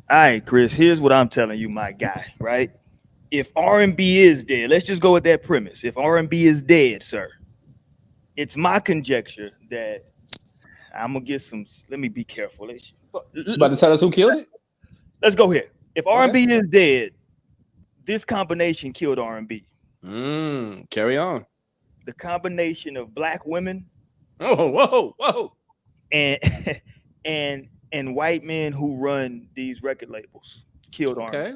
All right, Chris. Here's what I'm telling you, my guy. Right? If R&B is dead, let's just go with that premise. If R&B is dead, sir, it's my conjecture that I'm gonna get some. Let me be careful. You about to tell us who killed it? Let's go here. If Okay. R&B is dead, this combination killed R&B. Carry on. The combination of black women Oh, whoa. and and white men who run these record labels killed R&B. Okay.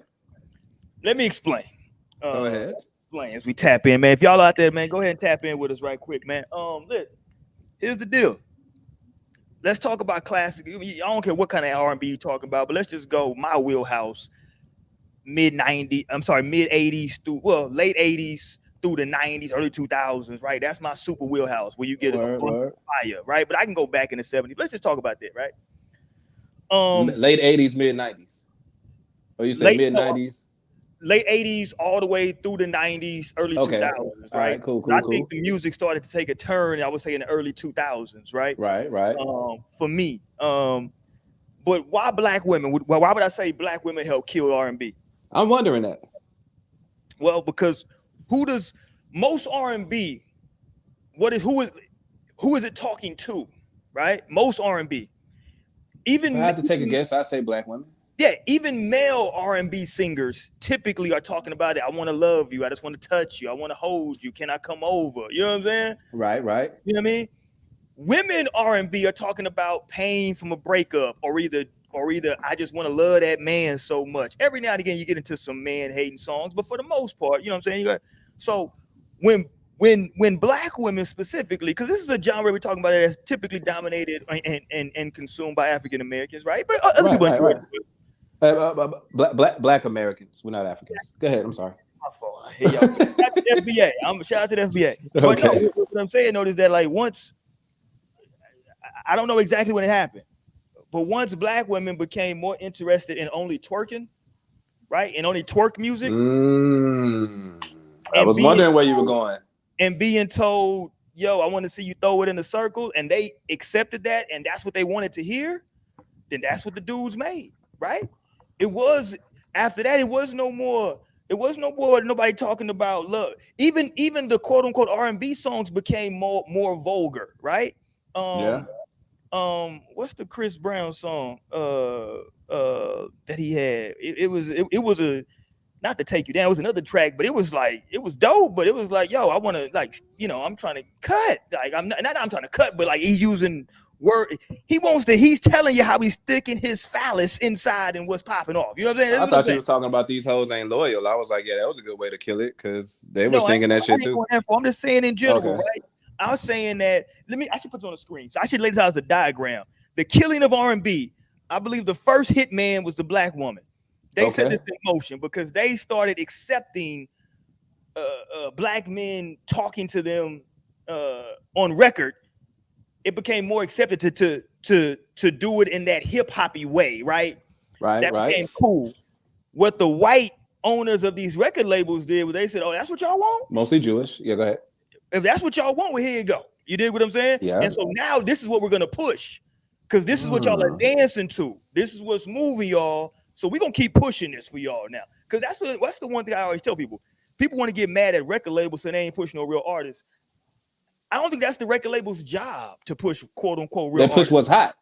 Let me explain. Go ahead. Explain as we tap in, man. If y'all out there, man, go ahead and tap in with us right quick, man. Look, here's the deal. Let's talk about classic. I don't care what kind of R&B you talking about, but let's just go my wheelhouse. Mid 90s, I'm sorry, mid 80s through late 80s through the 90s, early 2000s, right? That's my super wheelhouse where you get a fire, right? But I can go back in the 70s. Let's just talk about that, right? Late 80s, mid 90s. Or you say mid 90s? Late 80s all the way through the 90s, early 2000s, right? All right, cool. I think the music started to take a turn, I would say, in the early 2000s, right? Right. For me. But why black women? Why would I say black women help kill R&B? I'm wondering that. Well, because most R&B, who is it talking to, right? Most R&B. Even if I had to take a guess, I'd say black women. Yeah, even male R&B singers typically are talking about it. I want to love you. I just want to touch you. I want to hold you. Can I come over? You know what I'm saying? Right. You know what I mean? Women R&B are talking about pain from a breakup, or either I just want to love that man so much. Every now and again you get into some man hating songs, but for the most part, you know what I'm saying? So when black women specifically, because this is a genre we're talking about that's typically dominated and consumed by African Americans, right? But other people enjoy it. Black Americans. We're not Africans. Go ahead. I'm sorry. My fault. Hey, shout out to the FBA. Shout out to the FBA. But okay. No, what I'm saying though is that like once, I don't know exactly when it happened, but once black women became more interested in only twerking, right, and only twerk music. I was wondering where you were going. And being told, yo, I want to see you throw it in a circle, and they accepted that, and that's what they wanted to hear. Then that's what the dudes made, right? It was after that. It was no more nobody talking about love. Even the quote unquote R&B songs became more vulgar, right? What's the Chris Brown song that he had? It was a, not to take you down, it was another track, but it was dope, but it was like, yo, I want to, like, you know, I'm trying to cut, like, I'm trying to cut, but like he's using word, he's telling you how he's sticking his phallus inside and what's popping off. You know what I'm saying? I thought you was talking about these hoes ain't loyal. I was like, yeah, that was a good way to kill it, because they were singing that shit too. I'm just saying in general, right? I was saying that, I should put it on the screen. So I should lay this out as a diagram. The killing of R&B, I believe the first hit man was the black woman. They set this in motion because they started accepting black men talking to them on record. It became more accepted to do it in that hip hoppy way, right? That became cool. What the white owners of these record labels did was they said, "Oh, that's what y'all want." Mostly Jewish. Yeah, go ahead. If that's what y'all want, well, here you go. You dig what I'm saying? Yeah. And so now this is what we're gonna push, because this is what y'all are dancing to. This is what's moving y'all. So we're gonna keep pushing this for y'all now, because that's the one thing I always tell people. People want to get mad at record labels saying they ain't pushing no real artists. I don't think that's the record label's job to push quote unquote real. They push what's hot.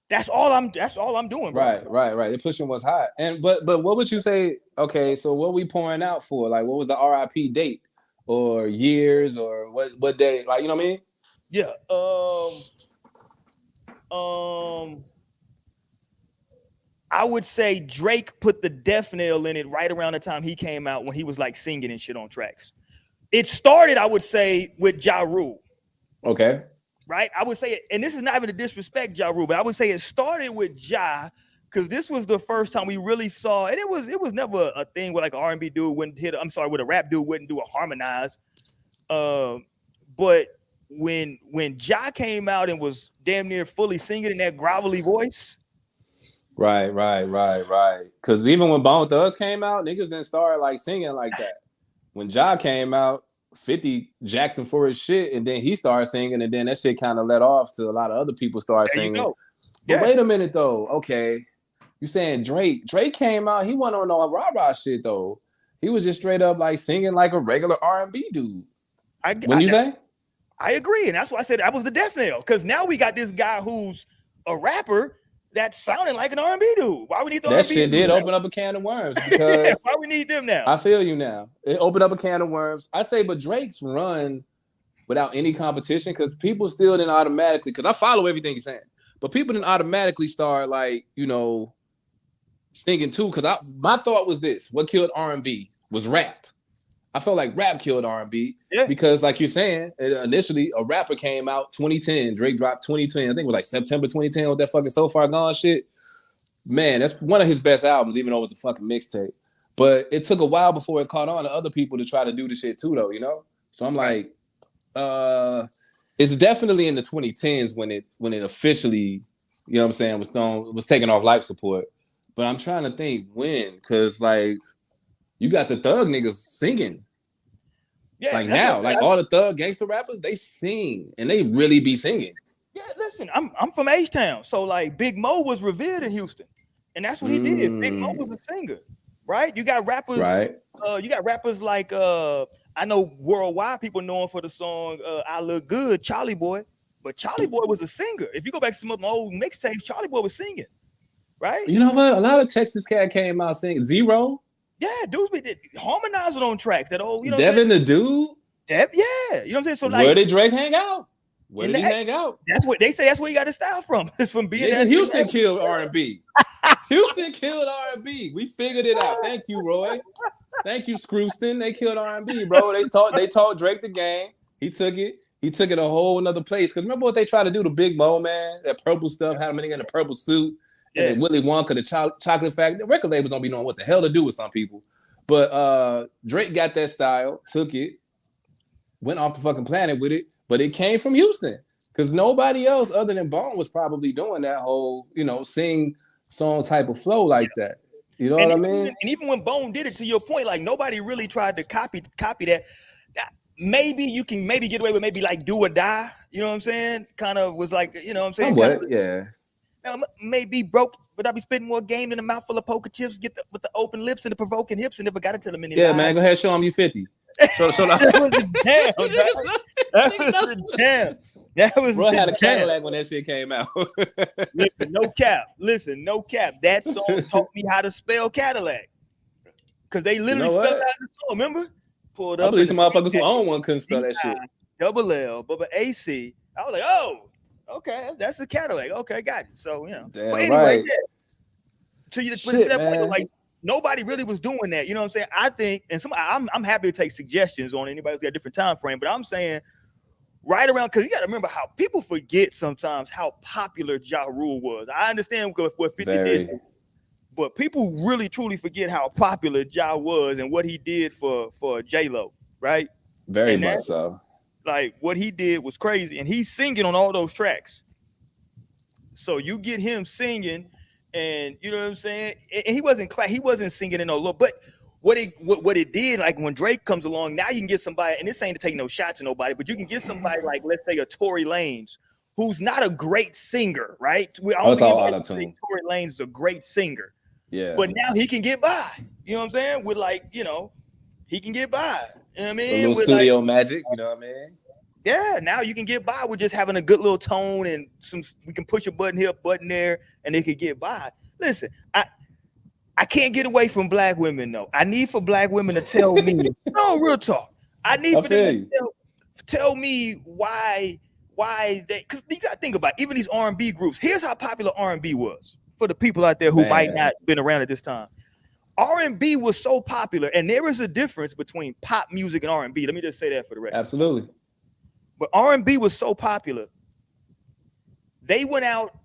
That's all I'm doing, bro. Right. They're pushing what's hot. And but what would you say? Okay, so what we pouring out for? Like, what was the RIP date or years or what day? Like, you know what I mean? Yeah. I would say Drake put the death nail in it right around the time he came out, when he was like singing and shit on tracks. It started, I would say, with Ja Rule. Okay. Right? I would say it, and this is not even to disrespect Ja Rule, but I would say it started with Ja, because this was the first time we really saw, and it was never a thing where like an R&B dude wouldn't hit, with a rap dude wouldn't do a harmonize. But when Ja came out and was damn near fully singing in that grovelly voice. Right. Because even when Bone Thugs came out, niggas didn't start like singing like that. When Ja came out, 50 jacked him for his shit, and then he started singing, and then that shit kind of let off to a lot of other people start singing. But wait a minute though. Okay, You saying Drake? Drake came out. He wasn't on no rah-rah shit though. He was just straight up like singing like a regular R&B dude. What you say? I agree, and that's why I said that was the death knell. Because now we got this guy who's a rapper that's sounding like an R&B dude. Why we need the that R&B shit dude did now? open up a can of worms because why we need them now? I feel you now. It opened up a can of worms. I say, but Drake's run without any competition because people still didn't automatically. Because I follow everything he's saying, but people didn't automatically start like singing too. Because my thought was this: what killed R&B was rap. I felt like rap killed R&B because, like you're saying, initially a rapper came out 2010. Drake dropped 2010. I think it was like September 2010 with that fucking So Far Gone shit. Man, that's one of his best albums, even though it was a fucking mixtape. But it took a while before it caught on to other people to try to do the shit too, though. So I'm like, it's definitely in the 2010s when it officially, was taking off life support. But I'm trying to think when, because like. You got the thug niggas singing. Yeah, like now, like all the thug gangster rappers, they sing and they really be singing. Yeah, listen, I'm from H-Town, so like Big Mo was revered in Houston, and that's what he did. Big Mo was a singer, right? You got rappers, right? You got rappers like I know worldwide people know him for the song "I Look Good," Charlie Boy, but Charlie Boy was a singer. If you go back to some of my old mixtapes, Charlie Boy was singing, right? You know what? A lot of Texas cat came out singing. Zero. Yeah, dudes be harmonizing on tracks. That old, Devin the Dude. Yeah, you know what I'm saying. So like, where did Drake hang out? Where did he hang out? That's what they say. That's where he got his style from. It's from being. Nigga, Houston killed R&B. Houston killed R&B. We figured it out. Thank you, Roy. Thank you, Scrooston. They killed R&B, bro. They taught Drake the game. He took it. He took it a whole another place. Because remember what they tried to do to Big Mo, man? That purple stuff, had him in a purple suit. Yeah. And then Willy Wonka, the chocolate factory. The record labels don't be knowing what the hell to do with some people. But Drake got that style, took it, went off the fucking planet with it. But it came from Houston. Because nobody else other than Bone was probably doing that whole, sing song type of flow like that. You know what I mean? And even when Bone did it, to your point, like nobody really tried to copy that. Maybe you can get away with maybe like Do or Die. You know what I'm saying? Kind of was like, you know what I'm saying? Somewhat, yeah. Now, maybe broke, but I be spitting more game than a mouthful of poker chips. With the open lips and the provoking hips, and never got to tell them any. Yeah, man, go ahead, show them you 50. Show that was a jam. That was a jam. That was. Bro had a Cadillac when that shit came out. Listen, no cap. That song taught me how to spell Cadillac, because they literally spelled out the song. Remember? Pulled up. I believe some motherfuckers who own one couldn't spell that shit. Double L, but AC. I was like, oh. Okay, that's a Cadillac. Okay, got it. So Damn but anyway, right. To that point, like nobody really was doing that. You know what I'm saying? I think, and I'm happy to take suggestions on anybody who's got a different time frame. But I'm saying right around, because you got to remember how people forget sometimes how popular Ja Rule was. I understand what 50 did, but people really truly forget how popular Ja was and what he did for J-Lo, right? Very much so. Like what he did was crazy, and he's singing on all those tracks. So you get him singing, and you know what I'm saying. And he wasn't singing in no low. But what it did, like when Drake comes along, now you can get somebody, and this ain't to take no shots at nobody, but you can get somebody like, let's say, a Tory Lanez, who's not a great singer, right? Tory Lanez is a great singer. Yeah. But now he can get by. You know what I'm saying? With like, he can get by. You know what I mean? A little studio magic, you know what I mean? Yeah, now you can get by with just having a good little tone and we can push a button here, button there, and they could get by. Listen, I can't get away from black women though. I need for black women to tell me, no, real talk. I need for them to tell me why they, because you gotta think about it, even these R&B groups. Here's how popular R&B was for the people out there who might not been around at this time. R&B was so popular, and there is a difference between pop music and R&B. Let me just say that for the record. Absolutely. But R&B was so popular, they went out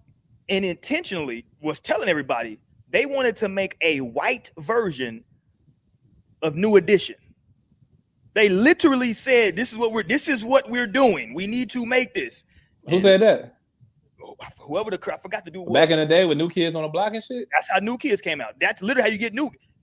and intentionally was telling everybody they wanted to make a white version of New Edition. They literally said, "This is what we're doing. We need to make this." Who said that? Whoever I forgot to do. Back in the day with New Kids on the Block and shit. That's how New Kids came out. That's literally how you get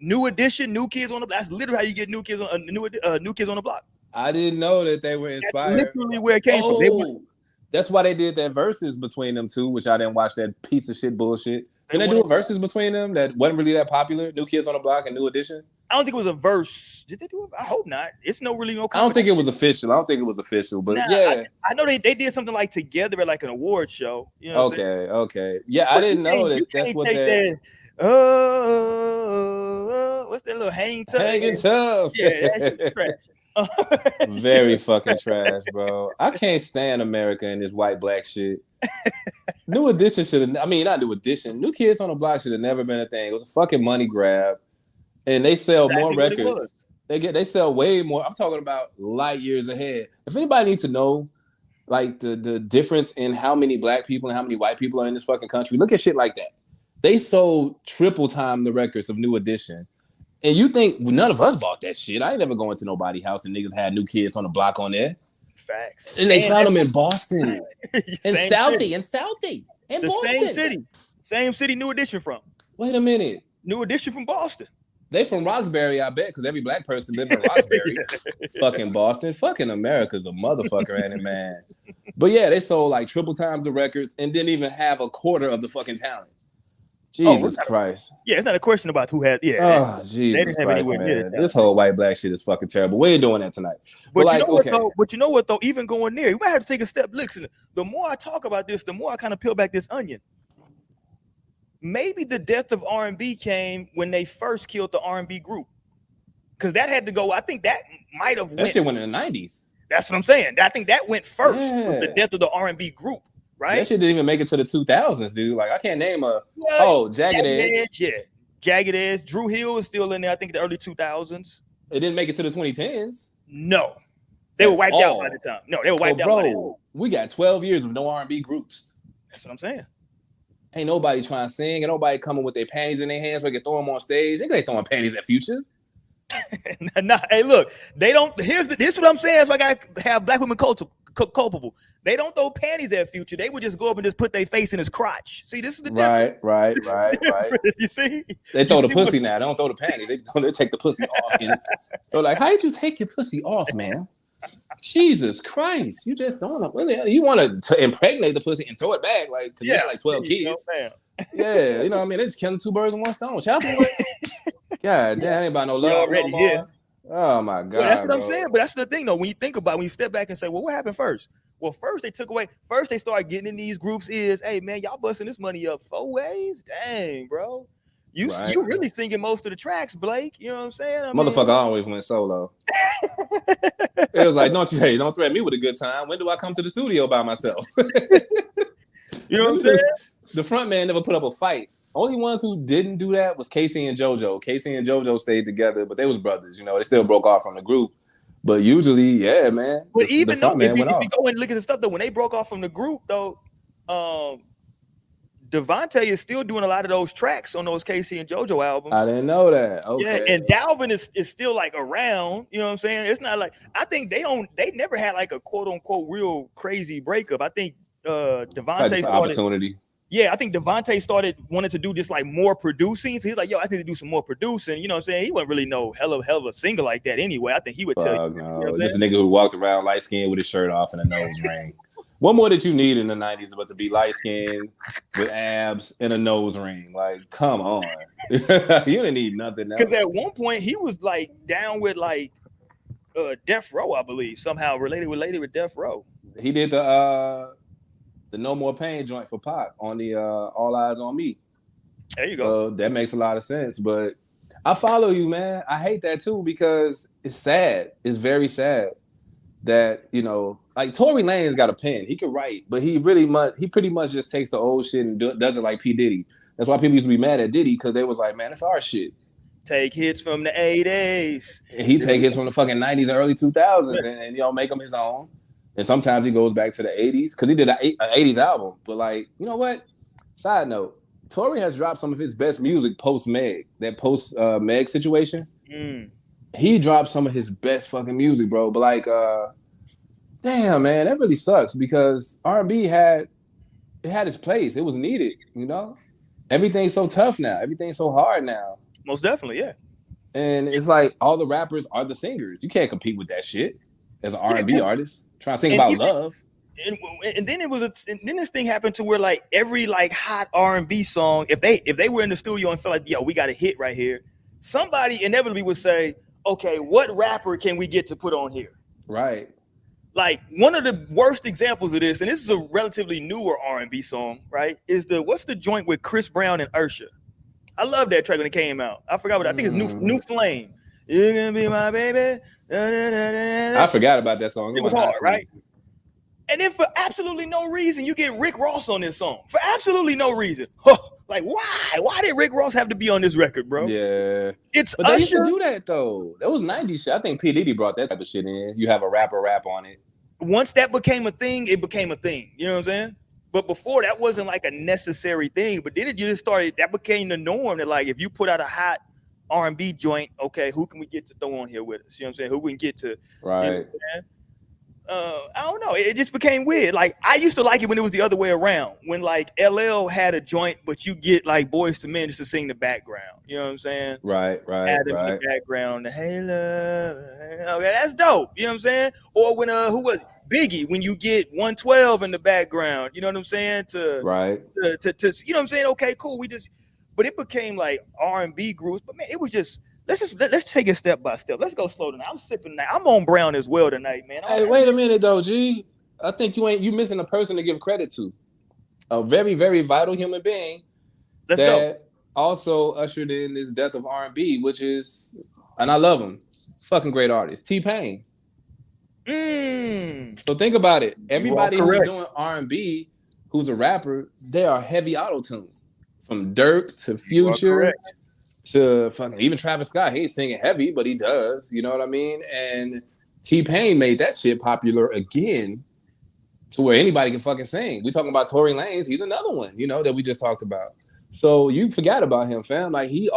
New Edition, New Kids on the Block. That's literally how you get New Kids on the Block. I didn't know that they were inspired. That's literally where it came from. That's why they did that verses between them two, which I didn't watch that piece of shit bullshit. Didn't they do a versus between them that wasn't really that popular? New Kids on the Block and New Edition. I don't think it was a verse. Did they do it? I hope not. It's no really no. I don't think it was official. But yeah, I know they did something like together at like an award show. You know. Okay. Yeah, I didn't know that's what that. What's that little hanging tough? Hanging tough. Yeah, that shit's trash. Very fucking trash, bro. I can't stand America and this white black shit. New Edition should have. I mean, not New Edition. New Kids on the Block should have never been a thing. It was a fucking money grab. And they sell more records. They sell way more. I'm talking about light years ahead. If anybody needs to know, like the difference in how many black people and how many white people are in this fucking country, look at shit like that. They sold triple time the records of New Edition. And you think none of us bought that shit? I ain't never going to nobody's house and niggas had New Kids on the Block on there. Facts. And they found them in Boston, in Southie, in Boston. Same city. New Edition from. Wait a minute. New Edition from Boston. They from Roxbury, I bet, because every black person lives in Roxbury. Fucking Boston. Fucking America's a motherfucker, ain't it, man? But yeah, they sold like triple times the records and didn't even have a quarter of the fucking talent. Jesus Christ. Yeah, it's not a question about who had. Yeah. Oh, Jesus Christ, man. This whole white black shit is fucking terrible. We ain't doing that tonight. But you know what, though? Even going there, you might have to take a step. Listen, the more I talk about this, the more I kind of peel back this onion. Maybe the death of R&B came when they first killed the R&B group. Because that had to go. I think that might have That shit went in the 90s. That's what I'm saying. I think that went first. Yeah. Was the death of the R&B group. Right? That shit didn't even make it to the 2000s, dude. Like, I can't name Jagged Edge. Yeah. Jagged Edge. Drew Hill was still in there, I think, the early 2000s. It didn't make it to the 2010s. No. They were wiped out by the time. No, they were wiped out by the time. We got 12 years of no R&B groups. That's what I'm saying. Ain't nobody trying to sing. Ain't nobody coming with their panties in their hands so they can throw them on stage. They ain't throwing panties at Future. Nah, hey, look. They don't. This is what I'm saying. If I got to have black women culpable. They don't throw panties at Future. They would just go up and just put their face in his crotch. See, this is the difference. Right. You see? They throw the pussy now. They don't throw the panties. They take the pussy off. They're like, how did you take your pussy off, man? Jesus Christ. You just don't know. Really, you want to impregnate the pussy and throw it back. Like, because you got like 12 kids. Yeah, you know what I mean? They're just killing two birds with one stone. Child support. God damn, ain't about no love. Already here. Oh my God. Well, that's what I'm saying. But that's the thing, though. When you step back and say, well, what happened first? Well, first they started getting in these groups hey, man, y'all busting this money up 4 ways? Dang, bro. You really singing most of the tracks, Blake. You know what I'm saying? Motherfucker always went solo. It was like, don't threaten me with a good time. When do I come to the studio by myself? You know what I'm saying? The front man never put up a fight. Only ones who didn't do that was Casey and JoJo. Casey and JoJo stayed together, but they was brothers. They still broke off from the group. But usually, yeah, man. But even though if you go and look at the stuff, though, when they broke off from the group, though, Devontae is still doing a lot of those tracks on those Casey and JoJo albums. I didn't know that. Okay. Yeah, and Dalvin is still like around. You know what I'm saying? It's not like, I think they never had like a quote unquote real crazy breakup. I think Devontae started opportunity. Yeah, I think Devontae started wanting to do just like more producing. So he's like, yo, I need to do some more producing. You know what I'm saying? He wasn't really no hell of a singer like that anyway. I think he would tell you. No, just a nigga who walked around light skinned with his shirt off and a nose ring. What more did you need in the 90s but to be light skinned with abs and a nose ring? Like, come on. You didn't need nothing else. Because at one point he was like down with like Death Row, I believe, somehow related with Death Row. He did the No More Pain joint for Pac on the All Eyes on Me. There you go. So that makes a lot of sense. But I follow you, man. I hate that too because it's sad. It's very sad that, like Tory Lanez got a pen. He could write, but he pretty much just takes the old shit and does it like P Diddy. That's why people used to be mad at Diddy because they was like, man, it's our shit. Take hits from the 80s. And he take hits from the fucking 90s and early 2000s and make them his own. And sometimes he goes back to the 80s because he did an 80s album. But like, you know what? Side note, Tory has dropped some of his best music post-Meg. That post-Meg situation. He dropped some of his best fucking music, bro. But like, damn, man, that really sucks because R&B had its place. It was needed, Everything's so tough now. Everything's so hard now. Most definitely, yeah. And it's like all the rappers are the singers. You can't compete with that shit as an R&B artist. Trying to sing about love. and then and then this thing happened to where like every like hot R&B song, if they were in the studio and felt like, yo, we got a hit right here, somebody inevitably would say, okay, what rapper can we get to put on here? Right. Like one of the worst examples of this, and this is a relatively newer R&B song, right? Is what's the joint with Chris Brown and Usher? I love that track when it came out. I forgot what I think it's New Flame. You're gonna be my baby. I forgot about that song. It was hard, right? And then for absolutely no reason, you get Rick Ross on this song. For absolutely no reason. Like, why? Why did Rick Ross have to be on this record, bro? Yeah. But they used to do that, though. That was 90s shit. I think P Diddy brought that type of shit in. You have a rapper rap on it. Once that became a thing, it became a thing. You know what I'm saying? But before, that wasn't like a necessary thing. But then it just started, that became the norm. That like, if you put out a hot R&B joint, okay, who can we get to throw on here with us? You know what I'm saying? Who we can get to, right? You know what I'm saying? I don't know. It just became weird. Like I used to like it when it was the other way around. When like LL had a joint, but you get like Boys to Men just to sing the background. You know what I'm saying? Right. Add them in the background. Hey love. Okay, that's dope. You know what I'm saying? Or when who was it? Biggie, when you get 112 in the background. You know what I'm saying? To you know what I'm saying? Okay, cool. But it became like R&B groups. But man, it was just. Let's take it step by step. Let's go slow tonight. I'm sipping tonight. I'm on brown as well tonight, man. Hey, wait a minute though, G. I think you missing a person to give credit to. A very, very vital human being. Let's go. Also ushered in this death of R&B, which is, and I love him, fucking great artist, T-Pain. So think about it. Everybody who's doing R&B, who's a rapper, they are heavy auto-tune. From Dirk to Future. To fucking even Travis Scott, he's singing heavy, but he does, you know what I mean? And T-Pain made that shit popular again to where anybody can fucking sing. We talking about Tory Lanez, he's another one, you know, that we just talked about. So you forgot about him, fam. Like he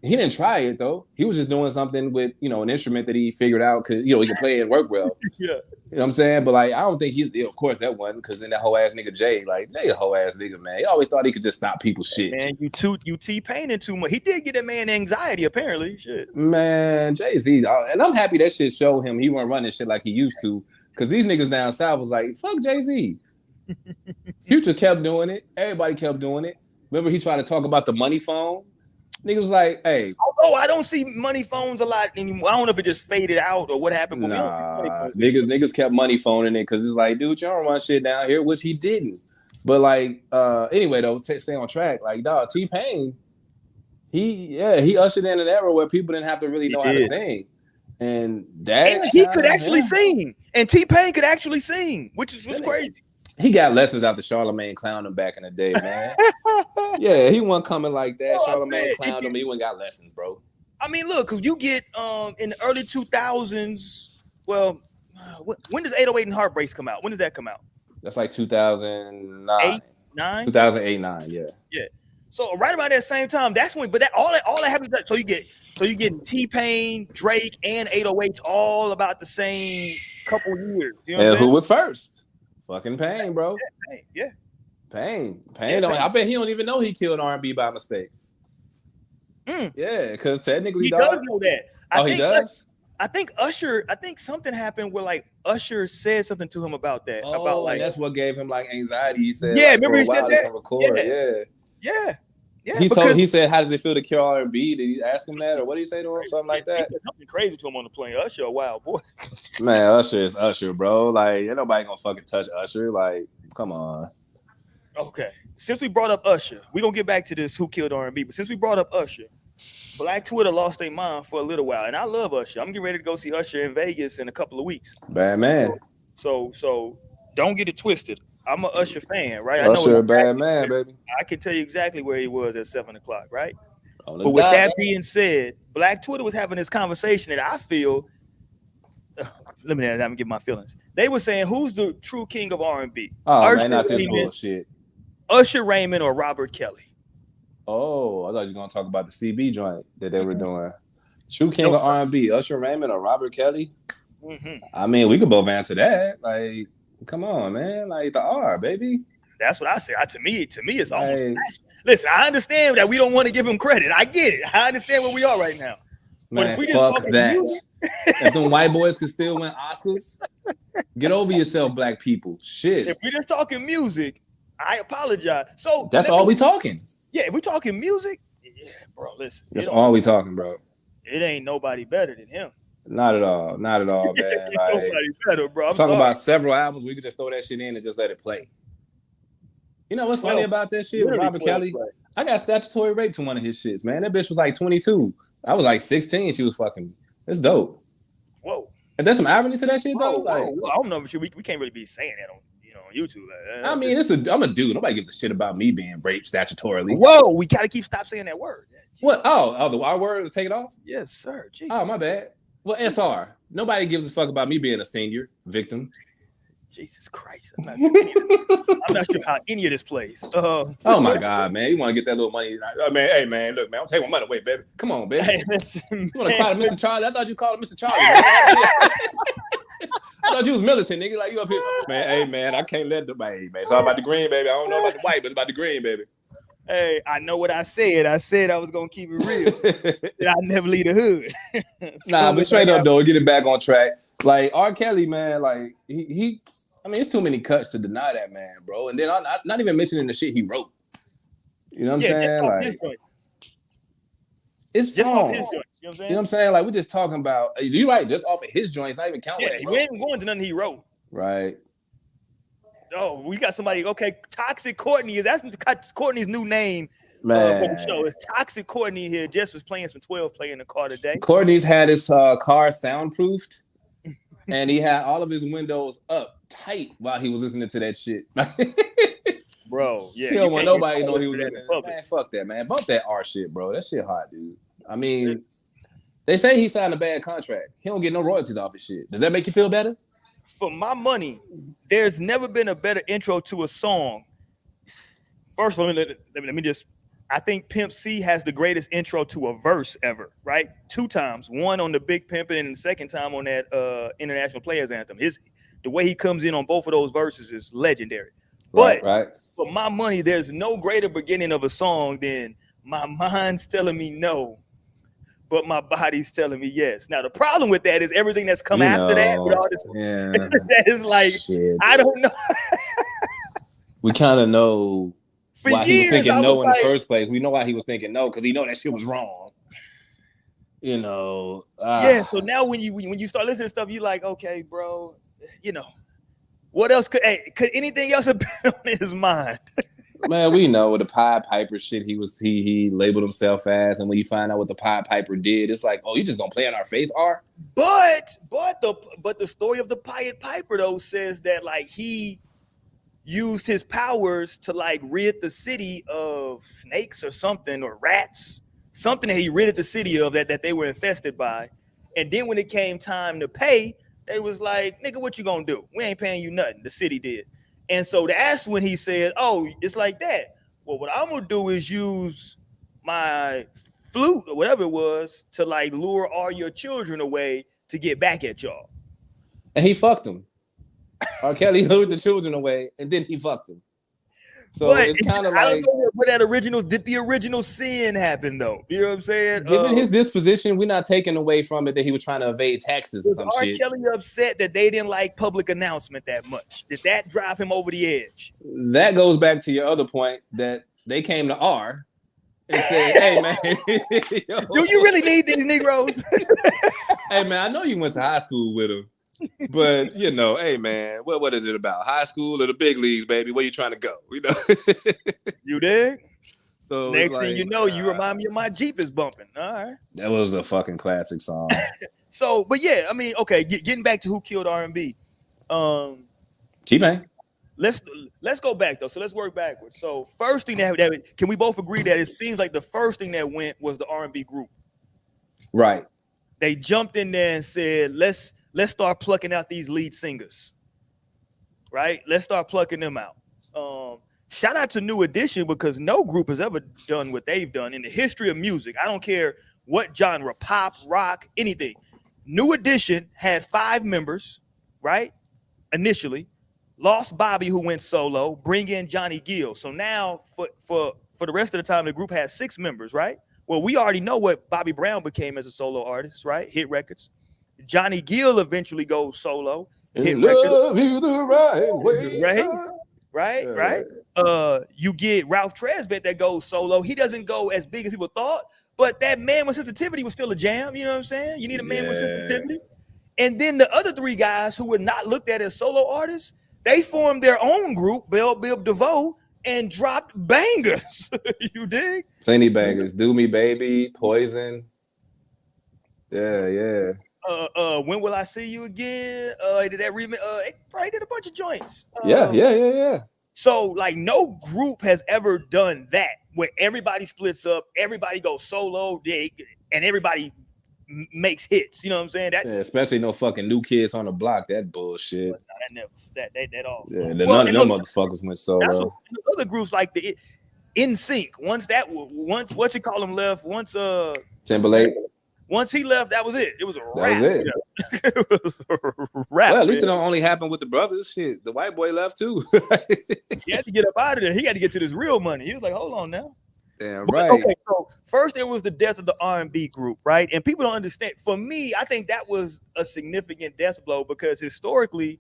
didn't try it though. He was just doing something with, you know, an instrument that he figured out because, you know, he could play it and work well. Yeah. You know what I'm saying? But like, I don't think of course that wasn't because then that whole ass nigga Jay a whole ass nigga, man. He always thought he could just stop people's shit. Man, you T-Paining too much. He did get that man anxiety, apparently. Shit. Man, Jay-Z. And I'm happy that shit showed him he wasn't running shit like he used to. Because these niggas down south was like, fuck Jay-Z. Future kept doing it. Everybody kept doing it. Remember he tried to talk about the money phone? Niggas was like, hey. Oh, I don't see money phones a lot anymore. I don't know if it just faded out or what happened. But niggas kept money phoning it because it's like, dude, you don't run shit down here, which he didn't. But like, anyway, though, stay on track. Like, dog, T-Pain, he ushered in an era where people didn't have to really know how to sing. And he could actually sing. And T-Pain could actually sing, which was crazy. He got lessons out the Charlemagne clowned him back in the day, man. Yeah, he wasn't coming like that. Charlemagne clowned him. He went got lessons, bro. I mean, look, because you get in the early 2000s. Well, when does 808 and Heartbreaks come out? When does that come out? That's like 2009. 2008, 9, yeah. Yeah. So right around that same time, that's when. But all that happens. So you get T-Pain, Drake, and 808s all about the same couple years. You know and who was first? Fucking Pain, bro. Yeah. Pain. I bet he don't even know he killed R&B by mistake. Yeah, because technically he does know that. He does? I think something happened where like Usher said something to him about that. About like that's what gave him like anxiety. He said, yeah, remember he said that? Record. Yeah. He said, how does it feel to kill R&B? Did he ask him that, or what did he say to him? Something like that. Something crazy to him on the plane. Usher, a wild boy. Man, Usher is Usher, bro. Like, ain't nobody gonna fucking touch Usher. Like, come on. Okay, since we brought up Usher, we gonna get back to this who killed R&B. But since we brought up Usher, Black Twitter lost their mind for a little while, and I love Usher. I'm getting ready to go see Usher in Vegas in a couple of weeks. Bad man. So don't get it twisted. I'm an Usher fan, right? Usher, a bad man, baby. I can tell you exactly where he was at 7 o'clock, right? But with that being said, Black Twitter was having this conversation that I feel. Let me get my feelings. They were saying, "Who's the true king of R&B? Man, not this bullshit. Usher Raymond or Robert Kelly?" Oh, I thought you were gonna talk about the CB joint that they were doing. True king of R&B, Usher Raymond or Robert Kelly? I mean, we could both answer that. Like, come on, man. Like the R, baby. That's what I say. To me, it's almost. Listen, I understand that we don't want to give him credit. I get it. I understand where we are right now. Man, fuck that. If them white boys could still win Oscars, get over yourself, black people. Shit. If we're just talking music, I apologize. So that's all we talking. Yeah, if we're talking music, yeah, bro, listen. That's all we talking, bro. It ain't nobody better than him. Not at all, man. Like, nobody better, bro. I'm talking sorry. about several albums, we could just throw that shit in and just let it play. You know what's funny about that shit with Robert Kelly? I got statutory rape to one of his shits, man. That bitch was like 22. I was like 16. She was fucking me. It's dope. Whoa. And there's some irony to that shit, though. Like, I don't know, but we can't really be saying that on YouTube. I mean, I'm a dude. Nobody gives a shit about me being raped statutorily. Whoa, we gotta stop saying that word. What? Oh, the R word to take it off? Yes, sir. Jesus. Oh, my bad. Well, SR. Nobody gives a fuck about me being a senior victim. Jesus Christ. I'm not sure how any of this plays. Oh my God, man. You want to get that little money. Hey, man, look, man, I'm taking my money away, baby. Come on, baby. Hey, listen, you want to call him Mr. Charlie? I thought you called him Mr. Charlie. I thought you was militant, nigga. Like, you up here. Man, hey, man, I can't let the man. It's all about the green, baby. I don't know about the white, but it's about the green, baby. Hey, I know what I said. I said I was going to keep it real. I never leave the hood. Nah, but straight up, though, get it back on track. Like, R. Kelly, man, like, he I mean, it's too many cuts to deny that man, bro. And then I'm not even mentioning the shit he wrote. You know what I'm saying? Like, it's just songs. You know what I'm saying? Like, we're just talking about. You're right, just off of his joints, not even counting. Yeah, we ain't going to nothing he wrote. Right. Oh, we got somebody. Okay, Toxic Courtney that's Courtney's new name. Man, for the show. It's Toxic Courtney here. Jess was playing some 12 play in the car today. Courtney's had his car soundproofed. And he had all of his windows up tight while he was listening to that shit. Bro, yeah. He don't want nobody to know he was in there. Man, fuck that, man. Bump that R shit, bro. That shit hot, dude. I mean, they say he signed a bad contract. He don't get no royalties off his shit. Does that make you feel better? For my money, there's never been a better intro to a song. First of all, let me just... I think Pimp C has the greatest intro to a verse ever, right? 2 times, one on the Big Pimpin' and the second time on that International Players Anthem. The way he comes in on both of those verses is legendary. But for my money, there's no greater beginning of a song than my mind's telling me no, but my body's telling me yes. Now, the problem with that is everything that's come after that with all this, that is like, shit. I don't know. We kind of know why he was thinking no in the first place. We know why he was thinking no, because he know that shit was wrong. You know. Yeah. So now when you start listening to stuff, you like, okay, bro. You know, what else could anything else have been on his mind? Man, we know the Pied Piper shit. He labeled himself as, and when you find out what the Pied Piper did, it's like, oh, you just gonna play in our face, R? But the story of the Pied Piper though says that like he used his powers to like rid the city of snakes or something, or rats, something that he rid the city of that they were infested by. And then when it came time to pay, they was like, nigga, what you gonna do? We ain't paying you nothing. The city did. And so that's when he said, oh, it's like that. Well, what I'm gonna do is use my flute or whatever it was to like lure all your children away to get back at y'all. And he fucked them. R. Kelly lured the children away, and then he fucked them. So but it's kind of like, I don't know where that did the original sin happen though? You know what I'm saying? Given his disposition, we're not taking away from it that he was trying to evade taxes or some shit. R. Kelly upset that they didn't like public announcement that much? Did that drive him over the edge? That goes back to your other point that they came to R and said, hey man, do you really need these Negroes? Hey man, I know you went to high school with him. But you know, hey man, what is it about? High school or the big leagues, baby? Where you trying to go? You know, you dig? So next thing you know, you remind me of my Jeep is bumping. All right, that was a fucking classic song. So, but yeah, I mean, okay, getting back to who killed R&B. T-Pain. Let's go back though. So let's work backwards. So first thing that can we both agree that it seems like the first thing that went was the R&B group, right? They jumped in there and said, let's start plucking out these lead singers, right? Let's start plucking them out. Shout out to New Edition, because no group has ever done what they've done in the history of music. I don't care what genre, pop, rock, anything. New Edition had 5 members, right? Initially, lost Bobby, who went solo, bring in Johnny Gill. So now for the rest of the time, the group has 6 members, right? Well, we already know what Bobby Brown became as a solo artist, right? Hit records. Johnny Gill eventually goes solo. Hit And records. love you the right way. Right. You get Ralph Tresvant that goes solo. He doesn't go as big as people thought, but that Man with Sensitivity was still a jam. You know what I'm saying? You need a Man with Sensitivity. And then the other three guys who were not looked at as solo artists, they formed their own group, Bell Biv DeVoe, and dropped bangers. You dig? Plenty bangers. Do Me Baby, Poison. Yeah. When Will I See You Again? Did that remix? It probably did a bunch of joints. Yeah. So like no group has ever done that where everybody splits up, everybody goes solo, and everybody makes hits. You know what I'm saying? Especially no fucking New Kids on the Block. That bullshit. That all. Yeah, none of them motherfuckers went solo. That's what other groups like the In Sync. Once what you call them left. Once Timberlake. Once he left, that was it. It was a wrap. That was it. You know? It was a wrap. Well, at least it don't only happen with the brothers. Shit, the white boy left too. He had to get up out of there. He had to get to this real money. He was like, hold on now. Damn But, right. okay, so first there was the death of the R&B group, right? And people don't understand. For me, I think that was a significant death blow because historically,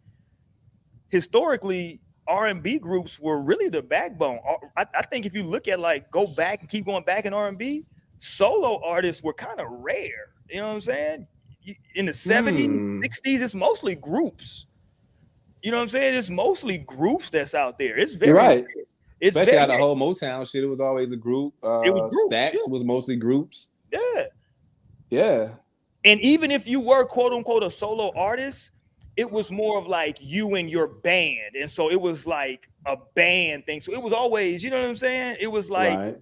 R&B groups were really the backbone. I think if you look at go back and keep going back in R&B, solo artists were kind of rare. You know what I'm saying? In the 70s, 60s, it's mostly groups. You know what I'm saying? It's mostly groups that's out there. It's very right. It's especially out of the whole Motown shit. It was always a group. It was groups, Stax was mostly groups. Yeah. And even if you were quote unquote a solo artist, it was more of like you and your band. And so it was like a band thing. So it was always, you know what I'm saying? It was like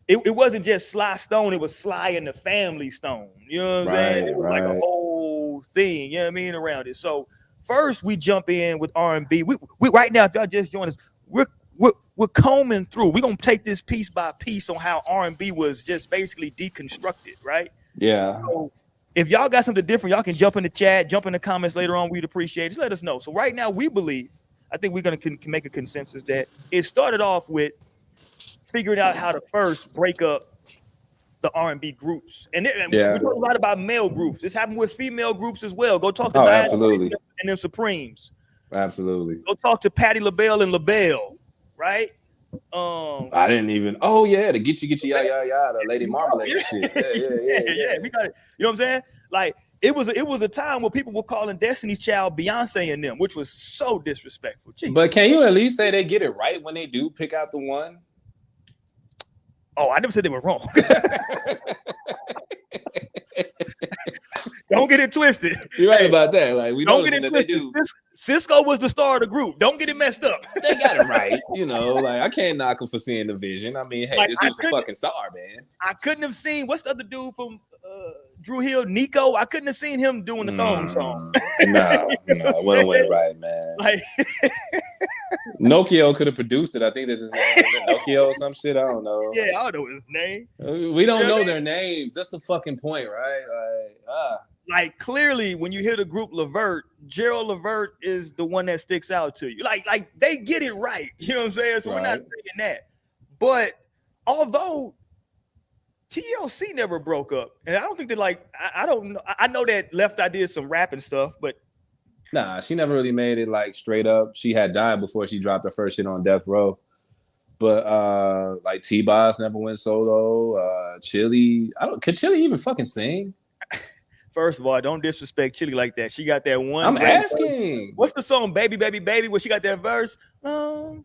it wasn't just Sly Stone, it was Sly and the Family Stone. You know what I'm saying? It was like a whole thing, you know what I mean, around it. So first we jump in with R&B. We right now, if y'all just join us, we're combing through. We're gonna take this piece by piece on how R&B was just basically deconstructed, right? Yeah. So if y'all got something different, y'all can jump in the chat, jump in the comments later on. We'd appreciate it. Just let us know. So right now, we believe, I think we're gonna make a consensus that it started off with figuring out how to first break up the R&B groups, and we talk a lot about male groups. This happened with female groups as well. Go talk to absolutely and them Supremes. Absolutely. Go talk to Patti LaBelle and LaBelle, right? I didn't even. Oh yeah, the Gitchy ya, the Lady Marmalade shit. Yeah. We got it. You know what I'm saying? Like it was a time where people were calling Destiny's Child Beyonce and them, which was so disrespectful. Jeez. But can you at least say they get it right when they do pick out the one? Oh, I never said they were wrong. Don't get it twisted. You're right about that. Like we don't get it twisted. Cisco was the star of the group. Don't get it messed up. They got it right. You know, like I can't knock them for seeing the vision. I mean, hey, this dude's a fucking star, man. I couldn't have seen what's the other dude from Drew Hill, Nico. I couldn't have seen him doing the thong song. No, it went right, man. Like Nokia could have produced it. I think this is his name. Nokia or some shit. I don't know. Yeah, I don't know his name. We don't know their names. That's the fucking point, right? Like clearly, when you hear the group Levert, Gerald Levert is the one that sticks out to you. Like they get it right. You know what I'm saying? So we're not saying that. But although TLC never broke up, and I don't think that I don't know. I know that Left Eye did some rapping stuff, but nah, she never really made it like straight up. She had died before she dropped her first shit on Death Row. But like T-Boz never went solo. Chili, could Chili even fucking sing? First of all, don't disrespect Chili like that. She got that one. I'm asking. What's the song, Baby, Baby, Baby, where she got that verse? You know,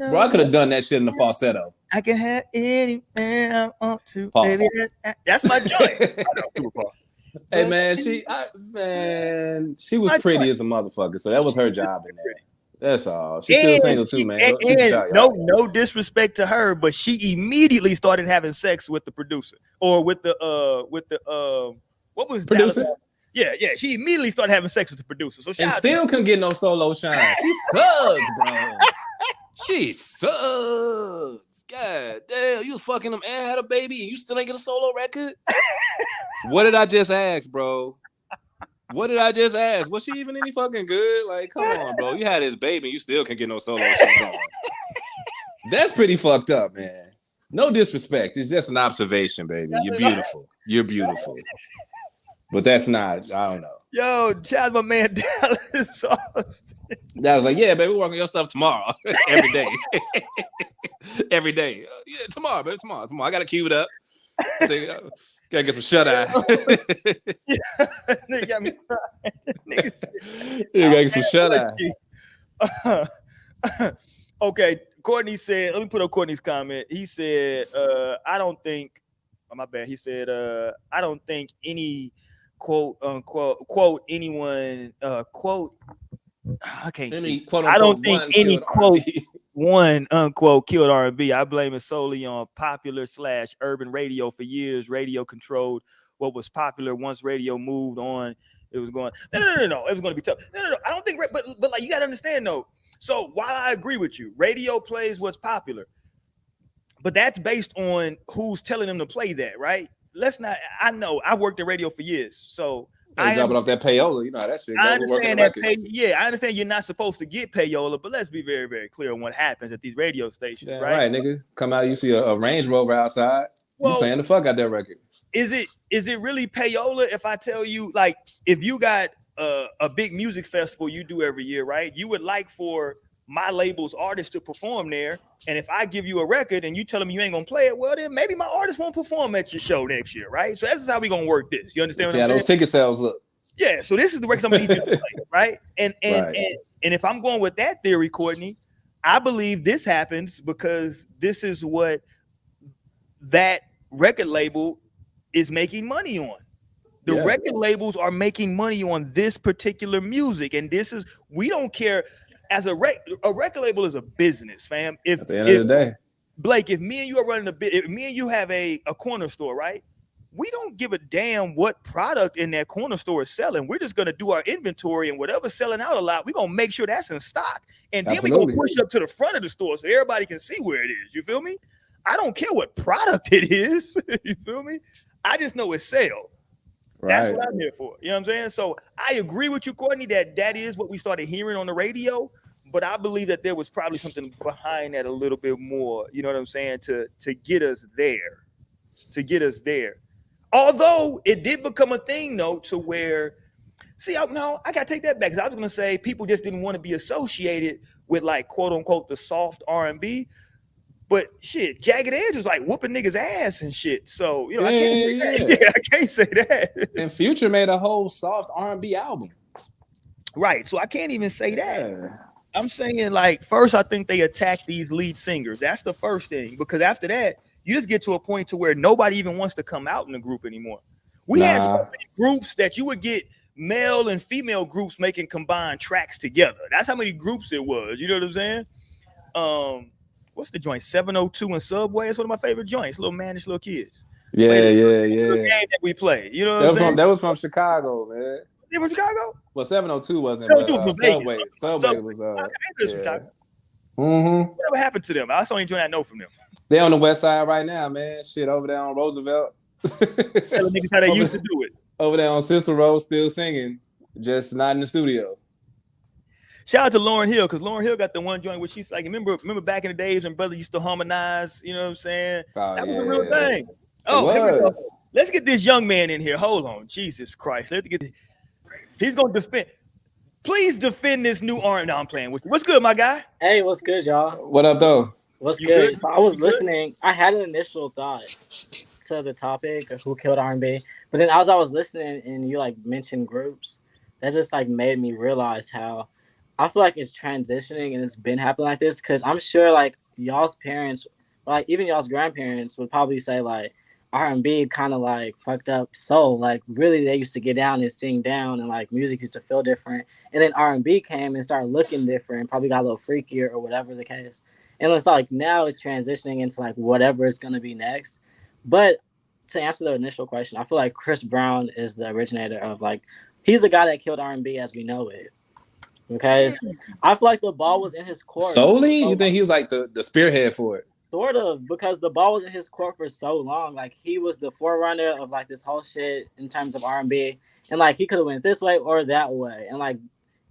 bro, I could have done that shit in the falsetto. I can have any man I want to. Baby, that's my joint. Hey man, she was pretty as a motherfucker, so that was her job in there. That's all. She's still single too, man. No disrespect to her, but she immediately started having sex with the producer or with the what was producer? Yeah. She immediately started having sex with the producer. So and still couldn't get no solo shine. She sucks, bro. She sucks. God damn, you was fucking them and had a baby and you still ain't get a solo record? What did I just ask, bro? What did I just ask? Was she even any fucking good? Like, come on, bro. You had this baby and you still can't get no solo shit going. That's pretty fucked up, man. No disrespect. It's just an observation, baby. You're beautiful. You're beautiful. But that's not, I don't know. Yo, shout out my man Dallas Austin. That was like, yeah, baby, we're working your stuff tomorrow. Every day. Every day. Yeah, tomorrow, baby, tomorrow. I gotta cue it up. Gotta get some shut eye. Nigga got me You gotta get some shut eye. Okay, Courtney said, let me put up Courtney's comment. He said, I don't think, oh, my bad. He said, I don't think any quote unquote anyone quote I can't see. Quote, I don't think any quote one unquote killed R&B. I blame it solely on popular / urban radio. For years, radio controlled what was popular. Once radio moved on, it was going. No. It was going to be tough. No. I don't think. But like you got to understand though. So while I agree with you, radio plays what's popular, but that's based on who's telling them to play that, right? Let's not. I know I worked in radio for years, so. I dropping off that payola, you know how that shit. I understand that. I understand you're not supposed to get payola, but let's be very, very clear on what happens at these radio stations, right? Right, nigga. Come out, you see a Range Rover outside. You playing the fuck out that record. Is it really payola if I tell you, like, if you got a big music festival you do every year, right? You would like for my label's artists to perform there, and if I give you a record and you tell them you ain't gonna play it, well then maybe my artist won't perform at your show next year, right? So that's how we gonna work this. You understand what I'm saying? Those ticket sales look. Yeah, so this is the record somebody needs to play, right? And if I'm going with that theory, Courtney, I believe this happens because this is what that record label is making money on. The record labels are making money on this particular music, and this is, we don't care. As a record label is a business, fam. At the end of the day, Blake, if me and you are running if me and you have a corner store, right? We don't give a damn what product in that corner store is selling. We're just gonna do our inventory, and whatever's selling out a lot, we're gonna make sure that's in stock. And then we're gonna push it up to the front of the store so everybody can see where it is. You feel me? I don't care what product it is. You feel me? I just know it's sale. Right. That's what I'm here for. You know what I'm saying? So I agree with you, Courtney, that is what we started hearing on the radio. But I believe that there was probably something behind that a little bit more. You know what I'm saying? To get us there. To get us there. Although it did become a thing, though, to where, see, I got to take that back. Because I was going to say people just didn't want to be associated with, like, quote unquote, the soft R&B. But shit, Jagged Edge was like whooping niggas' ass and shit. So, you know, I can't say that. And Future made a whole soft R&B album. Right. So I can't even say that. Yeah. I'm saying, like, first, I think they attack these lead singers. That's the first thing. Because after that, you just get to a point to where nobody even wants to come out in the group anymore. We had so many groups that you would get male and female groups making combined tracks together. That's how many groups it was. You know what I'm saying? What's the joint? 702 and Subway. It's one of my favorite joints. Little mannish little kids. Yeah. Game that we play. You know what I'm saying? That was from Chicago, man. Yeah, from Chicago? Well, 702 wasn't. 702 was Subway. Subway was. Chicago. Whatever happened to them? That's the only joint I know from them. They on the west side right now, man. Shit, over there on Roosevelt. Tell niggas how they used to do it. Over there on Cicero, still singing, just not in the studio. Shout out to Lauryn Hill, because Lauryn Hill got the one joint where she's like, remember back in the days when brothers used to harmonize, you know what I'm saying? That was a real thing. Let's get this young man in here. Hold on. Jesus Christ. He's going to defend. Please defend this new R&B. No, I'm playing with you. What's good, my guy? Hey, what's good, y'all? What up, though? What's good? So I was listening. I had an initial thought to the topic of who killed R&B. But then as I was listening and you, like, mentioned groups, that just, like, made me realize how I feel like it's transitioning and it's been happening like this, because I'm sure like y'all's parents, like even y'all's grandparents would probably say like R&B kind of like fucked up soul. Like really they used to get down and sing down and like music used to feel different. And then R&B came and started looking different, probably got a little freakier or whatever the case. And it's like now it's transitioning into like whatever it's going to be next. But to answer the initial question, I feel like Chris Brown is the originator of like, he's the guy that killed R&B as we know it. Okay, I feel like the ball was in his court. Solely? You think he was like the spearhead for it? Sort of, because the ball was in his court for so long. Like he was the forerunner of like this whole shit in terms of R&B, and like he could have went this way or that way. And like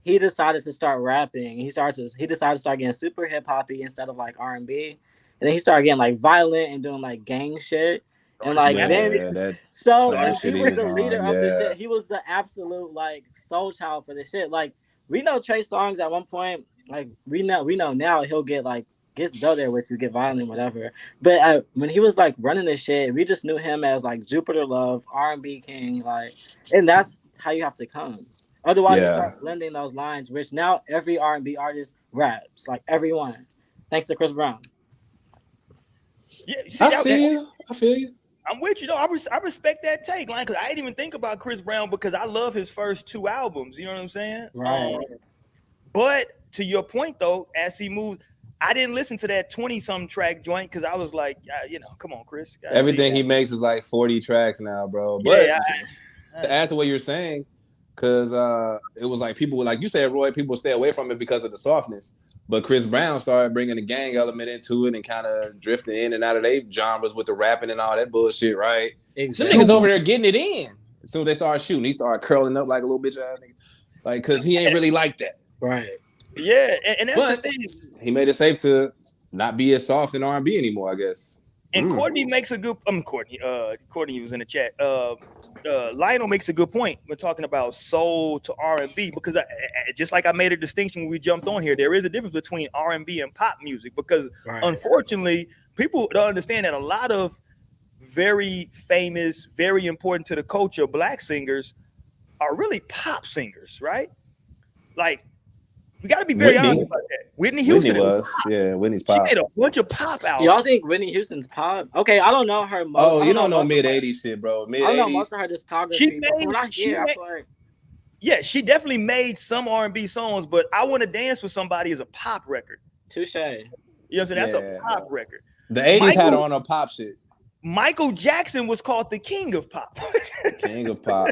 he decided to start rapping. He decided to start getting super hip hoppy instead of like R&B. and then he started getting like violent and doing like gang shit. And like then, so and he was the leader of the shit. He was the absolute like soul child for the shit. Like we know Trey Songz at one point. Like we know now he'll get go there with you, get violent, whatever. But when he was like running this shit, we just knew him as like Jupiter Love, R&B king, like, and that's how you have to come. Otherwise, you start blending those lines, which now every R&B artist raps, like everyone, thanks to Chris Brown. Yeah, I feel you. I'm with you though. I respect that take, like, because I didn't even think about Chris Brown because I love his first 2 albums. You know what I'm saying? Right. But to your point though, as he moves, I didn't listen to that 20-something track joint because I was like, come on, Chris. Everything he makes is like 40 tracks now, bro. But to add to what you're saying, because it was like people, like you said, Roy, people stay away from it because of the softness. But Chris Brown started bringing the gang element into it and kind of drifting in and out of their genres with the rapping and all that bullshit, right? Exactly. Some niggas over there getting it in. As soon as they started shooting, he started curling up like a little bitch ass nigga. Like, because he ain't really like that. Right. Yeah, and that's the thing. He made it safe to not be as soft in R&B anymore, I guess. And Courtney makes a good. Courtney was in the chat. Lionel makes a good point when talking about soul to R&B because just like I made a distinction when we jumped on here, there is a difference between R&B and pop music because unfortunately, people don't understand that a lot of very famous, very important to the culture Black singers are really pop singers, right? Like. We got to be very honest about that. Whitney Houston Whitney's pop. She made a bunch of pop albums. Y'all think Whitney Houston's pop? Okay, I don't know her. You don't know mid-80s shit, bro. Mid-80s. I don't know most of her discography. She definitely made some R&B songs, but I Want to Dance with Somebody is a pop record. Touche. You know what I'm saying? That's a pop record. The 80s had her on a pop shit. Michael Jackson was called the king of pop. King of pop.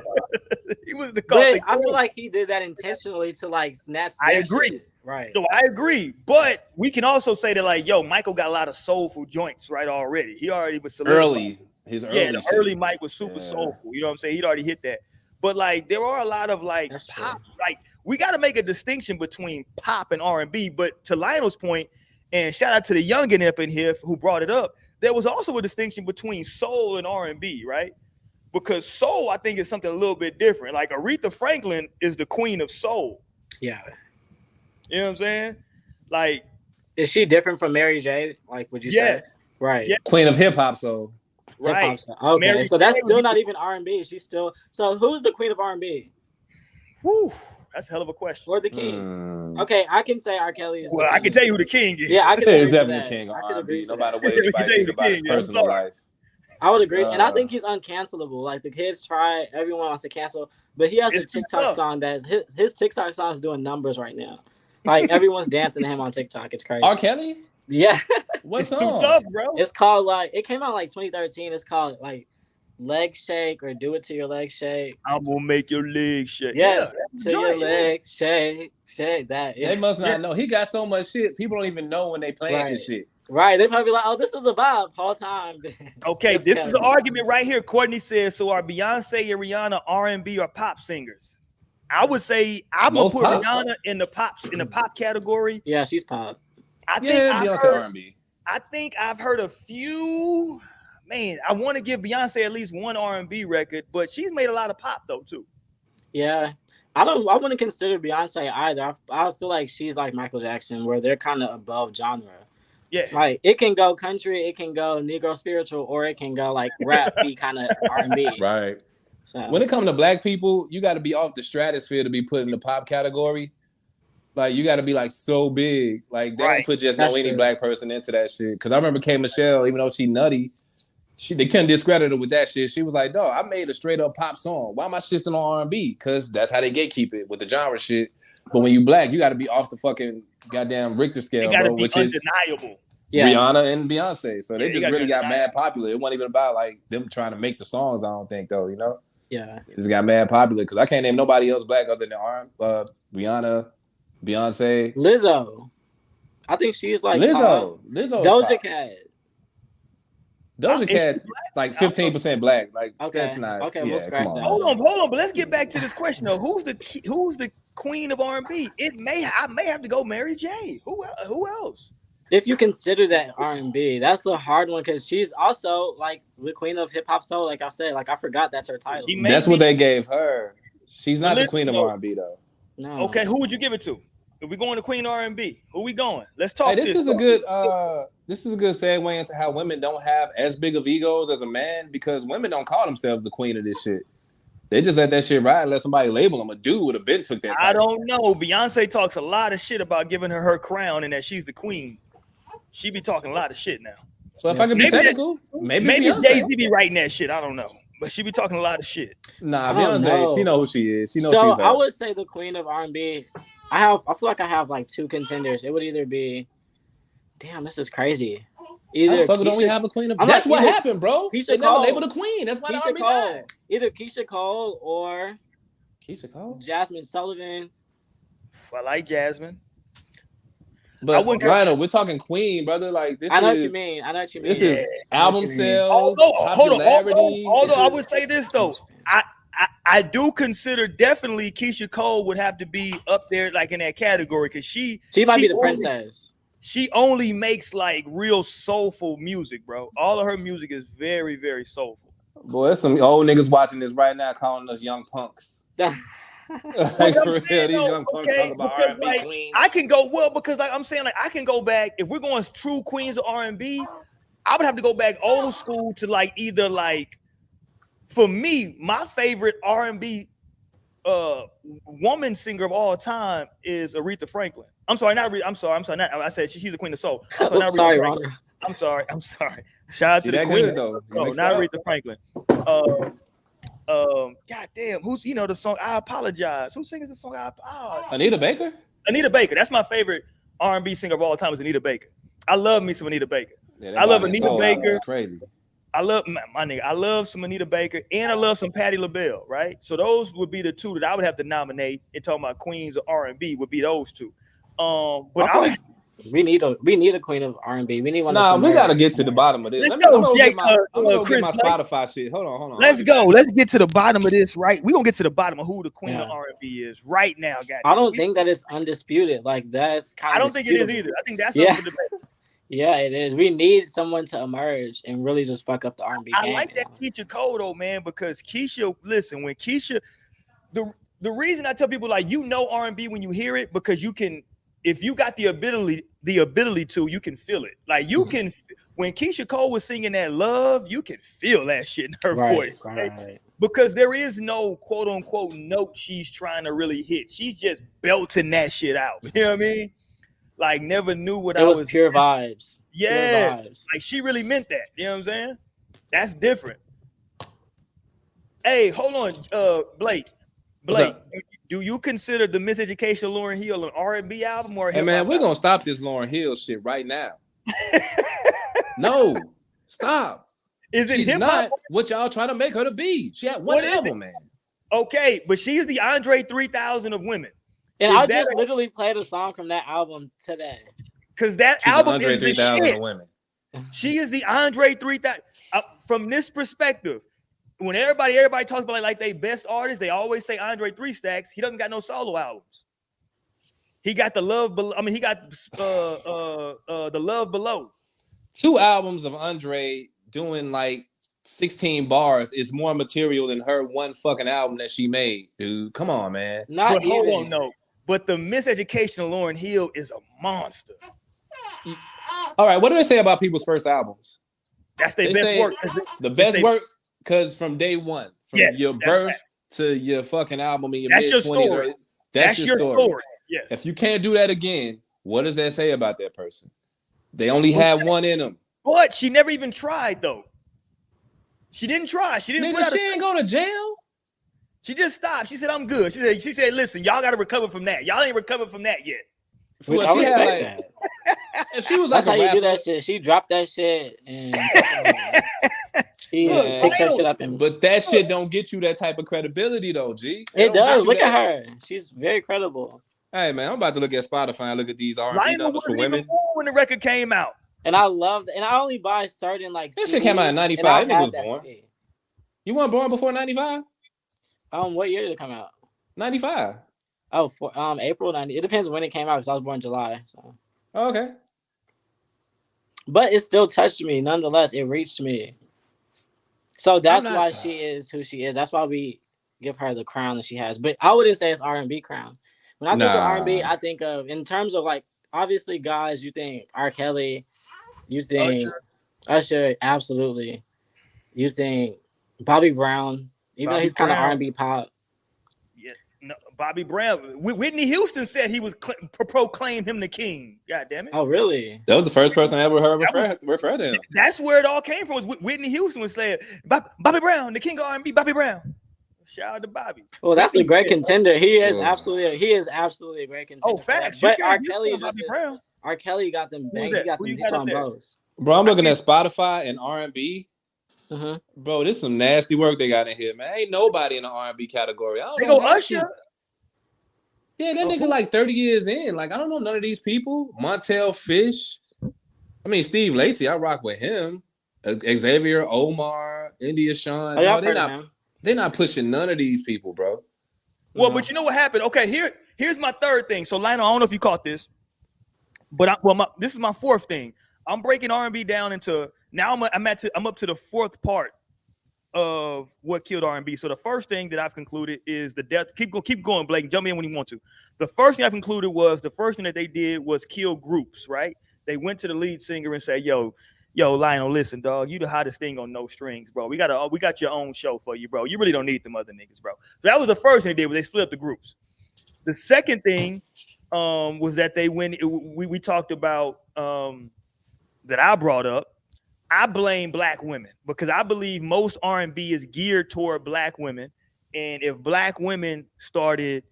He was the king. I feel like he did that intentionally to like snatch. I agree. Shit. Right. No, I agree. But we can also say that like, Michael got a lot of soulful joints right already. He already was solidified. Early Mike was super soulful. You know what I'm saying? He'd already hit that. But like, there are a lot of like that's pop. True. Like, we got to make a distinction between pop and R&B. But to Lionel's point, and shout out to the youngin' up in here who brought it up. There was also a distinction between soul and R&B, right? Because soul, I think, is something a little bit different. Like Aretha Franklin is the queen of soul. Yeah. You know what I'm saying? Like, is she different from Mary J? Like, would you say? Right. Yeah. Queen of hip hop soul. Right. Okay. Mary so that's still not even R&B. She's still. So who's the queen of R&B? Whew. That's a hell of a question. Or the king. Okay, I can say R. Kelly is. Well, I can tell you who the king is. Yeah, I can. He's definitely the king of R&B. No matter what anybody thinks about his personal life. I would agree, and I think he's uncancelable. Like the kids try, everyone wants to cancel, but he has a TikTok song that his TikTok song is doing numbers right now. Like everyone's dancing to him on TikTok. It's crazy. R. Kelly? Yeah. What it's song? Too tough, bro. It's called like it came out like 2013. It's called like Leg Shake or Do It to Your Leg Shake. I'm gonna make your leg shake. Yeah, to your leg shake that. Yeah. They must not know. He got so much shit. People don't even know when they playing this shit. Right. They probably be like, oh, this is a vibe whole time. Okay, this is the argument right here. Courtney says, so are Beyonce and Rihanna R&B or pop singers? I would say I'm gonna put Rihanna in the pop category. Yeah, she's pop. I think Beyonce R&B. I think I've heard a few. Man, I want to give Beyonce at least one R&B record, but she's made a lot of pop though too. Yeah, I wouldn't consider Beyonce either. I feel like she's like Michael Jackson, where they're kind of above genre. Yeah, like it can go country, it can go Negro spiritual, or it can go like rap, be kind of R&B. Right. So. When it comes to Black people, you got to be off the stratosphere to be put in the pop category. Like you got to be like so big, like they don't put just any Black person into that shit. Because I remember K. Michelle, even though she nutty. They couldn't discredit her with that shit. She was like, dog, I made a straight up pop song. Why am I shifting on R&B? Because that's how they gatekeep it with the genre shit. But when you Black, you got to be off the fucking goddamn Richter scale, bro, which undeniable. Is Rihanna and Beyonce. So they just really got mad popular. It wasn't even about like them trying to make the songs, I don't think, though, you know? Yeah. It just got mad popular because I can't name nobody else Black other than Rihanna, Beyonce. Lizzo. I think she's like Lizzo. Doja Cat. Doja Cat, like 15% Black. Like that's not. Okay, we'll scratch that. Hold on. But let's get back to this question though. Who's the queen of R&B? I may have to go Mary J. Who else? If you consider that R&B, that's a hard one because she's also like the queen of hip hop soul. Like I said, like I forgot that's her title. That's what they gave her. She's not the queen of R&B though. No. Okay, who would you give it to? If we're going to queen R&B, who we going? Let's talk. Hey, this is a good segue into how women don't have as big of egos as a man because women don't call themselves the queen of this shit. They just let that shit ride and let somebody label them. A dude would have been took that title. I don't know. Beyonce talks a lot of shit about giving her crown and that she's the queen. She be talking a lot of shit now. So if I can be technical, maybe Jay-Z be writing that shit. I don't know. But she be talking a lot of shit. Nah, Beyonce, she know who she is. She knows so she's I would say the queen of R&B. I feel like I have like two contenders. It would either be, damn, this is crazy. Either don't we have a queen of? That's what happened, bro. They never labeled a queen. That's why the R&B died. Either Keisha Cole or Jasmine Sullivan. I like Jasmine. But Rhino, we're talking queen, brother. Like this. I know what you mean. This is album sales, popularity. Although I would say this though, I do consider definitely Keisha Cole would have to be up there, like in that category, because she might be the princess. She only makes like real soulful music, bro. All of her music is very, very soulful. Boy, there's some old niggas watching this right now calling us young punks. Like, for real, these young punks talking about R&B queen. I can go because like I'm saying, like I can go back if we're going true queens of R&B. I would have to go back old school to like either like, for me, my favorite R&B woman singer of all time is Aretha Franklin. I'm sorry. I said she's the queen of soul. I'm sorry. Shout out to the queen though. Not Aretha Franklin. God damn, who's the song? I apologize. Who sings the song? Anita Baker. Anita Baker. That's my favorite R&B singer of all time. Is Anita Baker. I love me some Anita Baker. Yeah, I love Anita Baker. That's crazy. I love my nigga. I love some Anita Baker and I love some Patti LaBelle. Right. So those would be the two that I would have to nominate. And talking about queens of R&B would be those two. But we need a queen of R&B. We need one. Nah, we gotta get to the bottom of this. I'm gonna get my Spotify shit. Hold on. Let's go. Let's get to the bottom of this. Right, we gonna get to the bottom of who the queen of R&B is right now, guys. I don't think that it's undisputed. Like that's kind of. I don't think it is either. I think that's up for debate. Yeah, it is. We need someone to emerge and really just fuck up the R&B game. I like that Keisha Cole though, man, because Keisha. Listen, when Keisha, the reason I tell people like R&B when you hear it because you can. If you got the ability to, you can feel it. Like you can, when Keisha Cole was singing that love, you can feel that shit in her voice. Right? Because there is no quote unquote note she's trying to really hit. She's just belting that shit out. You know what I mean? Like never knew what I was. It was pure vibes. Yeah. Pure vibes. Like she really meant that. You know what I'm saying? That's different. Hey, hold on, Blake. Do you consider the Miseducation of Lauryn Hill an R&B album or a hip-hop album? We're gonna stop this Lauryn Hill shit right now. No, stop. Is it she's hip-hop? Not what y'all trying to make her to be. She had one album, man. Okay, but she's the Andre 3000 of women. And I just literally played a song from that album today. Because that album is the shit. Of women. She is the Andre 3000. From this perspective, when everybody talks about like they best artists, they always say Andre 3 Stacks. He doesn't got no solo albums. He got the Love Below. I mean, he got the Love Below. 2 albums of Andre doing like 16 bars is more material than her one fucking album that she made, dude. Come on, man. Hold on, no. But the Miseducation of Lauryn Hill is a monster. All right, what do they say about people's first albums? That's their best work. The best work. Because from day one, from your birth to your fucking album in your mid-20s, that's your story. Yes. If you can't do that again, what does that say about that person? They only had one in them. But she never even tried, though. She didn't try. She didn't. Nigga, she ain't go to jail. She just stopped. She said, "I'm good." She said, "Listen, y'all got to recover from that. Y'all ain't recovered from that yet." Which I respect that. If she was like that's how you do that shit. She dropped that shit and. Pick that shit up but that shit don't get you that type of credibility though, G. It does. Look at her. She's very credible. Hey man, I'm about to look at Spotify and look at these R&B numbers for women. When the record came out, and I loved, and I only buy certain like. That shit came out in '95. That nigga was born. CD. You weren't born before '95? What year did it come out? '95. Oh, April '90. It depends when it came out because I was born in July. So. Oh, okay. but it still touched me. Nonetheless, it reached me. So that's why she is who she is. That's why we give her the crown that she has. But I wouldn't say it's R&B crown. When I think of R&B, I think of, in terms of like, obviously guys, you think R. Kelly, you think Usher, absolutely. You think Bobby Brown, even though he's kind of R&B pop. Yeah, no, Bobby Brown. Whitney Houston said he was proclaimed him the king. God damn it! Oh, really? That was the first person I ever heard refer to him. That's where it all came from. Was Whitney Houston was saying Bobby Brown, the king of R&B, Bobby Brown. Shout out to Bobby. Well, that's a great contender. He is absolutely a great contender. Oh, facts. But R. Kelly R. Kelly got them bang. He got them strong blows. Bro, I'm looking at Spotify and R&B. Bro, this is some nasty work they got in here, man. Ain't nobody in the R&B category. I don't know. Usher. Yeah, that nigga like 30 years in. Like, I don't know none of these people. Montel Fish. I mean, Steve Lacy, I rock with him. Xavier, Omar, India Shawn. No, they're not pushing none of these people, bro. Well, but you know what happened? Okay, here's my third thing. So, Lionel, I don't know if you caught this, but this is my fourth thing. I'm breaking R&B down into, now I'm up to the fourth part of what killed R&B. So the first thing that I've concluded is the death. Keep going, Blake. Jump in when you want to. The first thing I concluded was the first thing that they did was kill groups. Right? They went to the lead singer and said, "Yo, Lionel, listen, dog. You the hottest thing on No Strings, bro. We got your own show for you, bro. You really don't need them other niggas, bro." So that was the first thing they did. Was they split up the groups. The second thing was that we talked about that I brought up. I blame black women because I believe most R&B is geared toward black women, and if black women started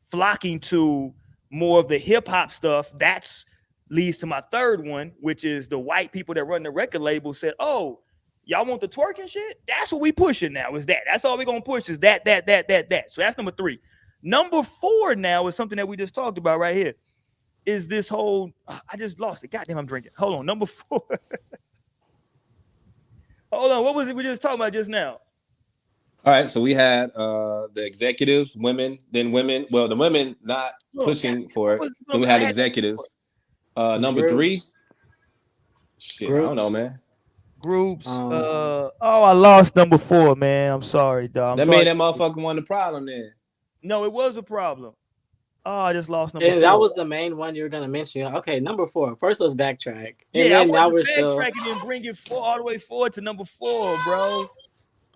flocking to more of the hip hop stuff, that's leads to my third one, which is the white people that run the record label said, "Oh, y'all want the twerking shit? That's what we pushing now. Is that? That's all we gonna push is that. So that's number 3. Number 4 now is something that we just talked about right here. Is this whole, I just lost it. Goddamn, I'm drinking. Hold on, number 4. Hold on, what was it we just talking about just now? All right, so we had the executives, women, then women. Well, the women not pushing for it. Then we had executives. Number 3. Shit, groups. I don't know, man. Groups. I lost number 4, man. I'm sorry, dog. That made that motherfucker one the problem then. No, it was a problem. Oh, I just lost number 4. That was the main one you were gonna mention. Okay, number 4. First, let's backtrack. And then now we're still backtracking and bring it all the way forward to number 4, bro.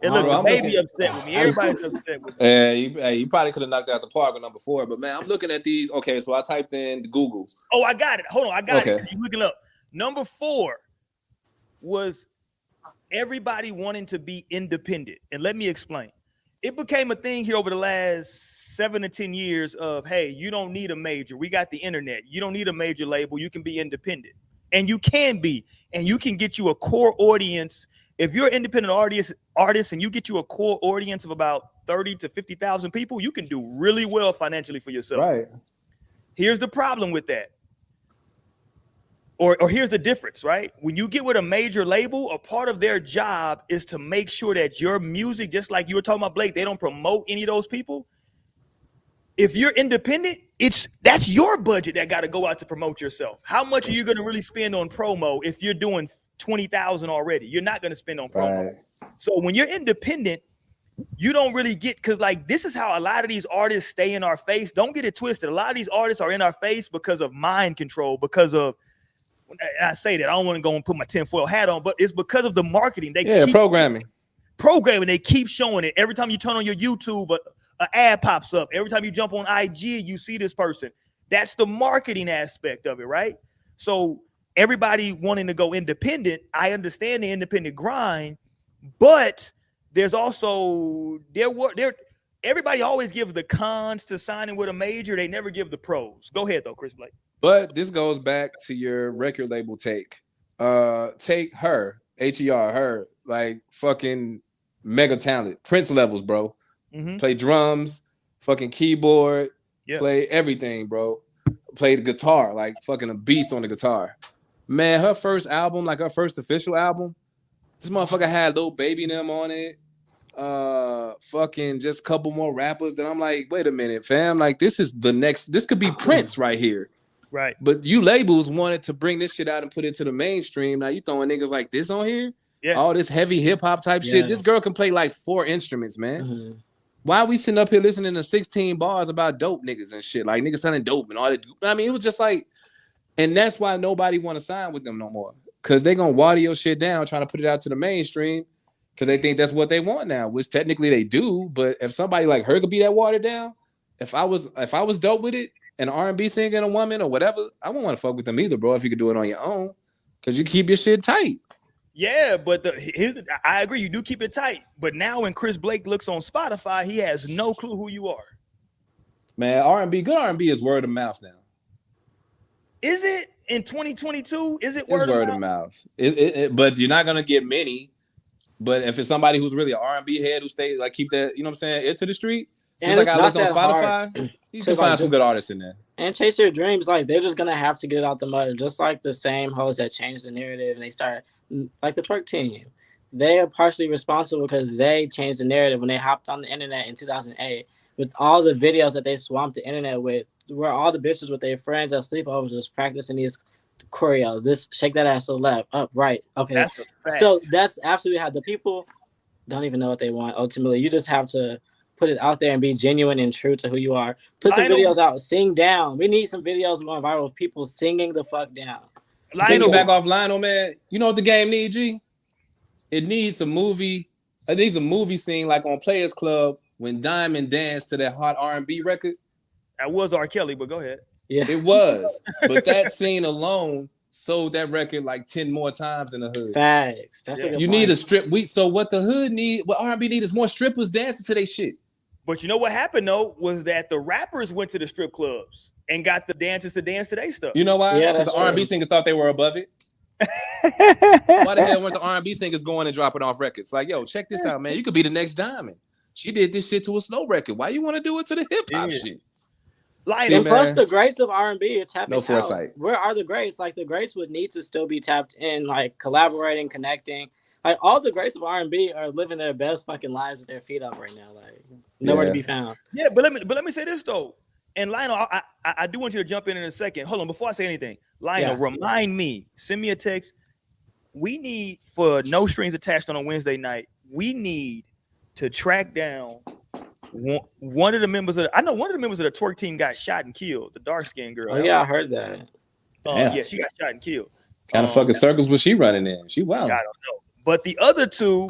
And look, the baby upset with me. Everybody's upset with me. You probably could have knocked out the park with number 4, but man, I'm looking at these. Okay, so I typed in Google. Oh, I got it. Hold on, I got it. You looking up? Number 4 was everybody wanting to be independent, and let me explain. It became a thing here over the last 7 to 10 years of, hey, you don't need a major. We got the internet. You don't need a major label. You can be independent. And you can be. And you can get you a core audience. If you're an independent artist and you get you a core audience of about 30 to 50,000 people, you can do really well financially for yourself. Right. Here's the problem with that. Or here's the difference, right? When you get with a major label, a part of their job is to make sure that your music, just like you were talking about, Blake, they don't promote any of those people. If you're independent, that's your budget that got to go out to promote yourself. How much are you going to really spend on promo if you're doing 20,000 already? You're not going to spend on promo. Right. So when you're independent, you don't really get, because like this is how a lot of these artists stay in our face. Don't get it twisted. A lot of these artists are in our face because of mind control, because of, and I say that I don't want to go and put my tinfoil hat on, but it's because of the marketing. They keep programming. They keep showing it. Every time you turn on your YouTube, an ad pops up. Every time you jump on IG, you see this person. That's the marketing aspect of it, right? So everybody wanting to go independent, I understand the independent grind, but there's also everybody always gives the cons to signing with a major. They never give the pros. Go ahead though, Chris Blake. But this goes back to your record label take. Take her, H-E-R, her, like fucking mega talent, Prince levels, bro. Mm-hmm. Play drums, fucking keyboard, play everything, bro. Play the guitar, like fucking a beast on the guitar. Man, her first album, like her first official album, this motherfucker had Lil Baby and them on it. Fucking just a couple more rappers. Then I'm like, wait a minute, fam. Like this could be Prince right here. Right. But you labels wanted to bring this shit out and put it to the mainstream. Now you throwing niggas like this on here? Yeah. All this heavy hip hop type shit. This girl can play like 4 instruments, man. Mm-hmm. Why are we sitting up here listening to 16 bars about dope niggas and shit? Like niggas selling dope and all that. I mean, it was just like, and that's why nobody want to sign with them no more. Cause they gonna water your shit down trying to put it out to the mainstream. Cause they think that's what they want now, which technically they do. But if somebody like her could be that watered down, if I was dope with it, an R&B singer, a woman or whatever, I wouldn't want to fuck with them either, bro. If you could do it on your own, cause you keep your shit tight. Yeah, but I agree. You do keep it tight. But now when Chris Blake looks on Spotify, he has no clue who you are. Man, R&B, good R&B is word of mouth now. Is it in 2022? Is it word of mouth? But you're not gonna get many. But if it's somebody who's really an R&B head who stays like keep that, you know what I'm saying, into the street. Just like I looked on Spotify, you can find some good artists in there. And chase your dreams, like they're just gonna have to get it out the mud, just like the same hoes that changed the narrative and they start like the twerk team. They are partially responsible because they changed the narrative when they hopped on the internet in 2008 with all the videos that they swamped the internet with, where all the bitches with their friends at sleepovers just practicing these choreo. This shake that ass to the left, up, right. Okay, that's a fact. So that's absolutely how the people don't even know what they want. Ultimately, you just have to put it out there and be genuine and true to who you are. Put some videos out, sing down. We need some videos going viral of people singing the fuck down. Lionel, back off Lionel, man. You know what the game needs, G? It needs a movie. It needs a movie scene like on Players Club when Diamond danced to that hot R&B record. That was R. Kelly, but go ahead. Yeah, it was. But that scene alone sold that record like 10 more times in the hood. Facts. That's a good you point. need a strip. So what the hood need, what R&B need is more strippers dancing to their shit. But you know what happened though was that the rappers went to the strip clubs and got the dancers to dance to their stuff. You know why? Because the R&B singers thought they were above it. Why the hell weren't the R&B singers going and dropping off records? Like, yo, check this out, man. You could be the next Diamond. She did this shit to a slow record. Why you want to do it to the hip hop shit? And plus, the greats of R&B are tapping no foresight. out. Where are the greats? Like the greats would need to still be tapped in, like collaborating, connecting. Like all the greats of R&B are living their best fucking lives with their feet up right now. Like nowhere to be found. Yeah, but let me say this though. And Lionel, I do want you to jump in a second. Hold on, before I say anything, Lionel, remind me. Send me a text. We need for No Strings Attached on a Wednesday night. We need to track down one of the members of I know one of the members of the twerk team got shot and killed. The dark skinned girl. Oh yeah, I heard that. Yeah, she got shot and killed. Kind of fucking circles was she running in? She wild. I don't know. But the other two,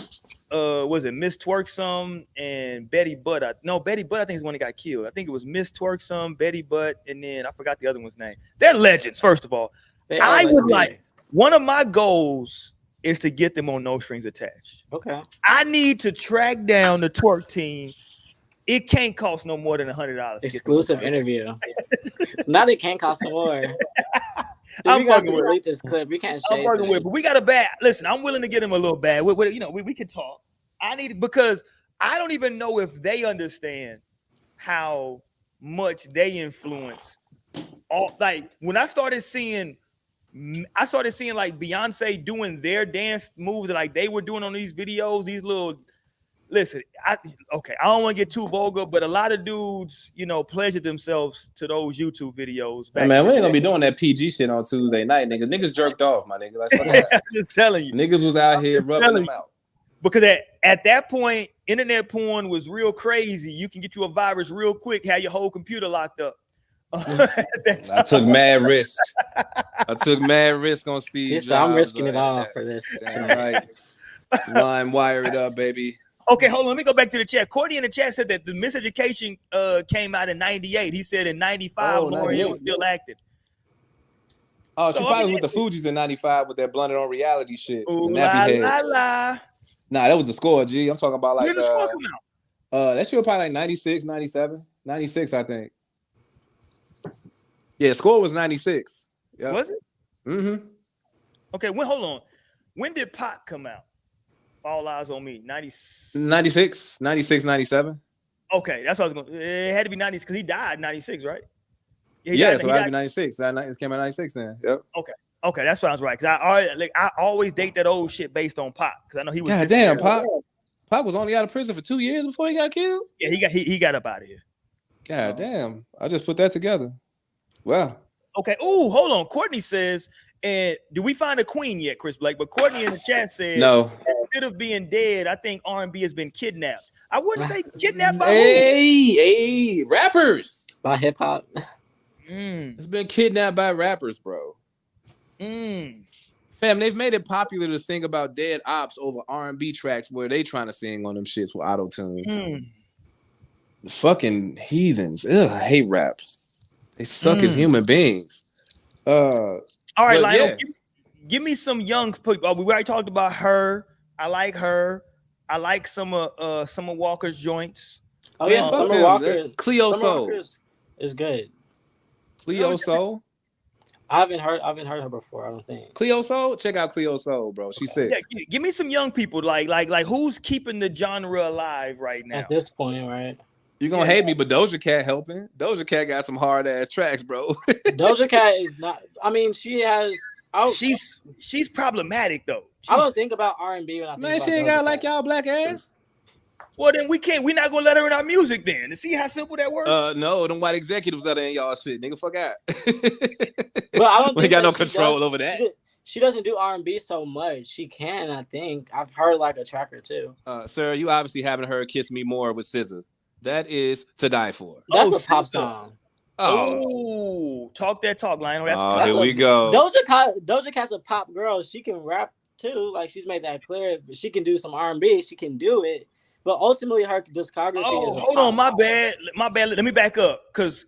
was it Miss Twerksome and Betty Butt? Betty Butt I think is the one that got killed. I think it was Miss Twerksome, Betty Butt, and then I forgot the other one's name. They're legends. First of all, I would like one of my goals is to get them on No Strings Attached. Okay. I need to track down the twerk team. It can't cost no more than $100. Exclusive interview. Not it can't cost more. I'm fucking with delete this clip. We can't shade. I'm working with, but we got a bad. Listen, I'm willing to get him a little bad. We can talk. I need because I don't even know if they understand how much they influence. All like when I started seeing like Beyonce doing their dance moves that like they were doing on these videos. These little. Listen, I don't want to get too vulgar, but a lot of dudes, pleasure themselves to those YouTube videos. Hey man, we ain't gonna be doing that PG shit on Tuesday night, nigga. Niggas jerked off, my nigga. Like, fuck that. I'm just telling you. Niggas was out here rubbing them out. Because at that point, internet porn was real crazy. You can get you a virus real quick, have your whole computer locked up. I took mad risk. on Steve Jobs. I'm risking it all for this. Right. Line wire it up, baby. Okay, hold on. Let me go back to the chat. Courtney in the chat said that the Miseducation came out in 98. He said in 95, Lauryn Hill was still active. Oh, she probably was with the Fugees in 95 with that Blunted on Reality shit. Ooh, la, la, la. Nah, that was the score, G. I'm talking about like... When did the score come out? That shit was probably like 96, 97. 96, I think. Yeah, score was 96. Yep. Was it? Mm-hmm. Okay, hold on. When did Pac come out? All Eyes on Me, 96, 97. Okay, that's what I was going. It had to be 90s because he died in 96, right? Yeah, so that'd be 96. That came out 96 then. Yep. Okay, that sounds right. Because I always date that old shit based on Pac because I know he was. God damn, Pac was only out of prison for 2 years before he got killed. Yeah, he got up out of here. God damn, I just put that together. Well, Okay. Oh, hold on. Courtney says, and do we find a queen yet, Chris Blake? But Courtney in the chat said, no. Instead of being dead, I think R&B has been kidnapped. I wouldn't say kidnapped by hey, rappers. By hip hop. It's been kidnapped by rappers, bro. Fam, they've made it popular to sing about dead ops over R&B tracks where they trying to sing on them shits with auto-tune. Fucking heathens. Ugh, I hate raps. They suck as human beings. All right, Lionel, give me some young people. We already talked about her. I like her. I like some of Summer Walker's joints. Oh yeah, Summer Walker. Cleo Soul is good. Cleo Soul. I haven't heard her before. I don't think. Cleo Soul. Check out Cleo Soul, bro. She's sick. Yeah, give me some young people. Like who's keeping the genre alive right now? At this point, right? You're gonna hate me, but Doja Cat helping. Doja Cat got some hard ass tracks, bro. Doja Cat is not. I mean, she has. She's problematic though. I don't think about R&B when I think about she ain't got like y'all black ass. Well, then we're not gonna let her in our music then. To see how simple that works. No, them white executives that are in y'all shit, nigga. Fuck out. But I don't. We got no control over that. She doesn't do R&B so much. She can, I think. I've heard like a track or two. Sir, you obviously haven't heard "Kiss Me More" with SZA. That is to die for. That's a pop song. Oh, talk that talk, Lionel. That's here we go. Doja Cat's a pop girl. She can rap too. Like she's made that clear. She can do some R&B. She can do it. But ultimately, her discography. Hold on, my bad. Let me back up, because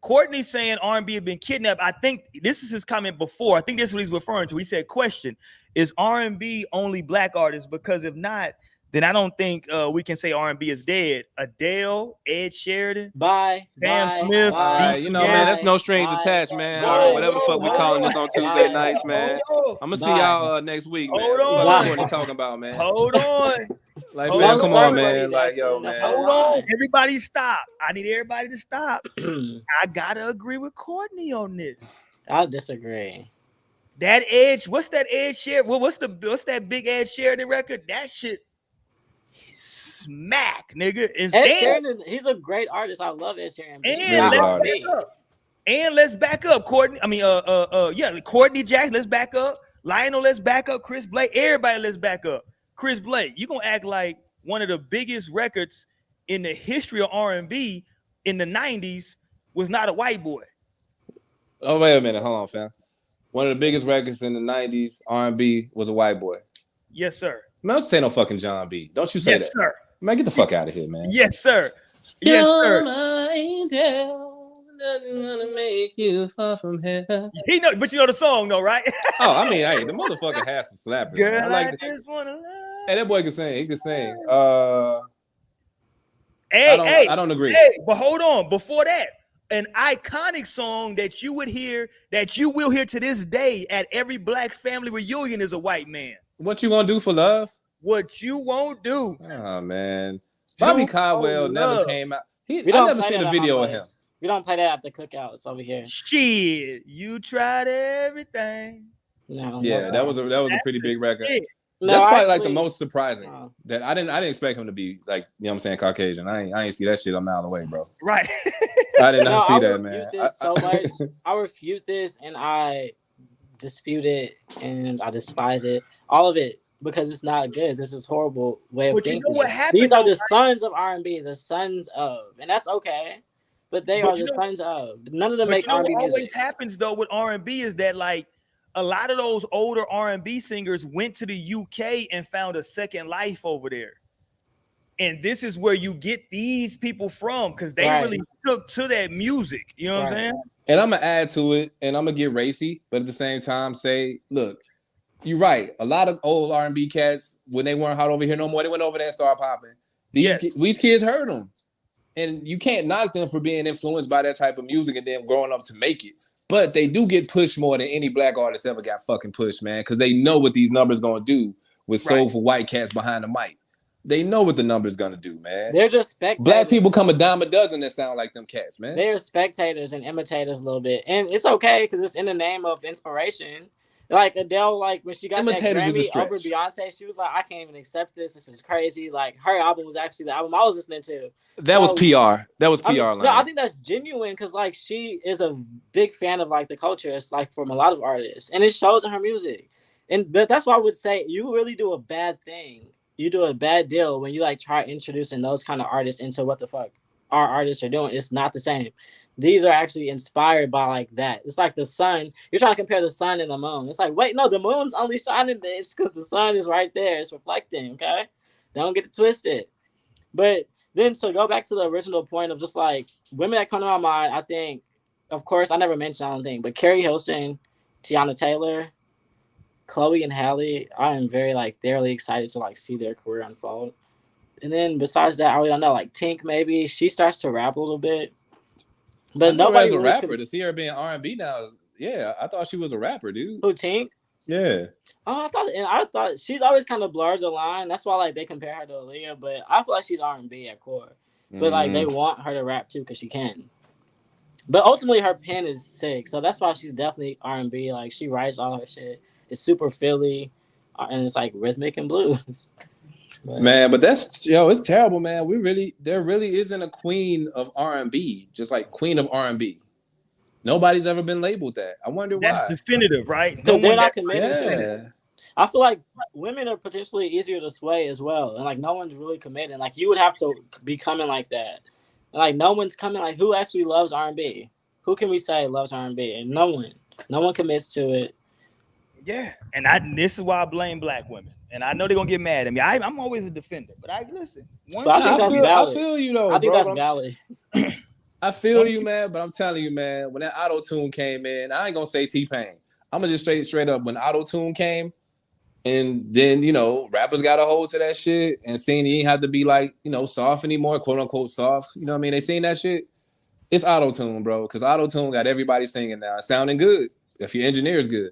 Courtney's saying R&B has been kidnapped. I think this is his comment before. I think this is what he's referring to. He said, "Question: Is R&B only black artists? Because if not, then I don't think we can say R&B is dead." Adele, Ed Sheeran, Sam Smith. You know, man, that's no strings attached, man. Whatever the fuck we calling this on Tuesday nights, man. I'm gonna see y'all next week, man. Hold on. What are you talking about, man? Hold on. Like, man, come on, man. Like, yo, man. Hold on. Everybody stop. I need everybody to stop. I gotta agree with Courtney on this. I'll disagree. That Edge, what's that Ed Sheeran? What's that big Ed Sheeran record? That shit smack, nigga. Ed Sheeran, he's a great artist. I love Ed Sheeran. And let's back up, Courtney. I mean, Courtney Jackson. Let's back up. Lionel. Let's back up. Chris Blake. Everybody, let's back up. Chris Blake, you gonna act like one of the biggest records in the history of R&B in the 90s was not a white boy. Oh, wait a minute. Hold on, fam. One of the biggest records in the 90s, R&B, was a white boy. Yes, sir. Man, don't say no fucking John B. Don't you say that. Yes, sir. Man, get the fuck out of here, man. Yes, sir. Yes, sir. My angel, nothing gonna make you far from here. He know, but you know the song, though, right? Oh, I mean, hey, the motherfucker has some slappers. Girl, I just wanna love. Hey, that boy can sing. He can sing. I don't agree. Hey, but hold on. Before that, an iconic song that you will hear to this day at every black family reunion is a white man. What you gonna do for love? What you won't do. Oh man, Bobby Caldwell never came out. I never seen a video of him. We don't play that at the cookouts over here. Shit, you tried everything. No. Yeah, that was a pretty big record. No, that's probably like the most surprising that I didn't expect him to be like, you know what I'm saying, Caucasian. I ain't see that shit a mile away, bro. Right. I did not see that, man. This so much. I refute this and I dispute it and I despise it. All of it, because it's not good. This is horrible way of thinking. You know what happened? These are the sons of R&B, the sons of, and that's okay. But they are the sons of. None of them make R&B music. What always happens though with R&B is that like a lot of those older R&B singers went to the UK and found a second life over there. And this is where you get these people from, because they really took to that music. You know what I'm saying? And I'm going to add to it, and I'm going to get racy, but at the same time say, look, you're right. A lot of old R&B cats, when they weren't hot over here no more, they went over there and started popping. These kids heard them. And you can't knock them for being influenced by that type of music and then growing up to make it. But they do get pushed more than any black artist ever got fucking pushed, man, because they know what these numbers going to do with soulful white cats behind the mic. They know what the numbers going to do, man. They're just spectators. Black people come a dime a dozen that sound like them cats, man. They're spectators and imitators a little bit. And it's okay because it's in the name of inspiration. Like Adele, like when she got that Imitators is a Grammy over stretch. Beyonce, she was like, I can't even accept this. This is crazy. Like her album was actually the album I was listening to. That was PR. That was I mean, PR no, I line. think that's genuine because like she is a big fan of like the culture. It's like from a lot of artists, and it shows in her music. But that's why I would say you really do a bad thing. You do a bad deal when you like try introducing those kind of artists into what the fuck our artists are doing. It's not the same. These are actually inspired by like that. It's like the sun. You're trying to compare the sun and the moon. It's like, wait, no, the moon's only shining bitch because the sun is right there. It's reflecting. Okay, don't get it twisted. But then so go back to the original point of just like women that come to my mind. I think, of course, I never mentioned I don't think, but Carrie Hilson, Tiana Taylor, Chloe and Halle. I am very like thoroughly excited to like see their career unfold. And then besides that, I really don't know. Like Tink, maybe she starts to rap a little bit. But nobody as a really rapper to see her being R&B now. Yeah, I thought she was a rapper, dude. Who Tink? Yeah. Oh, I thought she's always kind of blurred the line. That's why like they compare her to Aaliyah, but I feel like she's R&B at core. But like they want her to rap too because she can. But ultimately her pen is sick, so that's why she's definitely R&B. Like she writes all her shit. It's super Philly, and it's like rhythmic and blues. Man, but that's it's terrible, man. There really isn't a queen of R&B, just like queen of R&B. Nobody's ever been labeled that. I wonder why. That's definitive, right? Because they're not committed to it. Yeah. I feel like women are potentially easier to sway as well, and like no one's really committed. Like you would have to be coming like that, and like no one's coming. Like who actually loves R&B? Who can we say loves R&B? And no one commits to it. Yeah, and this is why I blame black women. And I know they're gonna get mad at me. I'm always a defender, but I listen. I feel you though. I think bro, that's valid. I feel you, man. But I'm telling you, man, when that auto tune came in, I ain't gonna say T-Pain. I'm gonna just straight up when auto tune came, and then rappers got a hold to that shit and saying you ain't have to be like soft anymore, quote unquote soft. You know what I mean? They seen that shit. It's auto tune, bro, because auto tune got everybody singing now, sounding good. If your engineer's good.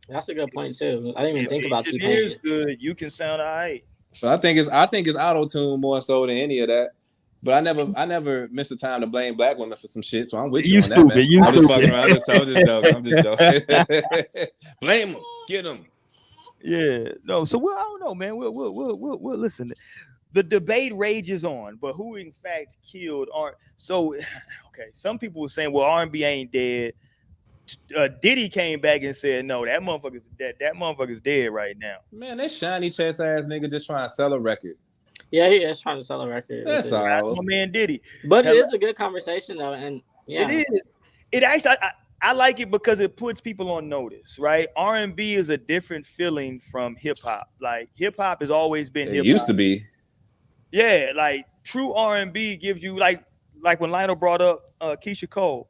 That's a good point too. I didn't even think about T-Pain. Engineer's good. You can sound all right. So I think it's auto tune more so than any of that. But I never missed the time to blame black women for some shit. So I'm with you on stupid. that, man. I'm just fucking around. I'm just joking. Blame them. Get them. Yeah. No. So I don't know, man. We'll listen. The debate rages on, but who in fact killed R? So okay, some people were saying, well, R&B ain't dead. Diddy came back and said, no, that motherfucker's dead. That motherfucker's dead right now. Man, that shiny chest ass nigga just trying to sell a record. Yeah, he is trying to sell a record. That's all. My man Diddy. But it is a good conversation though, and yeah, it is. It actually, I like it because it puts people on notice, right? R&B is a different feeling from hip hop. Like hip hop has always been hip hop. It used to be. Yeah, like true R&B gives you like when Lionel brought up Keisha Cole.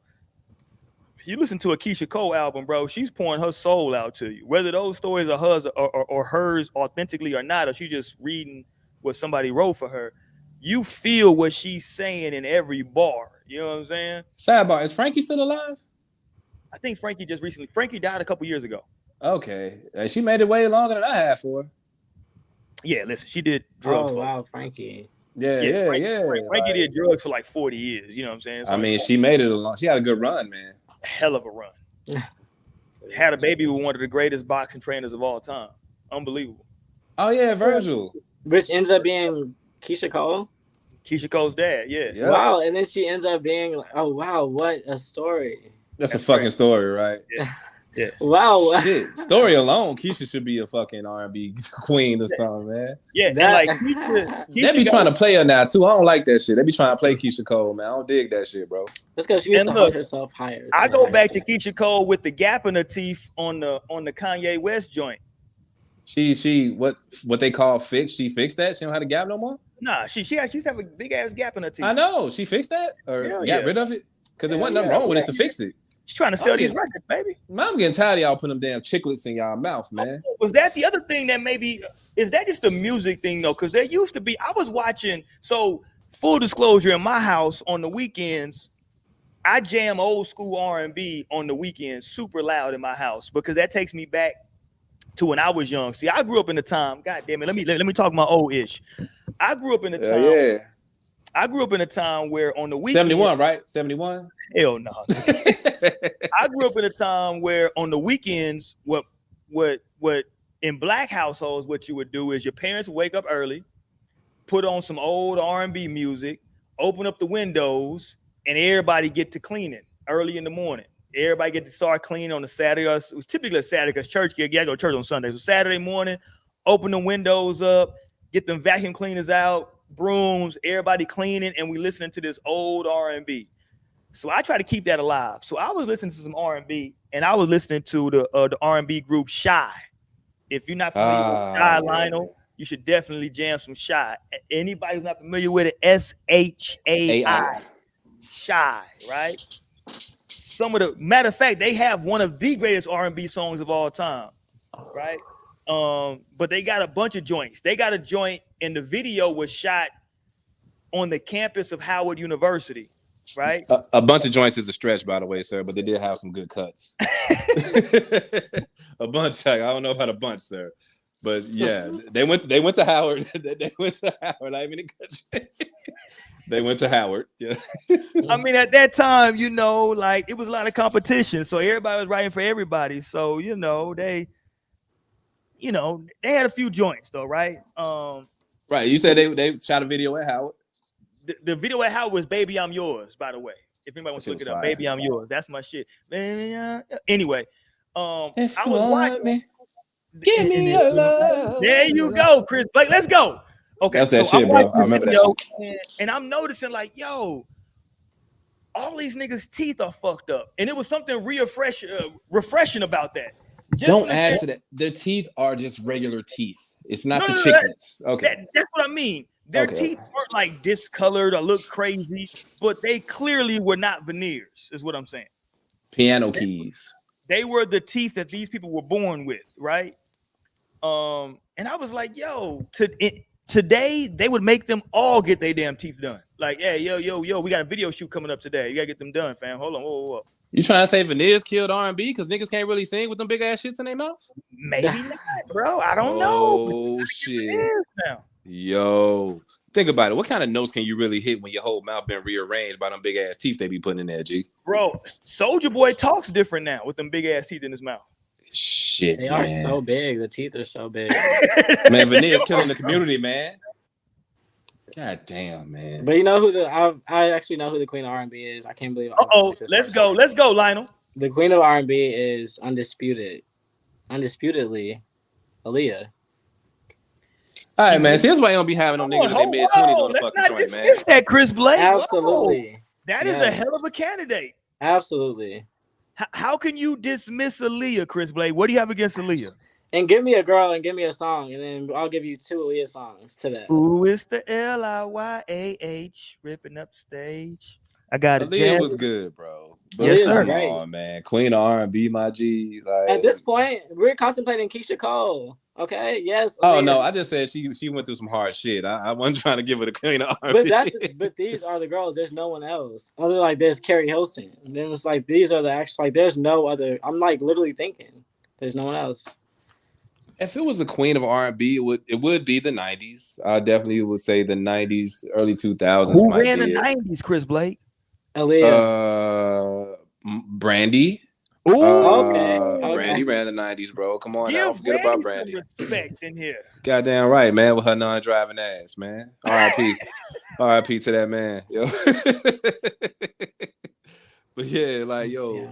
You listen to a Keisha Cole album, bro, she's pouring her soul out to you. Whether those stories are hers or hers authentically or not, or she just reading what somebody wrote for her, you feel what she's saying in every bar. You know what I'm saying? Sidebar, is Frankie still alive? I think Frankie died a couple years ago. Okay. And she made it way longer than I had for her. Yeah, listen, she did drugs. Oh, wow, Frankie. Yeah. Frankie did drugs for like 40 years. You know what I'm saying? So I mean, she made it along. She had a good run, man. Hell of a run. Had a baby with one of the greatest boxing trainers of all time. Unbelievable. Oh yeah, Virgil. Which ends up being Keisha Cole. Keisha Cole's dad, yeah. Yep. Wow, and then she ends up being like, oh wow, what a story. That's a fucking story, right? Yeah. Wow. Shit. Story alone, Keisha should be a fucking R&B queen or something, man. Yeah, That- and like Keisha They be trying to play her now too. I don't like that shit. They be trying to play Keisha Cole, man. I don't dig that shit, bro. That's because she needs And to look, hold herself higher. I go back to Keisha Cole with the gap in her teeth on the Kanye West joint. She what they call fix. She fixed that. She don't have a gap no more. Nah, she used to have a big ass gap in her teeth. I know. She fixed that or got rid of it because there wasn't nothing wrong with it to fix it. She's trying to sell these records, baby. Man, I'm getting tired of y'all putting them damn chiclets in y'all mouth, man. Was that the other thing that maybe is that just a music thing though? Because there used to be. I was watching. So full disclosure, in my house on the weekends, I jam old school R&B on the weekends, super loud in my house because that takes me back to when I was young. See, I grew up in a time. God damn it, let me talk my old ish. I grew up in a time. Yeah. I grew up in a time where on the weekend 71, right? 71? Hell no. I grew up in a time where on the weekends, what in black households, what you would do is your parents would wake up early, put on some old R&B music, open up the windows, and everybody get to cleaning early in the morning. Everybody get to start cleaning on a Saturday. It was typically a Saturday because church gig. You gotta go to church on Sunday. So Saturday morning, open the windows up, get them vacuum cleaners out, brooms, everybody cleaning, and we listening to this old R&B. So I try to keep that alive. So I was listening to some R&B, and I was listening to the R&B group Shy. If you're not familiar with Shy, Lionel, you should definitely jam some Shy. Anybody who's not familiar with it, SHAI, Shy, right? Some of the matter of fact, they have one of the greatest R&B songs of all time, right? But they got a bunch of joints. They got a joint, and the video was shot on the campus of Howard University, right? A bunch of joints is a stretch, by the way, sir, but they did have some good cuts. A bunch, I don't know about a bunch, sir, but yeah, they went to Howard. They went to Howard. I mean, they went to Howard. Yeah. I mean, at that time, like it was a lot of competition, so everybody was writing for everybody. So they had a few joints though, right? Right. You said they shot a video at Howard. The video at Howard was "Baby I'm Yours," by the way. If anybody wants to look it up, "Baby I'm Yours." That's my shit. Anyway, if I was watching. Me, give me your love. There you go, Chris Blake. Let's go. Okay, that's that shit, bro. I remember that shit. And I'm noticing, like, yo, all these niggas' teeth are fucked up, and it was something refreshing about that. Don't add to that. Their teeth are just regular teeth. It's not the chickens. Okay, that's what I mean. Their teeth weren't like discolored or look crazy, but they clearly were not veneers, is what I'm saying. Piano keys. They were the teeth that these people were born with, right? And I was like, yo, today they would make them all get their damn teeth done. Like, yeah, yo, we got a video shoot coming up today. You gotta get them done, fam. Hold on, whoa. You trying to say veneers killed R&B because niggas can't really sing with them big ass shits in their mouth? Maybe not, bro. I don't know. Oh shit. Yo, think about it. What kind of notes can you really hit when your whole mouth been rearranged by them big ass teeth they be putting in there, G? Bro, Soulja Boy talks different now with them big ass teeth in his mouth. Shit, they are so big. The teeth are so big. Man, veneers killing the community, man. God damn, man. But you know who I actually know who the queen of R&B is. I can't believe. Let's go, Lionel. The queen of R&B is undisputedly, Aaliyah. All right, man. See, that's why you don't be having no niggas in their mid-20s on the fucking joint, man. Let's not that, Chris Blake. Absolutely. Whoa. That is a hell of a candidate. Absolutely. How can you dismiss Aaliyah, Chris Blake? What do you have against Aaliyah? And give me a girl and give me a song, and then I'll give you 2 Aaliyah songs to that. Ooh, it's the LIYAH ripping up stage. I got it. Aaliyah was good, bro. But yes, sir. Come on, man. Queen of R&B, my G. Like, at this point, we're contemplating Keisha Cole. Okay. Yes. Oh no, I just said she went through some hard shit. I wasn't trying to give her the queen of R&B. But these are the girls. There's no one else. Other like there's Carrie Hilson. And then it's like these are the actual like there's no other. I'm like literally thinking there's no one else. If it was the queen of R&B, it would be the 90s. I definitely would say the 90s, early 2000s. Who ran the 90s, Chris Blake? Aaliyah. Brandy. Ooh, okay. Brandy ran the 90s, bro. Come on, now. Don't forget about Brandy. Respect in here. Goddamn right, man, with her non-driving ass, man. R.I.P. R.I.P. to that man, yo. But yeah, like, yo,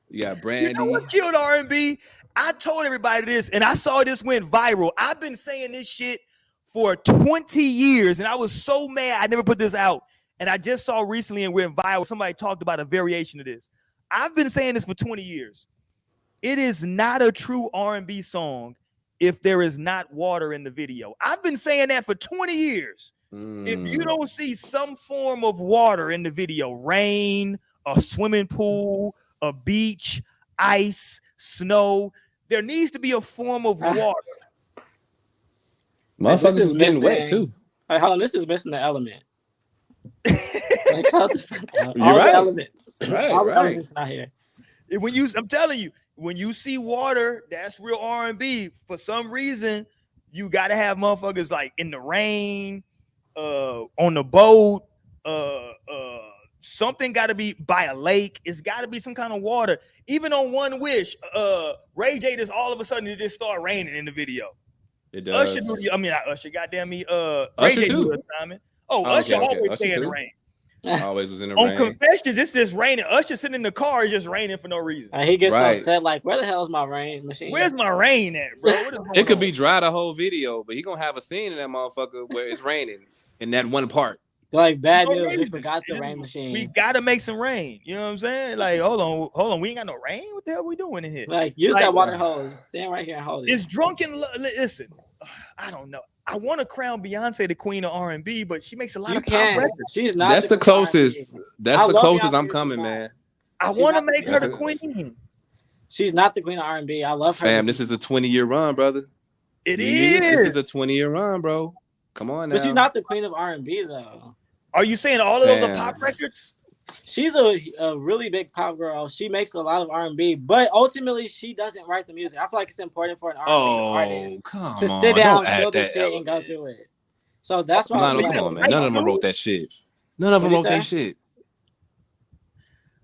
you got Brandy. You know what killed R&B? I told everybody this, and I saw this went viral. I've been saying this shit for 20 years, and I was so mad I never put this out. And I just saw recently and went viral. Somebody talked about a variation of this. I've been saying this for 20 years. It is not a true R&B song if there is not water in the video. I've been saying that for 20 years. If you don't see some form of water in the video, rain, a swimming pool, a beach, ice, snow, there needs to be a form of water. Motherfuckers is getting wet too. Hold on, this is missing the element. Like, all the elements. All the elements not here. I'm telling you, when you see water, that's real R&B. For some reason, you got to have motherfuckers like in the rain, on the boat, Something got to be by a lake. It's got to be some kind of water. Even on One Wish, Ray J just all of a sudden it just started raining in the video. It does. Usher, not Usher. Goddamn me, Ray Usher J too. do assignment. Usher always Usher stay in the too. rain. Always was in the On rain. Confessions, it's just raining. Usher sitting in the car is just raining for no reason. He gets Right. upset like, where the hell's my rain machine? Where's my rain at, bro? What is going It could on? be dry the whole video, but he gonna have a scene in that motherfucker where it's raining in that one part. Like bad No news, we reason. forgot the rain machine. We gotta make some rain. You know what I'm saying? Like, hold on. We ain't got no rain. What the hell we doing in here? Like, use Like, that water hose. Stand right here and hold it. It's drunken. Listen, I don't know. I want to crown Beyonce the queen of R&B, but she makes a lot You of pop can. records. She's not. That's the closest. That's I the love closest Beyonce, I'm she's coming, not. man. I She's want to not- make her the That's queen. She's not the queen of R&B. I love her. Fam, this is a 20-year run, brother. It This is. is a 20-year run, bro. Come on now. But she's not the queen of R&B though. Are you saying all of those are Fam. pop records? She's a really big pop girl. She makes a lot of R&B, but ultimately she doesn't write the music. I feel like it's important for an R&B artist come to on. sit down, Don't feel add the that shit, and go element. through it. So that's why. Lionel, I'm come on, like, man. None of them wrote that shit. None of them What'd wrote you that shit.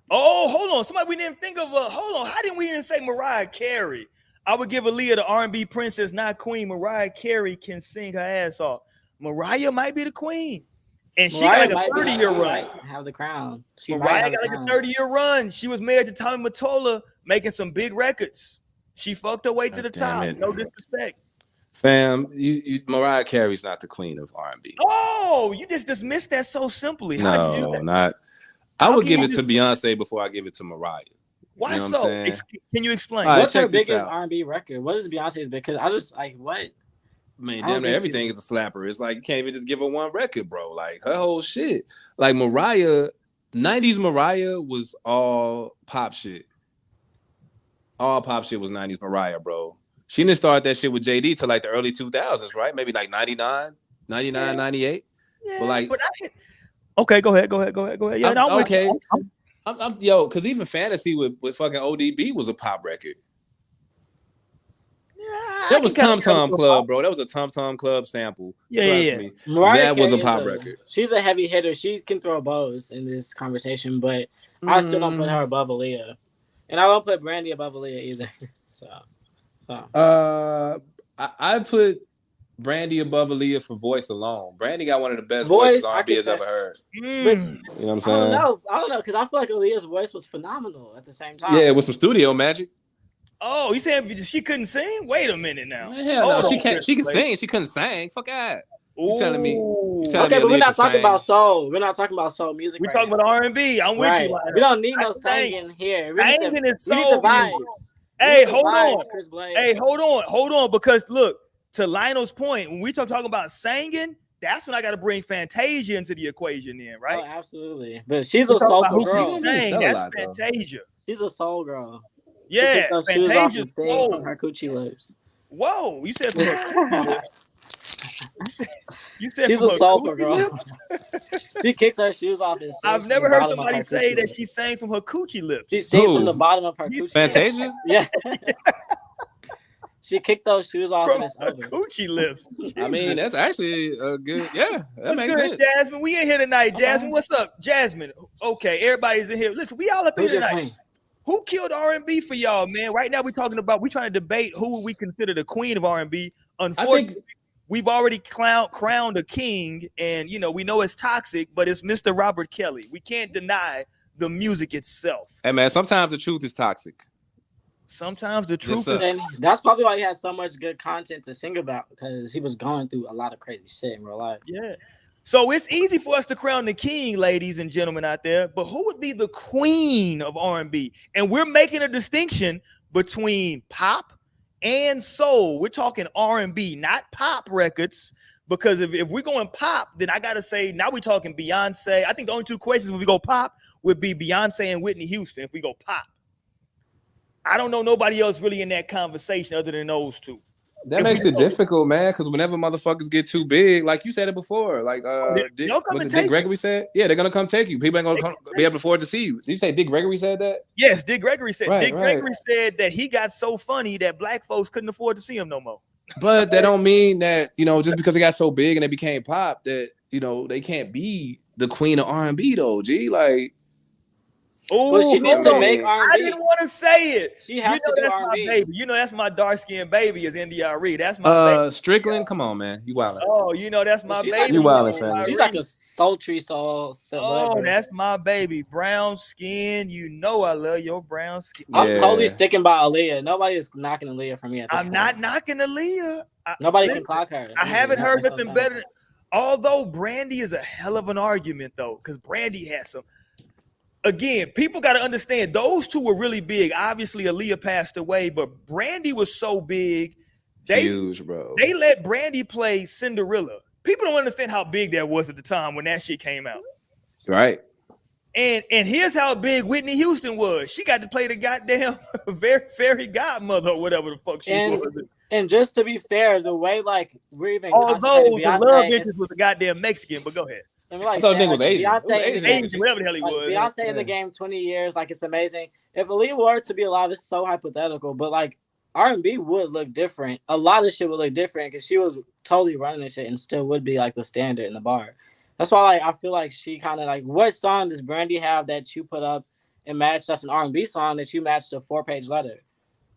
Oh, hold on. Somebody we didn't think of. Hold on. How didn't we even say Mariah Carey? I would give Aaliyah the R&B princess, not queen. Mariah Carey can sing her ass off. Mariah might be the queen. And she Mariah got like a might be- 30-year she run. might have the crown. She might Mariah have got the like a crown. 30-year run. She was married to Tommy Mottola, making some big records. She fucked her way to the God damn top. it. No disrespect. Fam, Mariah Carey's not the queen of R&B. Oh, you just dismissed that so simply. How'd you do No, that? not. I How would can give you it to Beyonce before I give it to Mariah. Why You know what I'm so? saying? Can you explain? All right, What's her check this biggest out. R&B record? What is Beyonce's? Because I just like what? I mean, I don't damn near think everything is a slapper. It's like you can't even just give her one record, bro. Like her whole shit. Like Mariah, 90s Mariah was all pop shit. All pop shit was 90s Mariah, bro. She didn't start that shit with JD till like the early 2000s, right? Maybe like 99, 98. Yeah, But like, okay, go ahead. Yeah, I'm- no, okay. Because even Fantasy with fucking ODB was a pop record. That was Tum Tum Club, bro. That was a Tum Tum Club sample. Trust me. Mariah That was a Carey pop is record. She's a heavy hitter. She can throw bows in this conversation, but I still don't put her above Aaliyah, and I don't put Brandy above Aaliyah either. I put Brandy above Aaliyah for voice alone. Brandy got one of the best Voice, voices R&B has ever heard. Mm. You know what I'm saying? I don't know, because I feel like Aaliyah's voice was phenomenal at the same time. Yeah, with some studio magic. Oh, you saying she couldn't sing? Wait a minute now. Hell no, she can sing. She couldn't sing. Fuck that. You telling me? Okay, but we're not talking about soul. We're not talking about soul music. We're talking about R&B. I'm with you. We don't need no singing here. Singing is we need soul the vibes. music. Hey, hold vibes, on. Chris Blake. Hey, hold on. Because look, to Lionel's point, when we talking about singing, that's when I got to bring Fantasia into the equation, then, right? Oh, absolutely. But she's a soulful girl. That's Fantasia. She's a soul girl. Yeah, Fantasia's soul. from her coochie lips. Whoa, you said from her coochie lips. You said she's from a soulful girl. She kicks her shoes off. And I've never heard somebody say that she sang from her coochie lips. She sings from the bottom of her coochie. Fantasia? Yeah. She kicked those shoes off from and it's her over. coochie lips. I mean, that's actually a good. Yeah, that makes good, sense. Jasmine. We in here tonight, Jasmine. What's up, Jasmine? Okay, everybody's in here. Listen, we all up in here tonight. Who killed R&B for y'all, man? Right now, we're trying to debate who we consider the queen of R&B. Unfortunately, we've already crowned a king, and we know it's toxic, but it's Mr. Robert Kelly. We can't deny the music itself. Hey man, sometimes the truth is toxic. Sometimes the truth is. And that's probably why he had so much good content to sing about, because he was going through a lot of crazy shit in real life. Yeah. So it's easy for us to crown the king, ladies and gentlemen out there, but who would be the queen of R&B? And we're making a distinction between pop and soul. We're talking R&B, not pop records, because if we're going pop, then I got to say, now we're talking Beyonce. I think the only two questions when we go pop would be Beyonce and Whitney Houston if we go pop. I don't know nobody else really in that conversation other than those two. That makes it difficult, man, because whenever motherfuckers get too big, like you said it before, like Dick Gregory said, yeah, they're gonna come take you. People ain't gonna be able to afford to see you. Did you say Dick Gregory said that? Yes, Dick Gregory said. Right, Dick Gregory said that he got so funny that black folks couldn't afford to see him no more. But that don't mean that just because they got so big and they became pop that they can't be the queen of R&B though. G, like. Oh, she needs to make R&B. I didn't want to say it. She has to do that's R&B. My baby. That's my dark skinned baby is NDRE. That's my baby. Strickland, come on, man, you wildin'. Oh, that's my baby. You wildin', fam. She's like a sultry soul. Oh, that's my baby. Brown skin. I love your brown skin. I'm totally sticking by Aaliyah. Nobody is knocking Aaliyah from me at this point. I'm not knocking Aaliyah. Nobody can clock her. I haven't heard nothing better. Although Brandy is a hell of an argument though, because Brandy has some. Again, people got to understand those two were really big. Obviously, Aaliyah passed away, but Brandy was so big. Huge, bro. They let Brandy play Cinderella. People don't understand how big that was at the time when that shit came out. Right. And here's how big Whitney Houston was. She got to play the goddamn fairy godmother or whatever the fuck she was. And just to be fair, the way like we're even although the love interest was a goddamn Mexican, but go ahead. Like I thought nigga was Asian. Beyonce, whatever the hell he was. Beyonce in the game 20 years, like it's amazing. If Aaliyah were to be alive, it's so hypothetical, but like R&B would look different. A lot of shit would look different because she was totally running this shit and still would be like the standard in the bar. That's why like I feel like she kind of like, what song does Brandy have that you put up and match? That's an R&B song that you matched a 4-page letter.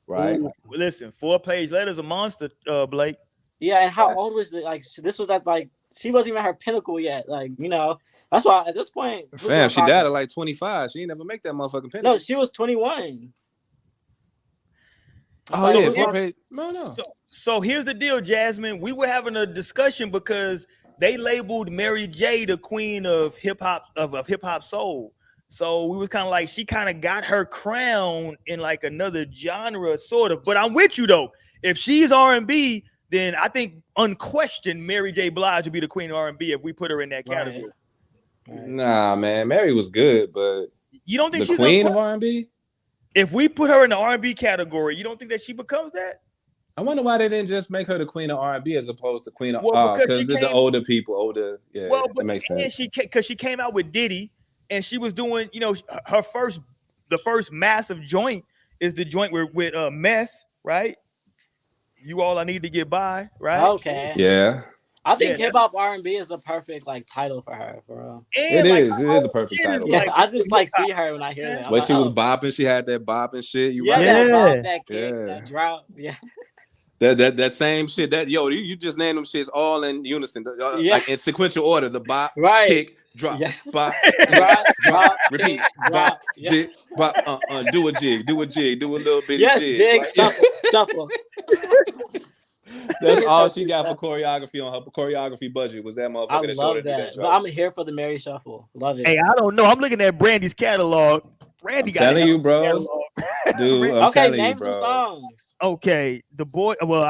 Right. Ooh, listen, 4-page letter's a monster, Blake. Yeah, and how old was it? Like this was at like she wasn't even at her pinnacle yet. Like that's why at this point, fam, she died at like 25. She ain't never make that motherfucking pinnacle. No, she was 21. Oh yeah, 4-page. No. So here's the deal, Jasmine. We were having a discussion because they labeled Mary J the queen of hip hop of hip hop soul. So we was kind of like she kind of got her crown in like another genre, sort of. But I'm with you though. If she's R&B, then I think unquestioned Mary J. Blige would be the queen of R&B if we put her in that category. Right. Nah, man, Mary was good, but you don't think the she's queen of R&B? If we put her in the R&B category, you don't think that she becomes that? I wonder why they didn't just make her the queen of R&B as opposed to queen of because the older people, yeah. Well, but that makes sense. Because she came out with Diddy and she was doing, the first massive joint is the joint with Meth, right? You all I need to get by, right? Okay. Yeah. I think hip hop R&B is the perfect like title for her, for real. It is a perfect title. Yeah, I just like see her when I hear that. When she was bopping, she had that bop and shit. That bop, that kick, that drop. Yeah. That same shit. That you just named them shits all in unison, like in sequential order. The bop, kick, drop, bop, drop, repeat, bop, jig, bop, do a jig, do a little bitty jig. Yes, jig, shuffle. That's all she got for choreography on her choreography budget was that motherfucker. I love that. But I'm here for the Mary Shuffle. Love it. Hey, I don't know. I'm looking at Brandy's catalog. Brandy got telling you, bro. Dude, I'm telling you, bro. Name some songs. Okay, the boy. Well,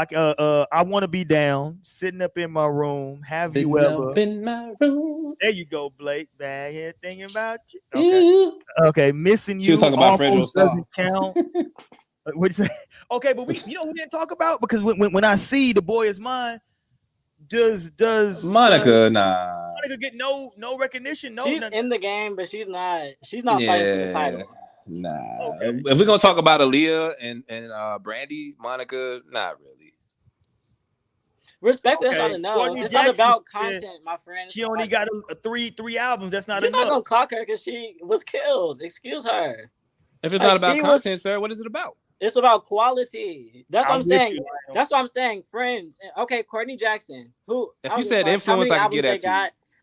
I want to be down, sitting up in my room. Have you ever? Up in my room. There you go, Blake. Back here thinking about you. Okay, missing you. She was talking about Fredro Starr. Doesn't count. What'd you say? Okay, but we didn't talk about because when I see the boy is mine, does Monica Monica get no recognition? No, she's in the game, but she's not fighting for the title. Nah. Okay. If we're gonna talk about Aaliyah and Brandy, Monica, not really. Respect, that's not enough. It's not about content, my friend. She only got three albums. That's not enough. You're not gonna clock her because she was killed. Excuse her. If it's not about content, sir, what is it about? It's about quality. That's what I'm saying. That's what I'm saying. Friends. Okay, Courtney Jackson. Who? If you said influence, I could get at you.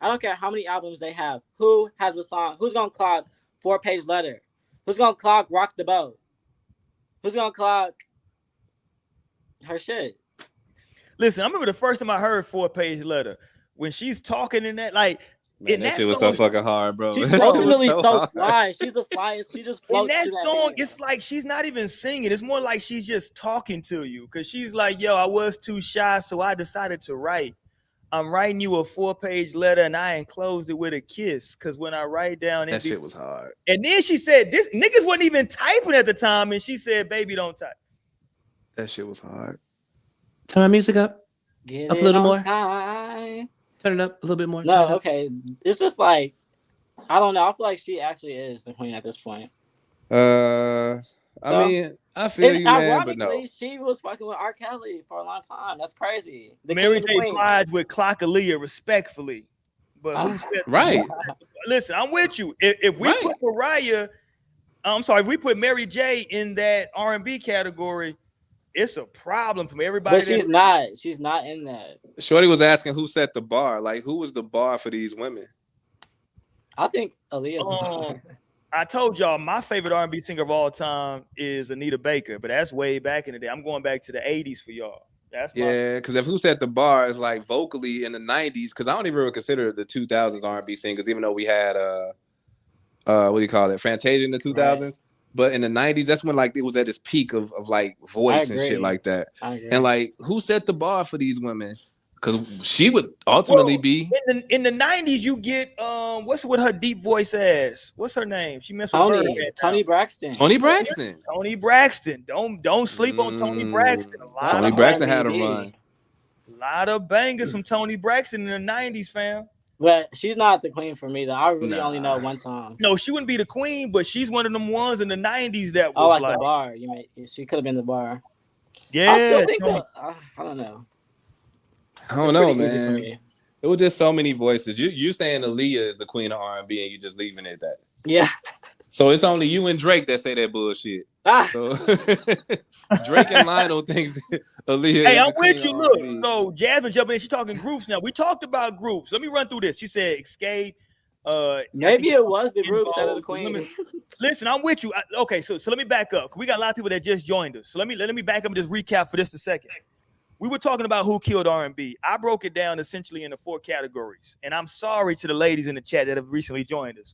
I don't care how many albums they have. Who has a song? Who's gonna clock 4-page letter? Who's gonna clock Rock the Boat? Who's gonna clock her shit? Listen, I remember the first time I heard 4-page letter when she's talking in that like. Man, that shit was so fucking hard, bro. She's ultimately so fly. She's a flyer. She just floats. In that song, it's like she's not even singing. It's more like she's just talking to you because she's like, "Yo, I was too shy, so I decided to write. I'm writing you a 4-page letter, and I enclosed it with a kiss. Because when I write down, that shit was hard. And then she said, "This niggas wasn't even typing at the time," and she said, "Baby, don't type." That shit was hard. Turn my music up. Get up a little more. Time. Turn it up a little bit more. No, okay. It's just like, I don't know. I feel like she actually is the queen at this point. I mean, I feel you, man, but no. She was fucking with R. Kelly for a long time. That's crazy. Mary J. Blige with Clock Aaliyah, respectfully. But who said right? Listen, I'm with you. If we put Mariah, if we put Mary J in that R&B category, it's a problem from everybody. But she's not. She's not in that. Shorty was asking who set the bar. Like, who was the bar for these women? I think Aaliyah's. I told y'all my favorite R&B singer of all time is Anita Baker, but that's way back in the day. I'm going back to the 80s for y'all. That's because if who set the bar is like vocally in the 90s, because I don't even really consider the 2000s R&B singers, even though we had what do you call it, Fantasia in the 2000s. Right. But in the 90s, that's when like it was at its peak of like voice and shit like that. And like, who set the bar for these women? Because she would ultimately be in the 90s. You get what's with her deep voice ass? What's her name? She messed with Tony Braxton. Tony Braxton. Tony Braxton. Don't sleep on Tony Braxton. Tony Braxton had a run. A lot of bangers from Tony Braxton in the 90s, fam. But she's not the queen for me though. I really only know one song. No, she wouldn't be the queen, but she's one of them ones in the 90s that was like the bar. She could have been the bar. Yeah, I still think I don't know. I don't know, man. It was just so many voices. You're saying Aaliyah is the queen of R&B, and you just leaving it at that. Yeah. So it's only you and Drake that say that bullshit. So Drake and Lionel thinks Aaliyah. Hey, I'm with you. Look, so Jasmine jumping in. She's talking groups now. We talked about groups. Let me run through this. She said Escape. Maybe it was the groups that are the queen. Listen, I'm with you. Okay, so let me back up. We got a lot of people that just joined us. So let me back up and just recap for just a second. We were talking about who killed R&B. I broke it down essentially into 4 categories. And I'm sorry to the ladies in the chat that have recently joined us.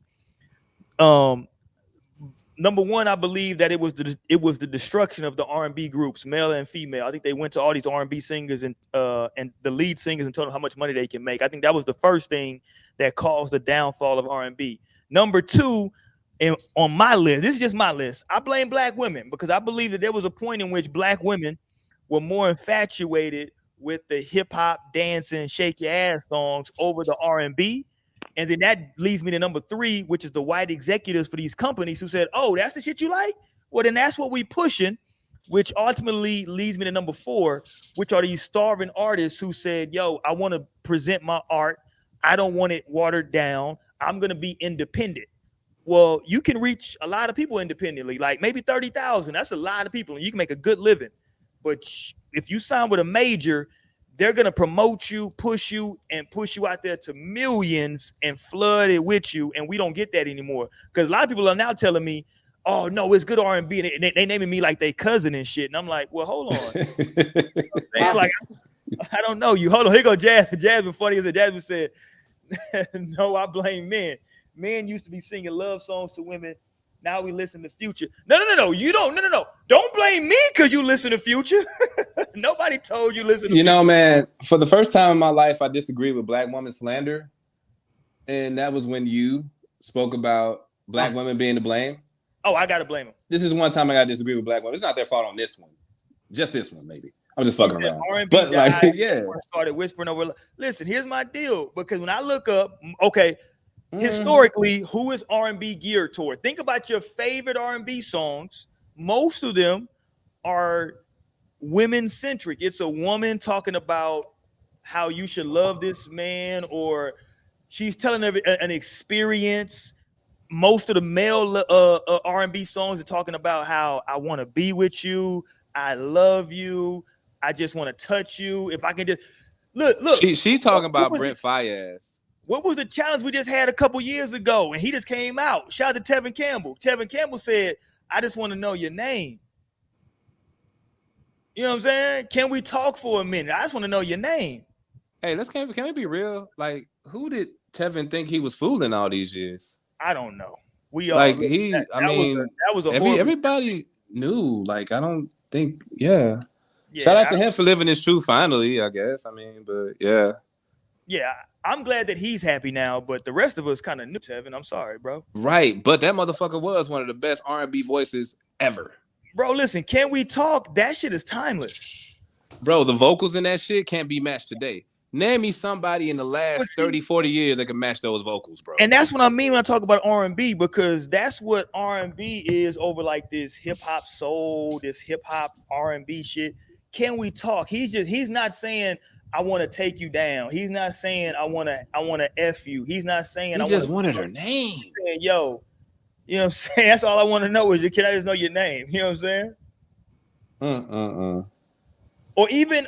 Number 1, I believe that it was the destruction of the R&B groups, male and female. I think they went to all these R&B singers and the lead singers and told them how much money they can make. I think that was the first thing that caused the downfall of R&B. Number 2, on my list, this is just my list, I blame black women because I believe that there was a point in which black women were more infatuated with the hip hop, dancing, shake your ass songs over the R&B. And then that leads me to number 3, which is the white executives for these companies who said, oh, that's the shit you like? Well, then that's what we pushing, which ultimately leads me to number 4, which are these starving artists who said, yo, I want to present my art. I don't want it watered down. I'm going to be independent. Well, you can reach a lot of people independently, like maybe 30,000. That's a lot of people, and you can make a good living. But if you sign with a major, they're going to promote you, push you out there to millions and flood it with you. And we don't get that anymore. Because a lot of people are now telling me, oh, no, it's good R&B. And they naming me like they cousin and shit. And I'm like, well, hold on. Like, I don't know you. Hold on. Here go Jasmine. Jasmine, funny as it. Jasmine said, no, I blame men. Men used to be singing love songs to women. Now we listen to Future. No. You don't. No. Don't blame me because you listen to Future. Nobody told you listen to Future. Know, man, for the first time in my life, I disagreed with black woman slander. And that was when you spoke about black women being to blame. Oh, I got to blame them. This is one time I got to disagree with black women. It's not their fault on this one. Just this one, maybe. I'm just fucking around. R&B but died, like, yeah. Started whispering over. Listen, here's my deal. Because when I look up, historically, who is R&B geared toward? Think about your favorite R&B songs. Most of them are women-centric. It's a woman talking about how you should love this man, or she's telling an experience. Most of the male R&B songs are talking about how I want to be with you, I love you, I just want to touch you. If I can just look. She talking about Brent Faiyaz. What was the challenge we just had a couple years ago? And he just came out. Shout out to Tevin Campbell. Tevin Campbell said, I just want to know your name. You know what I'm saying? Can we talk for a minute? I just want to know your name. Hey, can we be real? Like, who did Tevin think he was fooling all these years? I don't know. That was everybody knew. Like, I don't think, yeah. Shout out to him for living his truth finally, I guess. I mean, but yeah. Yeah, I'm glad that he's happy now, but the rest of us kind of knew Tevin. I'm sorry, bro. Right, but that motherfucker was one of the best R&B voices ever. Bro, listen, Can We Talk? That shit is timeless. Bro, the vocals in that shit can't be matched today. Name me somebody in the last 30, 40 years that can match those vocals, bro. And that's what I mean when I talk about R&B, because that's what R&B is over like this hip-hop soul, this hip-hop R&B shit. Can We Talk? He's not saying, I want to take you down. He's not saying I want to F you. He's not saying he just wanted her name. He's saying, yo, you know what I'm saying? That's all I want to know is, can I just know your name? You know what I'm saying? Or even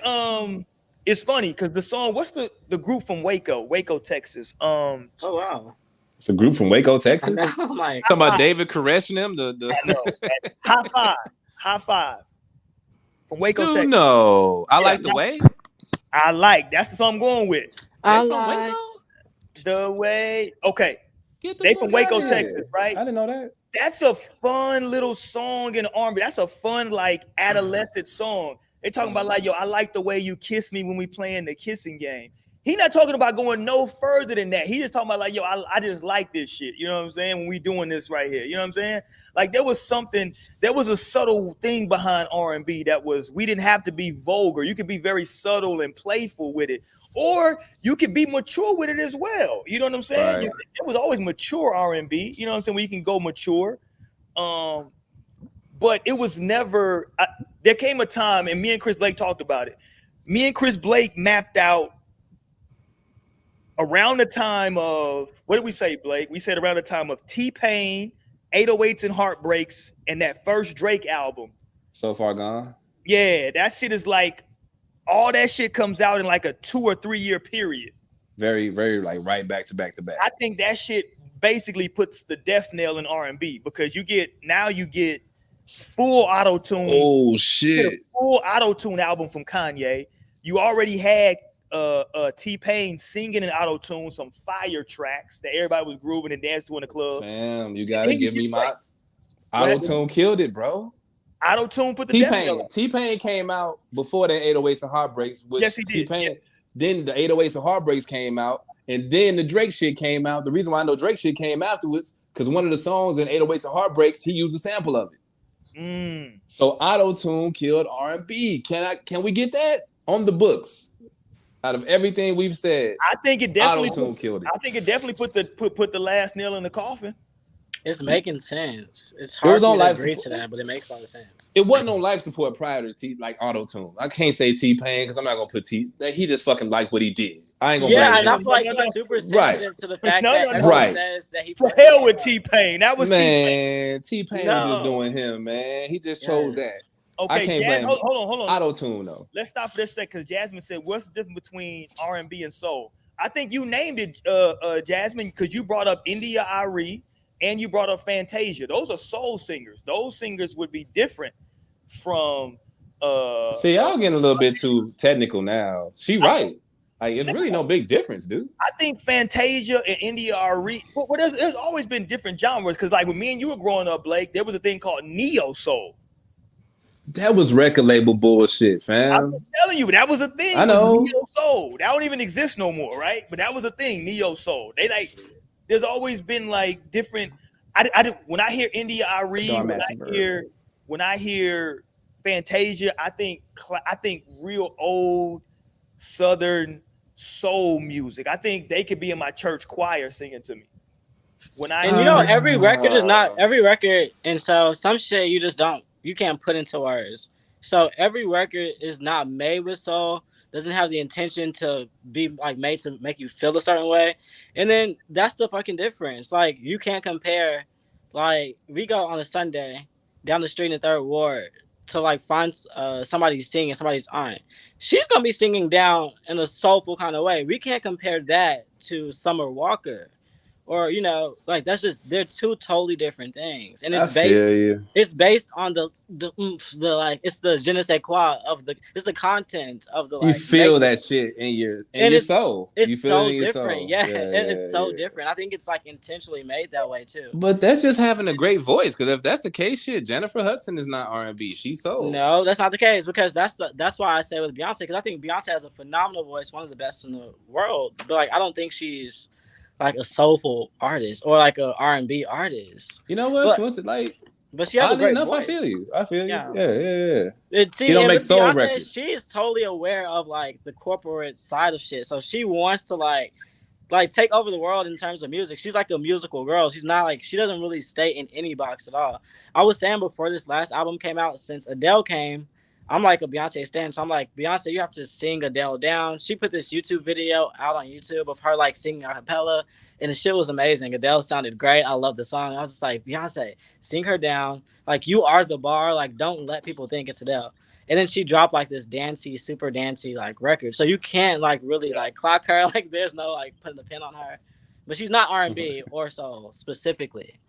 it's funny because the song, what's the group from Waco, Texas? Oh wow. It's a group from Waco, Texas. I'm like, talking about David caressing him. High five from Waco, Dude, Texas. No, I like the way. That's the song I'm going with. I from Waco. The way. Okay, They from Waco, Texas, right? I didn't know that. That's a fun little song in R&B. That's a fun like adolescent song. They talking about like, yo, I like the way you kiss me when we playing the kissing game. He not talking about going no further than that. He just talking about like, yo, I just like this shit. You know what I'm saying? When we doing this right here, you know what I'm saying? Like there was a subtle thing behind R&B that was, we didn't have to be vulgar. You could be very subtle and playful with it, or you could be mature with it as well. You know what I'm saying? Right. It was always mature R&B. You know what I'm saying? Where you can go mature. But it was never. There came a time, and me and Chris Blake talked about it. Me and Chris Blake mapped out. Around the time of, what did we say, Blake? We said around the time of T-Pain, 808s and Heartbreaks, and that first Drake album. So Far Gone? Yeah, that shit is like, all that shit comes out in like a 2 or 3 year period. Very, very like right back to back to back. I think that shit basically puts the death nail in R&B because you get full auto-tune. Oh, shit. Full auto-tune album from Kanye. You already had T-Pain singing in auto-tune, some fire tracks that everybody was grooving and dancing to in the club. Fam, you gotta give me my auto-tune killed it, bro. Auto-tune put the T-Pain came out before the 808s and Heartbreaks, which yes, he did. T-Pain, yeah. Then the 808s and Heartbreaks came out, and then the Drake shit came out. The reason why I know Drake shit came afterwards, because one of the songs in 808s and Heartbreaks, he used a sample of it. So auto-tune killed R&B. Can we get that on the books? Out of everything we've said, I think it definitely killed it. I think it definitely put the last nail in the coffin. It's making sense. It's hard to agree to that, but it makes a lot of sense. It wasn't on life support prior to like auto-tune. I can't say T-Pain because I'm not gonna put he just fucking liked what he did. I ain't gonna blame him. And I feel like he's super sensitive to the fact that everyone says that he. To hell with T-Pain. That was T-Pain was just doing him, man. He just chose that. Okay, hold on. Auto-tune though. Let's stop for this second because Jasmine said, "What's the difference between R&B and soul?" I think you named it, Jasmine, because you brought up India Arie and you brought up Fantasia. Those are soul singers. Those singers would be different from. See, y'all getting a little bit too technical now. She right. Like it's really no big difference, dude. I think Fantasia and India Arie. Well, there's always been different genres because, like when me and you were growing up, Blake, there was a thing called neo soul. That was record label bullshit, fam. I'm telling you, that was a thing. I know. Neo soul. That don't even exist no more, right? But that was a thing, neo soul. They like. There's always been like different. When I hear India Arie, when I hear Fantasia, I think real old Southern soul music. I think they could be in my church choir singing to me. Every record is not every record, and so some shit you can't put into words. So every record is not made with soul, doesn't have the intention to be like made to make you feel a certain way. And then that's the fucking difference. Like you can't compare, like we go on a Sunday down the street in the Third Ward to like find somebody singing, somebody's aunt. She's gonna be singing down in a soulful kind of way. We can't compare that to Summer Walker. Or like that's just they're two totally different things, and it's based on the like it's the je ne sais quoi of it's the content of the. You feel that shit in your soul. It's you feel so it in your different, soul. It's so different. I think it's like intentionally made that way too. But that's just having a great voice. Because if that's the case, shit, Jennifer Hudson is not R&B. She's soul. No, that's not the case because that's why I say with Beyonce because I think Beyonce has a phenomenal voice, one of the best in the world. But like I don't think she's like a soulful artist or like a R&B artist. You know what? But she has a great voice. I feel you. Yeah. She don't make soul Beyonce, records. She is totally aware of like the corporate side of shit. So she wants to like take over the world in terms of music. She's like a musical girl. She's not like she doesn't really stay in any box at all. I was saying before this last album came out, since Adele came, I'm like a Beyonce stan, so I'm like, Beyonce, you have to sing Adele down. She put this YouTube video out on YouTube of her like singing a cappella, and the shit was amazing. Adele sounded great. I love the song. I was just like, Beyonce, sing her down. Like, you are the bar. Like, don't let people think it's Adele. And then she dropped like this dancey, super dancey like record. So you can't like really like clock her. Like, there's no like putting the pin on her. But she's not R&B or soul specifically.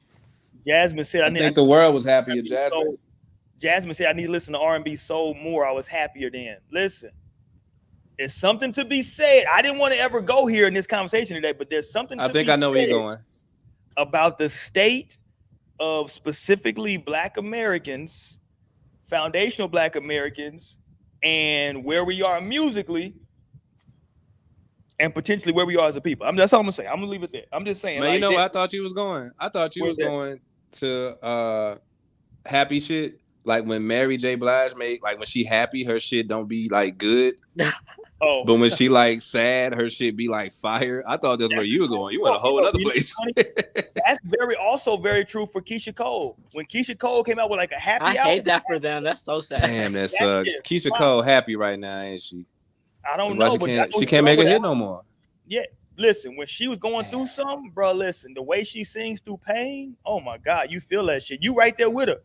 Jasmine said, I think the world was happy at Jasmine. So, Jasmine said, I need to listen to R&B soul more. I was happier then. Listen, there's something to be said. I didn't want to ever go here in this conversation today, but there's something to be said. I think I know where you're going. About the state of specifically Black Americans, foundational Black Americans, and where we are musically, and potentially where we are as a people. That's all I'm gonna say. I'm gonna leave it there. I'm just saying. Man, like, you know where I thought you was going? I thought you was going to happy shit. Like when Mary J. Blige made, like when she happy, her shit don't be like good. Oh, but when she like sad, her shit be like fire. I thought that's where you were going. You went a whole other place. That's also very true for Keisha Cole. When Keisha Cole came out with like a happy album, I hate that for them. That's so sad. Damn, that sucks. Keisha Cole happy right now, ain't she? I don't know, but she can't make a hit no more. Yeah, listen, when she was going through something, bro, listen, the way she sings through pain, oh my God, you feel that shit. You right there with her.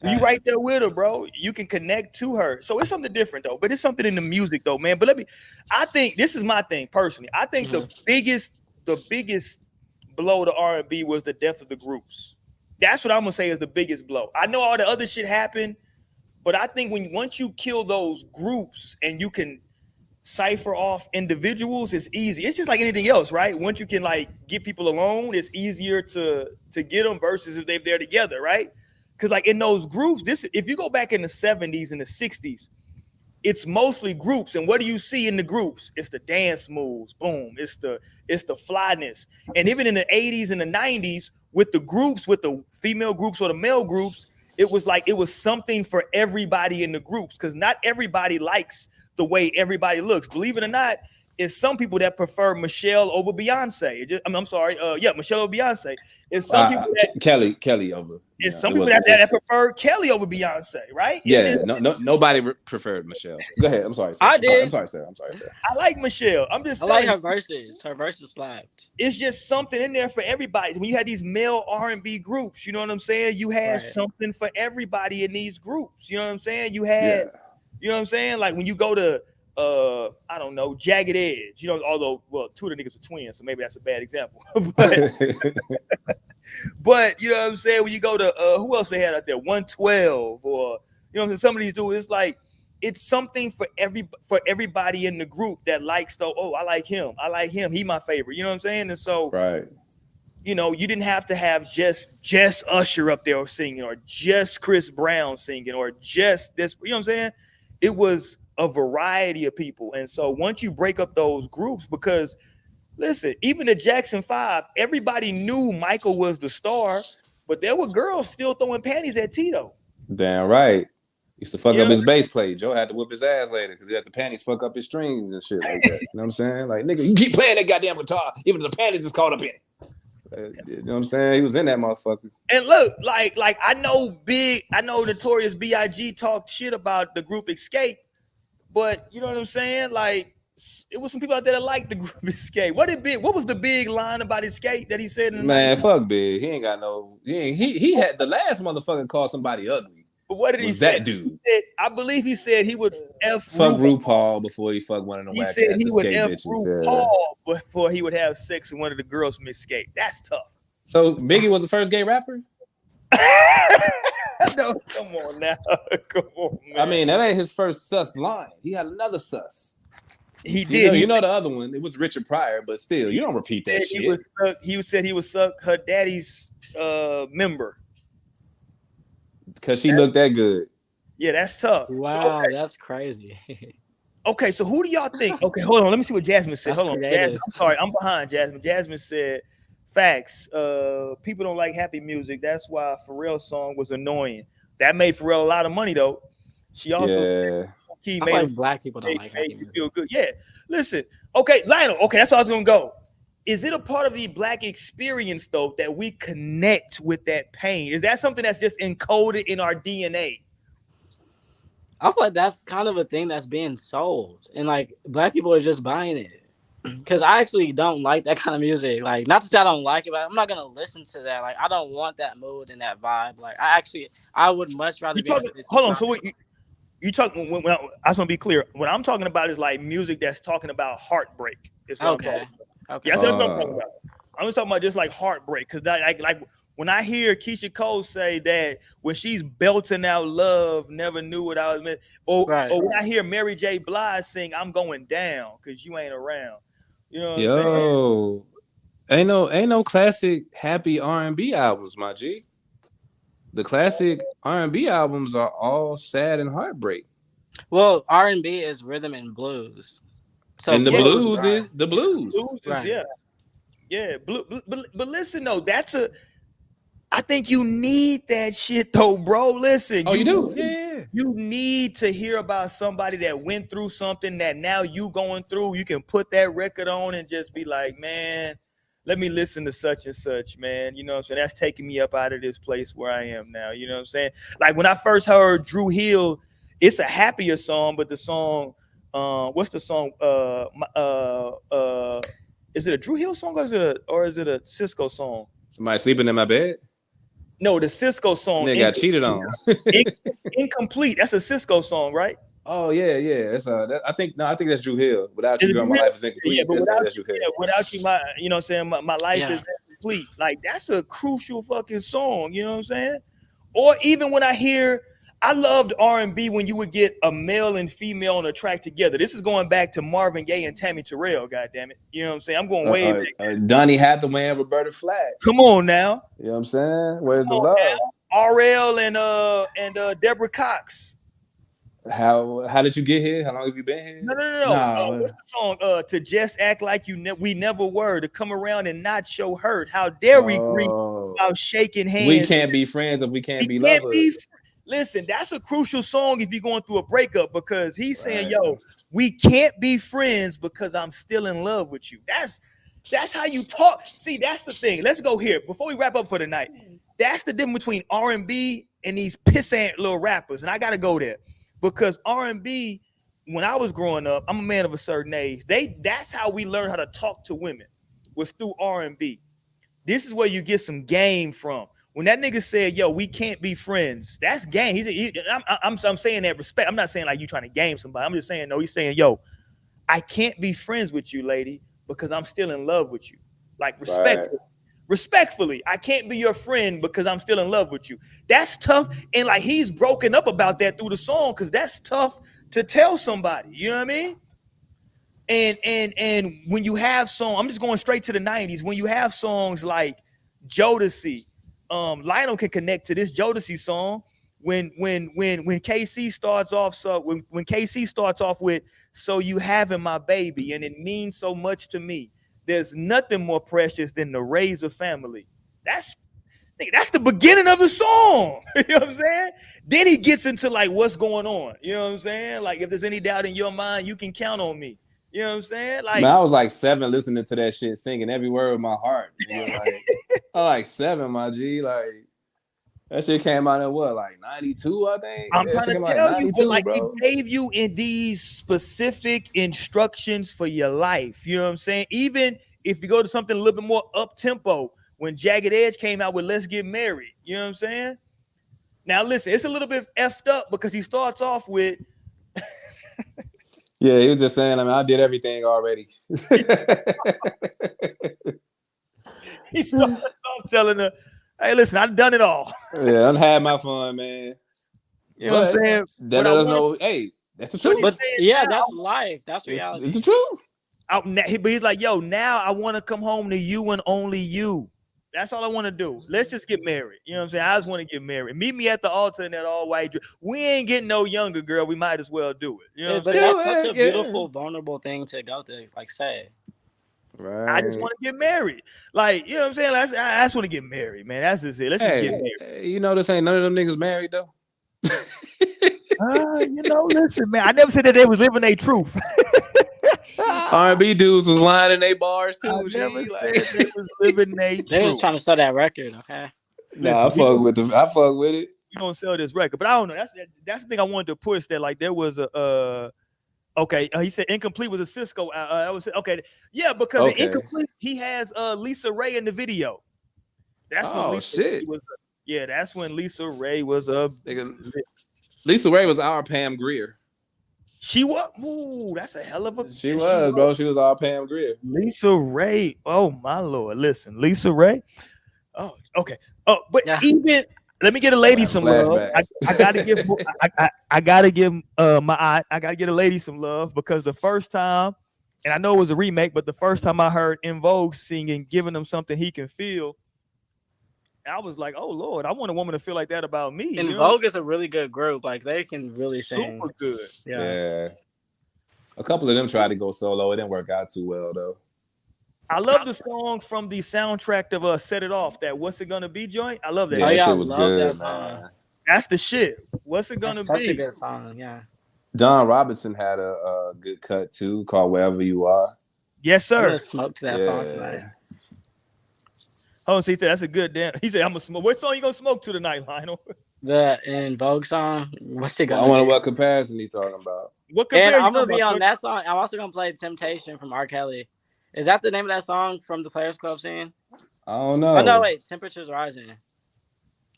You right there with her, bro. You can connect to her. So it's something different though, but it's something in the music though, man. But I think this is my thing personally. I think the biggest blow to R&B was the death of the groups. That's what I'm gonna say is the biggest blow. I know all the other shit happened, but I think once you kill those groups and you can cipher off individuals, it's easy. It's just like anything else, right? Once you can like get people alone, it's easier to get them versus if they're together, right? Because like in those groups, if you go back in the 70s and the 60s, it's mostly groups. And what do you see in the groups? It's the dance moves, boom. It's the flyness. And even in the 80s and the 90s, with the groups, with the female groups or the male groups, it was something for everybody in the groups. Because not everybody likes the way everybody looks. Believe it or not, it's some people that prefer Michelle over Beyonce. Michelle over Beyonce. It's some people that Kelly over. It's some people that prefer Kelly over Beyonce, right? Yeah, nobody preferred Michelle. Go ahead. I'm sorry. Sir. I did. I'm sorry, sir. I like Michelle. I'm just saying. I like her verses. Her verses slapped. It's just something in there for everybody. When you had these male R&B groups, you know what I'm saying? You had something for everybody in these groups. You know what I'm saying? You had, you know what I'm saying? Like when you go to I don't know, Jagged Edge, you know, although, well, two of the niggas are twins, so maybe that's a bad example. but you know what I'm saying? When you go to, who else they had out there? 112 or, you know, some of these dudes, it's like, it's something for everybody in the group that likes, I like him. He my favorite. You know what I'm saying? And so, you know, you didn't have to have just Usher up there singing or just Chris Brown singing or just this, you know what I'm saying? It was a variety of people. And so once you break up those groups, because listen, even the Jackson 5, everybody knew Michael was the star, but there were girls still throwing panties at Tito. Damn right. Used to fuck up his bass play. Joe had to whip his ass later because he had the panties fuck up his strings and shit like that. You know what I'm saying? Like, nigga, you keep playing that goddamn guitar, even if the panties is caught up in it. You know what I'm saying? He was in that motherfucker. And look, like I know Notorious B.I.G. talked shit about the group Escape, but you know what I'm saying? Like, it was some people out there that liked the group Escape. What was the big line about Escape that he said? Fuck Big. He ain't got no. He had the last motherfucker call somebody ugly. But what did he say? That dude. I believe he said he would fuck RuPaul before he fucked one of them. He said he would RuPaul before he would have sex with one of the girls from Escape. That's tough. So Biggie was the first gay rapper? No, come on now. Come on, man. I mean, that ain't his first sus line. He had another sus. He did. You know the other one. It was Richard Pryor, but still, you don't repeat that shit. He said he would suck her daddy's member. Because she looked that good. Yeah, that's tough. Wow, that's crazy. Okay, so who do y'all think? Okay, hold on. Let me see what Jasmine said. Hold on. Jasmine, I'm sorry. I'm behind Jasmine. Jasmine said, facts. People don't like happy music. That's why Pharrell's song was annoying. That made Pharrell a lot of money, though. She also made like black people don't like happy music. Feel good. Yeah. Listen. Okay, Lionel. Okay, that's how I was going to go. Is it a part of the black experience, though, that we connect with that pain? Is that something that's just encoded in our DNA? I feel like that's kind of a thing that's being sold, and like black people are just buying it. Because I actually don't like that kind of music. Like, not that I don't like it, but I'm not gonna listen to that. Like, I don't want that mood and that vibe. Like, I would much rather You be in a talking? space with Hold on. So somebody. what you talking? I just want to be clear. What I'm talking about is like music that's talking about heartbreak. Is what I'm talking Okay. about. Okay. Yeah, that's what I'm talking about. I'm just talking about just like heartbreak, because like when I hear Keisha Cole say that when she's belting out love, never knew what I was meant, Right. or when I hear Mary J. Blige sing, I'm going down because you ain't around. You know what I'm saying? Yo, ain't no classic happy R&B albums, my G. The classic R&B albums are all sad and heartbreak. Well, R&B is rhythm and blues. So And the blues, blues is the blues. Blues is, right? yeah. But listen though, I think you need that shit though, bro. Listen, Oh, you do? Yeah. You need to hear about somebody that went through something that now you going through. You can put that record on and just be like, man, let me listen to such and such, man. You know what I'm saying? That's taking me up out of this place where I am now. You know what I'm saying? Like when I first heard Drew Hill, it's a happier song, but the song, what's the song? Is it a Drew Hill song or is it a Cisco song? Somebody sleeping in my bed? No, the Cisco song. They got cheated on. Incomplete. That's a Cisco song, right? Oh yeah. It's I think that's Drew Hill. Without you, girl, my life is incomplete. Yeah, but That's Drew Hill. without you, you know what I'm saying, my life is incomplete. Like that's a crucial fucking song. You know what I'm saying? Or even when I loved R&B when you would get a male and female on a track together. This is going back to Marvin Gaye and Tammy Terrell. God damn it, you know what I'm saying? I'm going way back. Donny Hathaway and Roberta Flack. Come on now. You know what I'm saying? Where's the love? Now. RL and Deborah Cox. How did you get here? How long have you been here? No. What's the song? To just act like we never were. To come around and not show hurt. How dare we agree about shaking hands? We can't be friends if we can't be lovers. Listen, that's a crucial song if you're going through a breakup, because he's saying, yo, we can't be friends because I'm still in love with you. That's how you talk. See, that's the thing. Let's go here before we wrap up for the night. That's the difference between R&B and these pissant little rappers. And I got to go there because R&B, when I was growing up, I'm a man of a certain age. That's how we learned how to talk to women, was through R&B. This is where you get some game from. When that nigga said, yo, we can't be friends, that's game. I'm saying that respect. I'm not saying like you trying to game somebody. I'm just saying, no, he's saying, yo, I can't be friends with you, lady, because I'm still in love with you. Like respectfully, I can't be your friend because I'm still in love with you. That's tough. And like he's broken up about that through the song because that's tough to tell somebody. You know what I mean? And when you have songs, I'm just going straight to the 90s. When you have songs like Jodeci, Lionel can connect to this Jodeci song when KC starts off. So when KC starts off with "So you having my baby and it means so much to me. There's nothing more precious than to raise a family." That's the beginning of the song. You know what I'm saying? Then he gets into like what's going on. You know what I'm saying? Like if there's any doubt in your mind, you can count on me. You know what I'm saying? Like, man, I was like 7 listening to that shit, singing every word with my heart. You know, like, I like 7, my G. Like, that shit came out in what, like 92, I think? I'm trying to tell you, but like bro. It gave you in these specific instructions for your life. You know what I'm saying? Even if you go to something a little bit more up-tempo, when Jagged Edge came out with Let's Get Married. You know what I'm saying? Now, listen, it's a little bit effed up because he starts off with... Yeah, he was just saying, I mean, I did everything already. He starts off telling her, hey, listen, I've done it all. Yeah, I've had my fun, man. You know what I'm saying? That doesn't know, hey, that's the truth. But yeah, that's life. That's reality. It's the truth. But he's like, yo, now I want to come home to you and only you. That's all I want to do. Let's just get married. You know what I'm saying? I just want to get married. Meet me at the altar in that all-white dress. We ain't getting no younger, girl. We might as well do it. You know what I'm saying? That's such a beautiful, vulnerable thing to go through, like say. Right. I just want to get married. Like, you know what I'm saying? I just want to get married, man. That's just it. Let's just get married. You know, this ain't none of them niggas married, though. You know, listen, man. I never said that they was living their truth. R&B dudes was lying in their bars too. I never said they was living their truth. They was trying to sell that record, okay? Nah, I fuck with it. you don't sell this record. But I don't know. That's the thing I wanted to push. That like there was a okay. He said Incomplete was a Cisco. I was okay. Yeah, because in Incomplete he has Lisa Ray in the video. That's when Lisa Ray was. Yeah, that's when Lisa Ray was a. Lisa Ray was our Pam Grier. She was. Ooh, that's a hell of a. She was, bro. She was our Pam Grier. Lisa Ray. Oh my lord! Listen, Lisa Ray. Oh, okay. Oh, but even let me get a lady some love. I gotta give. I gotta give I gotta get a lady some love because the first time, and I know it was a remake, but the first time I heard In Vogue singing, giving him something he can feel. I was like, oh Lord, I want a woman to feel like that about me. In Vogue is a really good group. Like they can really sing. Super good. Yeah. A couple of them tried to go solo. It didn't work out too well though. I love the song from the soundtrack of Set It Off. That What's It Gonna Be joint. I love that. Yeah, that shit was good, man. That's the shit. What's it gonna be? Such a good song. Yeah. Don Robinson had a good cut too, called Wherever You Are. Yes, sir. I'm gonna smoke to that song tonight. Oh, so he said that's a good damn. He said, "I'm gonna smoke." What song you gonna smoke to tonight, Lionel? The In Vogue song. What's it gonna? I wonder what comparison he talking about. What comparison? And I'm gonna be on that song. I'm also gonna play Temptation from R. Kelly. Is that the name of that song from the Players Club scene? I don't know. Oh no, wait. Temperatures Rising.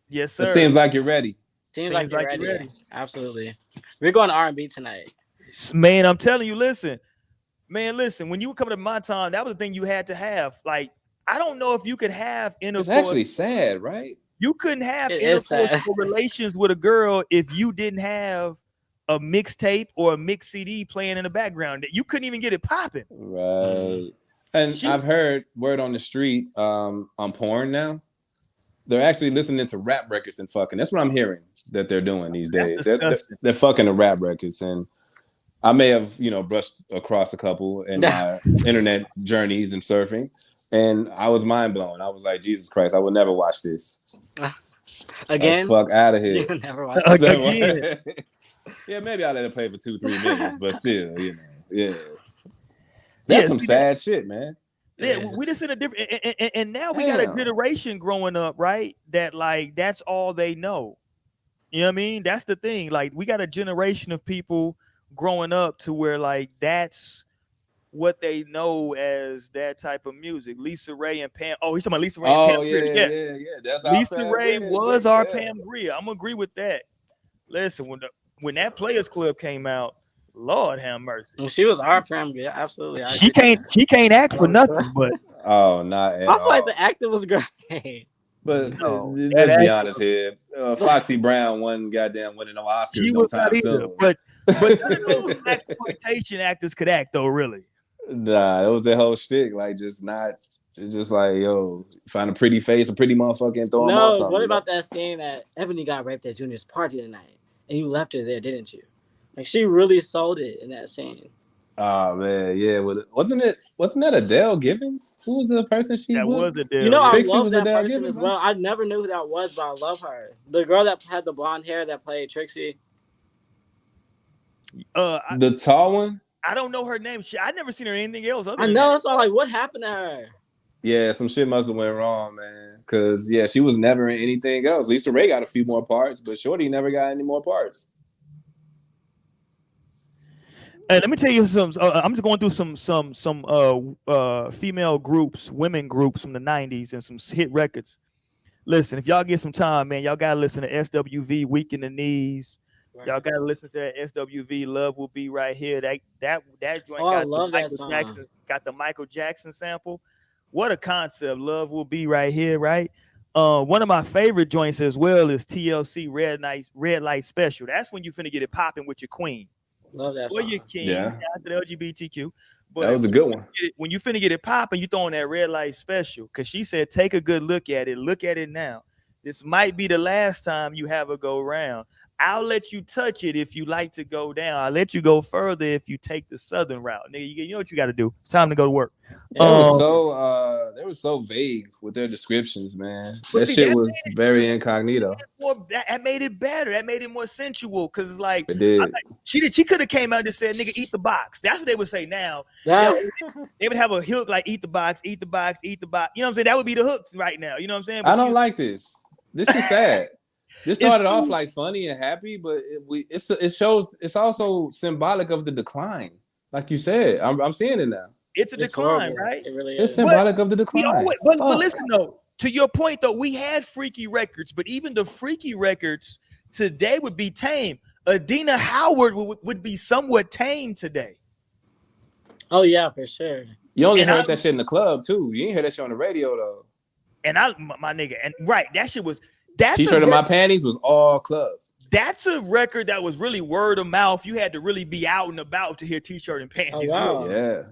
Yes, sir. It seems like you're ready. Seems like you're ready. Absolutely. We're going to R&B tonight. Man, I'm telling you, listen. When you were coming to my time, that was the thing you had to have. Like, I don't know if you could have intercourse. It's actually sad, right? You couldn't have intercourse relations with a girl if you didn't have a mixtape or a mix CD playing in the background. You couldn't even get it popping. Right. And I've heard word on the street on porn now. They're actually listening to rap records and fucking. That's what I'm hearing that they're doing these days. They're fucking the rap records. And I may have, brushed across a couple in my internet journeys and surfing. And I was mind blown. I was like, Jesus Christ, I would never watch this. Again? Like, fuck out of here. You would never watch this again. Yeah, maybe I'll let it play for 2-3 minutes, but still, yeah. That's some sad shit, man. Yeah, we just in a different, and now we got a generation growing up, right? That like that's all they know. You know what I mean? That's the thing. Like we got a generation of people growing up to where like that's what they know as that type of music. Lisa Ray and Pam. Oh, he's talking about Lisa Ray and Pam Grier. Yeah. That's Lisa Ray was our Pam Grier. I'm gonna agree with that. Listen, when that Players Club came out, Lord have mercy. Well, she was our Pam Grier, absolutely. She can't act for nothing, but not at all. I feel like the acting was great. But let's be honest here. Foxy Brown wasn't goddamn winning no Oscars no time soon. But none of those exploitation actors could act though, really. Nah, it was the whole shtick. Like just like, yo, find a pretty face, a pretty motherfucker, and throw them on something. What about that scene that Ebony got raped at Junior's party tonight, and you left her there, didn't you? Like she really sold it in that scene. Oh man, yeah. Wasn't that Adele Givens? Who was the person she was? That was Adele. You know, I love that person Givens, as well. I never knew who that was, but I love her. The girl that had the blonde hair that played Trixie. The tall one. I don't know her name. I never seen her in anything else. I know. That's why. Like, what happened to her? Yeah, some shit must have went wrong, man. Cause she was never in anything else. Lisa Ray got a few more parts, but Shorty never got any more parts. Hey, let me tell you some. I'm just going through some female groups, women groups from the '90s and some hit records. Listen, if y'all get some time, man, y'all gotta listen to SWV, Weak in the Knees. Right. Y'all gotta listen to that SWV, Love Will Be Right Here. That joint got the Michael Jackson sample. What a concept! Love Will Be Right Here, right? One of my favorite joints as well is TLC Red Light Special. That's when you finna get it popping with your queen. Love that song. Or your king, down to the LGBTQ. But that was a good one. When you finna get it popping, you throwing that Red Light Special. Because she said, take a good look at it. Look at it now. This might be the last time you have a go round. I'll let you touch it if you like to go down. I'll let you go further if you take the southern route. Nigga, you know what you got to do. It's time to go to work. They were so vague with their descriptions, man. That shit was very incognito. That made it better. That made it more sensual. Because it's like, it did. She could have came out and said, nigga, eat the box. That's what they would say now. Yeah. They would have a hook like eat the box, eat the box, eat the box. You know what I'm saying? That would be the hook right now. You know what I'm saying? But I don't like this. This is sad. This started off like funny and happy, but it's also symbolic of the decline. Like you said, I'm seeing it now. It's a decline, right? It really is. It's symbolic of the decline. But listen though, to your point though, we had freaky records, but even the freaky records today would be tame. Adina Howard would be somewhat tame today. Oh yeah, for sure. You only heard that shit in the club too. You ain't hear that shit on the radio though. And my nigga, and right, that shit was. T-shirt in my panties was all clubs. That's a record that was really word of mouth. You had to really be out and about to hear T-shirt and panties. Oh, wow.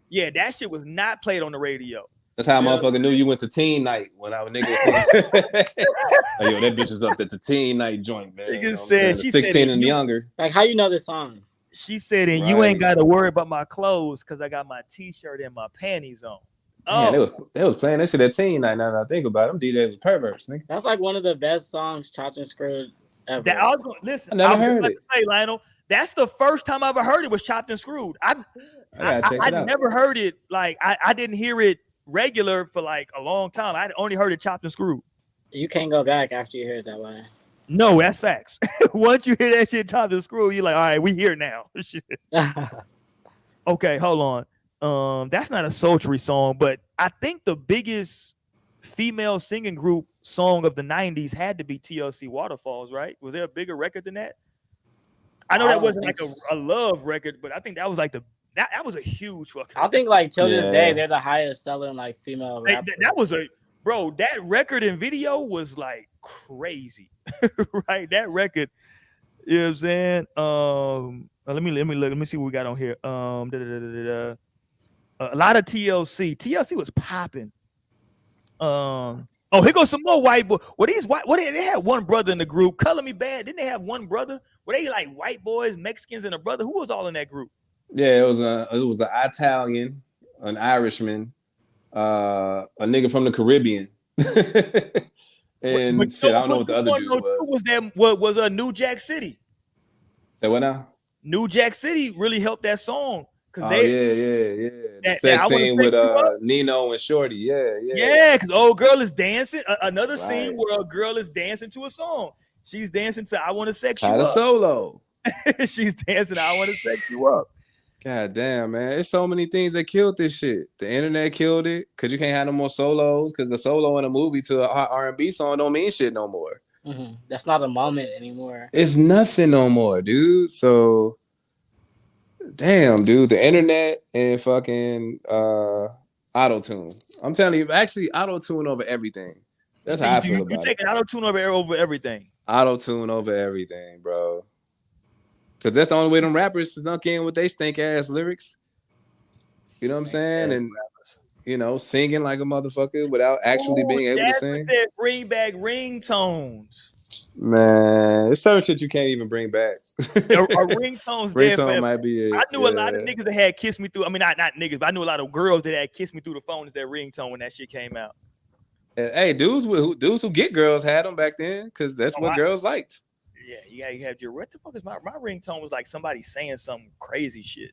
Yeah, that shit was not played on the radio. That's how a motherfucker knew you went to teen night when I was nigga. Like, yo, that bitch is up at the teen night joint, man. Nigga said she 16 said, and younger. Like, how you know this song? She said, and you ain't got to worry about my clothes because I got my T-shirt and my panties on. Oh, yeah, they was playing that shit at teen night. Now that I think about it, them DJs was perverts, nigga. That's like one of the best songs Chopped and Screwed ever. Listen, I never heard it. Say, Lionel, that's the first time I ever heard it was Chopped and Screwed. I never heard it. Like I didn't hear it regular for like a long time. I only heard it Chopped and Screwed. You can't go back after you hear it that way. No, that's facts. Once you hear that shit Chopped and Screwed, you're like, all right, we here now. Okay, hold on. That's not a sultry song, but I think the biggest female singing group song of the 90s had to be TLC Waterfalls, right? Was there a bigger record than that? I know that wasn't like a love record, but I think that was like that was a huge fucking I think like till this day they're the highest selling like female rapper. That was that record and video was like crazy. Right? That record, you know what I'm saying? Let me look. Let me see what we got on here. A lot of TLC. TLC was popping. Here goes some more white boy. Well, these white. They had one brother in the group. Color Me Bad. Didn't they have one brother? Were they like white boys, Mexicans, and a brother? Who was all in that group? Yeah, it was an Italian, an Irishman, a nigga from the Caribbean, and shit. I don't know what the other dude was. Was a New Jack City. Say what now? New Jack City really helped that song. Yeah. The sex scene with Nino and Shorty. Yeah, because old girl is dancing. Another scene where a girl is dancing to a song. She's dancing to I Want to Sex You Up. Solo. She's dancing I Want to Sex You Up. God damn, man. There's so many things that killed this shit. The internet killed it because you can't have no more solos because the solo in a movie to an R&B song don't mean shit no more. Mm-hmm. That's not a moment anymore. It's nothing no more, dude. So... damn, dude, the internet and fucking auto-tune. I'm telling you, actually, auto-tune over everything. That's how I feel about it. You taking auto-tune over everything. Auto-tune over everything, bro. Because that's the only way them rappers snuck in with they stink-ass lyrics. You know what I'm saying? And, you know, singing like a motherfucker without actually being able to sing. Said bring back ringtones. Man, it's certain shit you can't even bring back. A ringtone's dead forever. Might be it. I knew a lot of niggas that had Kiss Me Through. I mean, not niggas, but I knew a lot of girls that had Kiss Me Through the phone as their ringtone when that shit came out. Hey, dudes who get girls had them back then because that's what girls liked. Yeah, you have your what the fuck is my ringtone was like somebody saying some crazy shit.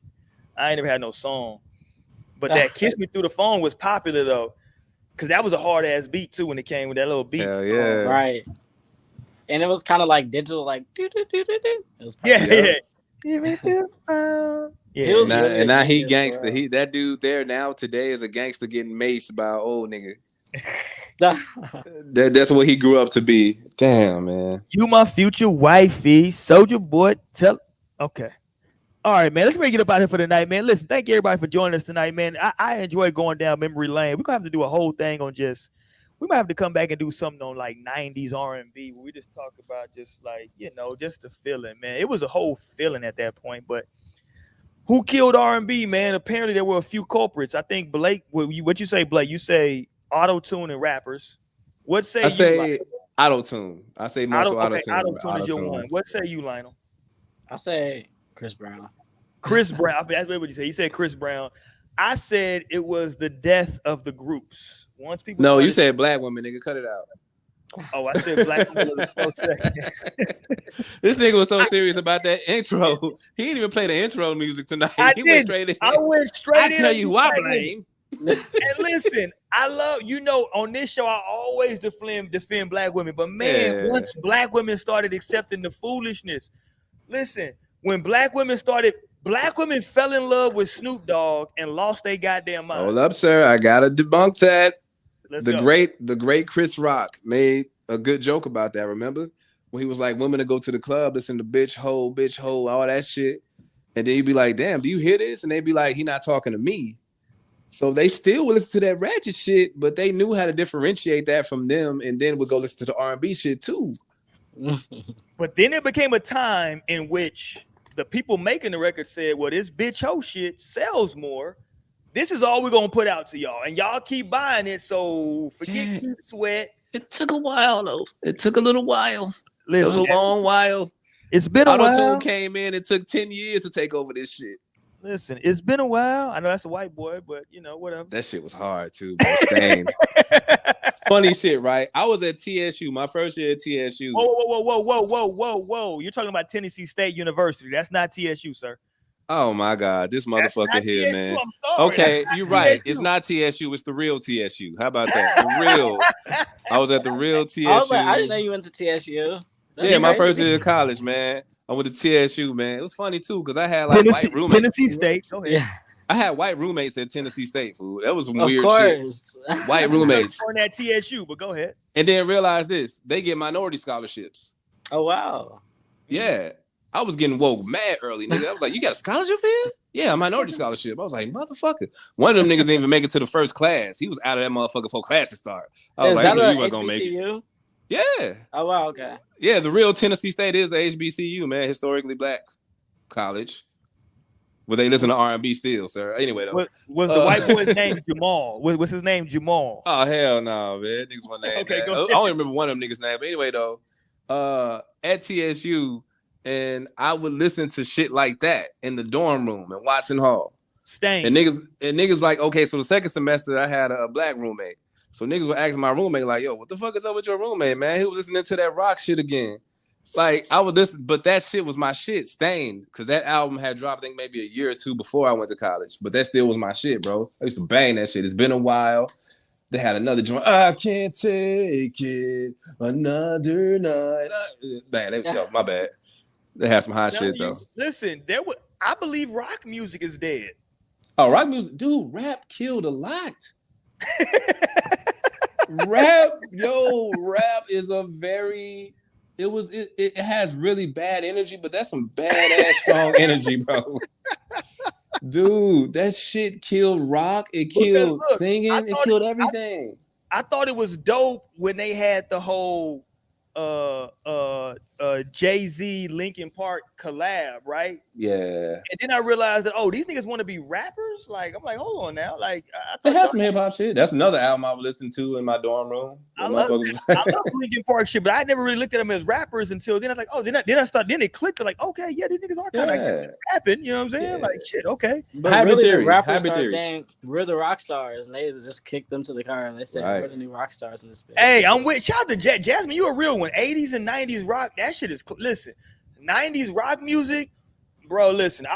I ain't never had no song, but that Kiss Me Through the phone was popular though, because that was a hard ass beat too when it came with that little beat. Hell yeah, right. And it was kind of like digital, like do. Yeah. And now he gangster. That dude there now today is a gangster getting maced by an old nigga. That's what he grew up to be. Damn, man. You my future wifey, soldier boy. Okay. All right, man. Let's get up out here for the night, man. Listen, thank you everybody for joining us tonight, man. I enjoy going down memory lane. We're gonna have to do a whole thing on we might have to come back and do something on like 90s R&B where we just talk about just like, you know, just the feeling, man. It was a whole feeling at that point, but who killed R&B, man? Apparently there were a few culprits. I think Blake, what you say, Blake? You say auto-tune and rappers. What say I say auto-tune. I say more so auto-tune. Auto-tune is your one. What say you, Lionel? I say Chris Brown. Chris Brown. That's what you say. You said Chris Brown. I said it was the death of the groups. Once people no, you said black woman, nigga. Cut it out. Oh, I said black woman. This nigga was so serious about that intro. He didn't even play the intro music tonight. I went straight in. I tell you who I blame. And listen, I love, on this show, I always defend black women. But man, once black women started accepting the foolishness, listen, when black women fell in love with Snoop Dogg and lost their goddamn mind. Hold up, sir. I gotta debunk that. Let's the go. great Chris Rock made a good joke about that. Remember when he was like, women to go to the club, listen to bitch hole, all that shit. And then you'd be like, damn, do you hear this? And they'd be like, he not talking to me. So they still would listen to that ratchet shit, but they knew how to differentiate that from them, and then would go listen to the R&B shit too. But then it became a time in which the people making the record said, well, this bitch hoe shit sells more. This is all we're going to put out to y'all. And y'all keep buying it, so forget Keith Sweat. It took a while, though. It took a little while. Listen, it was a long while. It's been a while. Auto-tune came in. It took 10 years to take over this shit. Listen, it's been a while. I know that's a white boy, but whatever. That shit was hard too. Funny shit, right? I was at TSU, my first year at TSU. Whoa. You're talking about Tennessee State University. That's not TSU, sir. Oh my God, this motherfucker here, TSU, man. Okay, you're right. It's not TSU, it's the real TSU. How about that? The real. I was at the real TSU. I didn't know you went to TSU. That's my first year of college, man. I went to TSU, man. It was funny too because I had like white roommates. Tennessee State. Go ahead. Yeah. I had white roommates at Tennessee State, fool. That was some weird shit. White roommates. On that TSU, but go ahead. And then realize this: they get minority scholarships. Oh wow. Yeah, I was getting woke mad early, nigga. I was like, "You got a scholarship here?" Yeah, a minority scholarship. I was like, "Motherfucker!" One of them niggas didn't even make it to the first class. He was out of that motherfucker before classes start. I was like, "I knew you weren't gonna make it." Yeah. Oh wow. Okay. Yeah, the real Tennessee State is the HBCU, man. Historically black college. Well, they listen to R&B still, sir. Anyway, though. Was the white boy's name Jamal? What's his name? Jamal. Oh, hell no, man. Niggas one name. Okay, go I only remember one of them niggas' name. But anyway, though, at TSU, and I would listen to shit like that in the dorm room in Watson Hall. Stain. And niggas like, okay, so the second semester I had a black roommate. So niggas would ask my roommate, like, yo, what the fuck is up with your roommate, man? He was listening to that rock shit again. Like, I would listen, but that shit was my shit, Stained, because that album had dropped, I think, maybe a year or two before I went to college. But that still was my shit, bro. I used to bang that shit. It's been a while. They had another joint. I can't take it another night. Man, my bad. They had some hot shit, though. Listen, I believe rock music is dead. Oh, rock music? Dude, rap killed a lot. Rap is a very... It has really bad energy, but that's some badass strong energy, bro. Dude, that shit killed rock. It killed singing. It killed everything. I thought it was dope when they had the whole Jay-Z Linkin Park collab, right? Yeah. And then I realized that these niggas want to be rappers. Like, I'm like, hold on now. Like, they have some hip hop shit. That's another album I would listen to in my dorm room. I love Linkin Park shit, but I never really looked at them as rappers until then. I was like, then it clicked. Like, okay, yeah, these niggas are kind of rapping. You know what I'm saying? Yeah. Like, shit, okay. But really, the rappers start saying we're the rock stars, and they just kicked them to the car and they said we're the new rock stars in this bitch. Hey, I'm with shout out to Jasmine. You a real one. 80s and 90s rock. That shit is listen. 90s rock music, bro. Listen,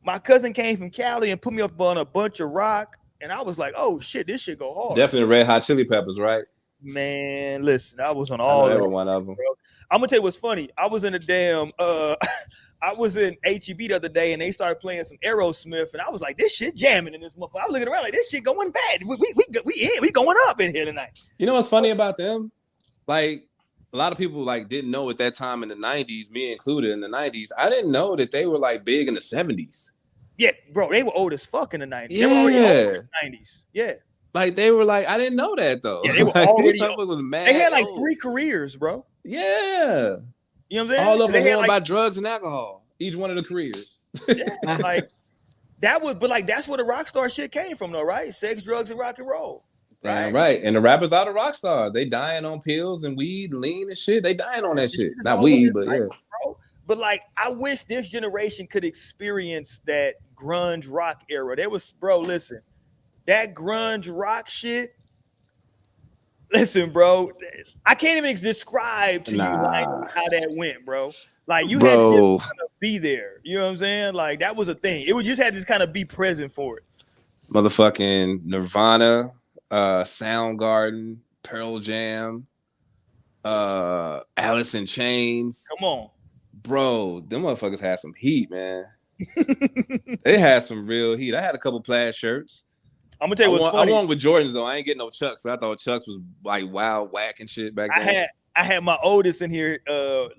my cousin came from Cali and put me up on a bunch of rock, and I was like, oh shit, this shit go hard. Definitely Red Hot Chili Peppers, right? Man, listen, I was on all every one of them. Bro. I'm gonna tell you what's funny. I was in a damn I was in HEB the other day and they started playing some Aerosmith and I was like, this shit jamming in this motherfucker. I was looking around like this shit going bad. We going up in here tonight. You know what's funny about them? Like a lot of people like didn't know at that time in the 90s, me included in the 90s. I didn't know that they were like big in the 70s. Yeah, bro, they were old as fuck in the 90s. Yeah. They were already old in the 90s. Yeah. Like they were like, I didn't know that though. Yeah, they were already was mad. They had like 3 careers, bro. Yeah. You know what I'm saying? All of them won by drugs and alcohol. Each one of the careers. Yeah, like that was, but like that's where the rock star shit came from, though, right? Sex, drugs, and rock and roll. Right. Right. And the rappers are the rock stars. They dying on pills and weed, lean and shit. They dying on that shit. Not weed, but yeah. Bro. But like, I wish this generation could experience that grunge rock era. There was, bro, listen, that grunge rock shit. Listen, bro, I can't even describe to you like how that went, bro. Like you had to just kind of be there. You know what I'm saying? Like that was a thing. It was just had to kind of be present for it. motherfucking Nirvana, Soundgarden, Pearl Jam, Alice in Chains. Come on. Bro, them motherfuckers had some heat, man. They had some real heat. I had a couple plaid shirts. I'm gonna tell you what's funny. I won with Jordans though. I ain't getting no Chucks. So I thought Chucks was like wild whack and shit back then. I had my oldest in here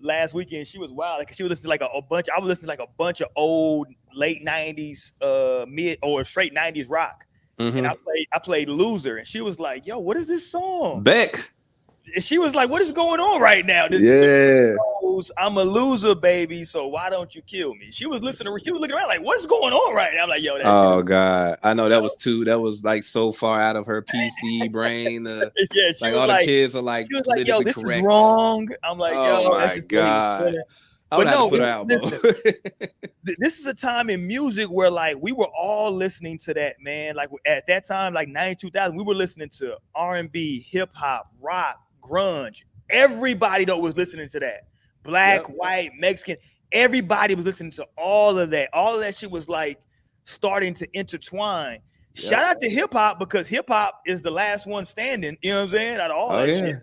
last weekend. She was wild. Like she was listening to like a bunch. I was listening to like a bunch of old late 90s, mid or straight 90s rock. Mm-hmm. And I played Loser, and she was like, "Yo, what is this song?" Beck. And she was like, "What is going on right now?" I'm a loser, baby. So why don't you kill me? She was listening. She was looking around like, "What's going on right now?" I'm like, "Yo, oh god, I know that was too. That was like so far out of her PC brain. Yeah, like all the kids are like, she was like, "Yo, this correct. is wrong." I'm like, "Oh my god." I would have to put her out, this is a time in music where like we were all listening to that, man. Like at that time, like 92,000, we were listening to R&B, hip hop, rock, grunge. Everybody though was listening to that. Black, white, Mexican. Everybody was listening to all of that. All of that shit was like starting to intertwine. Yep. Shout out to hip hop because hip hop is the last one standing. You know what I'm saying? Out of all that shit.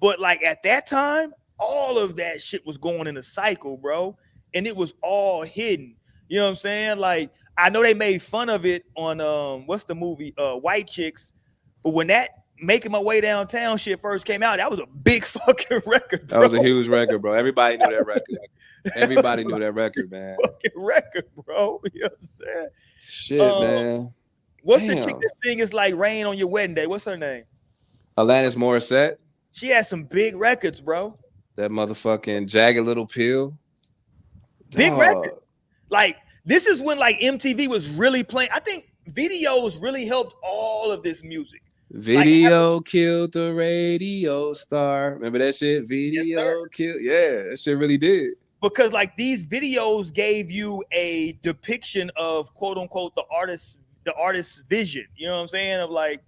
But like at that time, all of that shit was going in a cycle, bro. And it was all hidden. You know what I'm saying? Like, I know they made fun of it on what's the movie? White Chicks. But when that Making My Way Downtown shit first came out, that was a big fucking record, bro. That was a huge record, bro. Everybody knew that record. Everybody knew that record, man. Fucking record, bro. You know what I'm saying? Shit, man. What's the chick that sing It's Like Rain on Your Wedding Day? What's her name? Alanis Morissette. She had some big records, bro. That motherfucking Jagged Little Pill. Big record. Like, this is when like MTV was really playing. I think videos really helped all of this music. Video killed the radio star. Remember that shit? Video killed. Yeah, that shit really did. Because like these videos gave you a depiction of quote unquote the artist's vision. You know what I'm saying? Of like,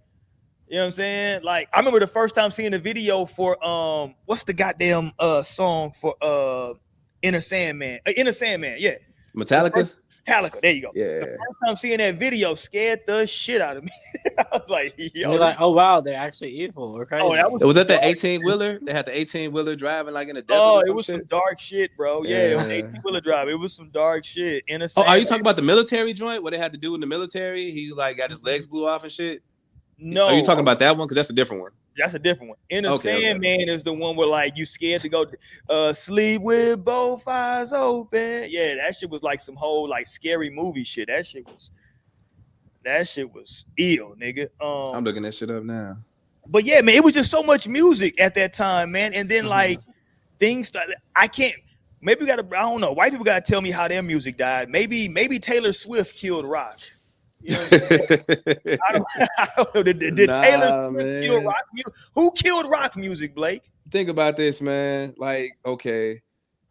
you know what I'm saying? Like, I remember the first time seeing a video for what's the goddamn song for Inner Sandman? Inner Sandman, yeah. Metallica? Metallica, there you go. Yeah. The first time seeing that video scared the shit out of me. I was like, yo. You're like, oh wow, they're actually evil. We're crazy. Oh, was that the 18-wheeler? They had the 18-wheeler driving like in the desert. Oh, it was some dark shit, bro. Yeah, it was 18-wheeler drive. It was some dark shit. Inner Sandman. Are you talking about the military joint? What they had to do in the military? He like got his legs blew off and shit? No. Are you talking about that one? Because that's a different one. That's a different one. Inner Sandman is the one where like you scared to go sleep with both eyes open. Yeah, that shit was like some whole like scary movie shit. That shit was ill, nigga. I'm looking that shit up now. But yeah, man, it was just so much music at that time, man. And then like things started, I don't know. White people gotta tell me how their music died. Maybe Taylor Swift killed rock. You know I don't know. Did Taylor Swift kill rock music? Who killed rock music, Blake? Think about this, man. Like, okay,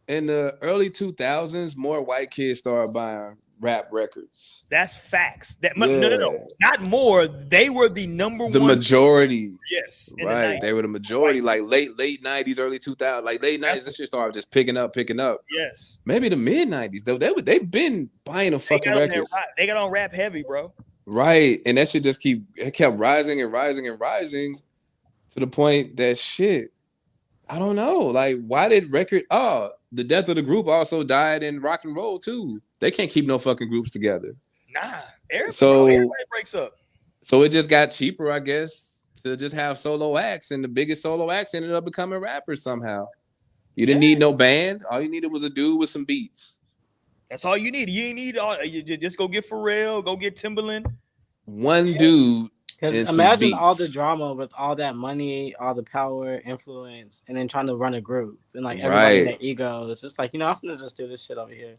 in the early 2000s, more white kids started buying rap records. That's facts. No, not more. They were the one. The majority. Yes, right. They were the majority. Like late 90s, early 2000s. Like late 90s, this shit started just picking up. Yes. Maybe the mid 90s though. They've been buying them fucking records. They got on rap heavy, bro. Right, and that shit just kept rising and rising and rising to the point that shit. I don't know. Like, why did the death of the group also died in rock and roll too. They can't keep no fucking groups together. Nah, everybody breaks up. So it just got cheaper, I guess, to just have solo acts, and the biggest solo acts ended up becoming rappers somehow. You didn't need no band. All you needed was a dude with some beats. That's all you need. You ain't need all. You just go get Pharrell, go get Timbaland. One dude. Because imagine all the drama with all that money, all the power, influence, and then trying to run a group and like everybody their egos. It's like, I'm gonna just do this shit over here.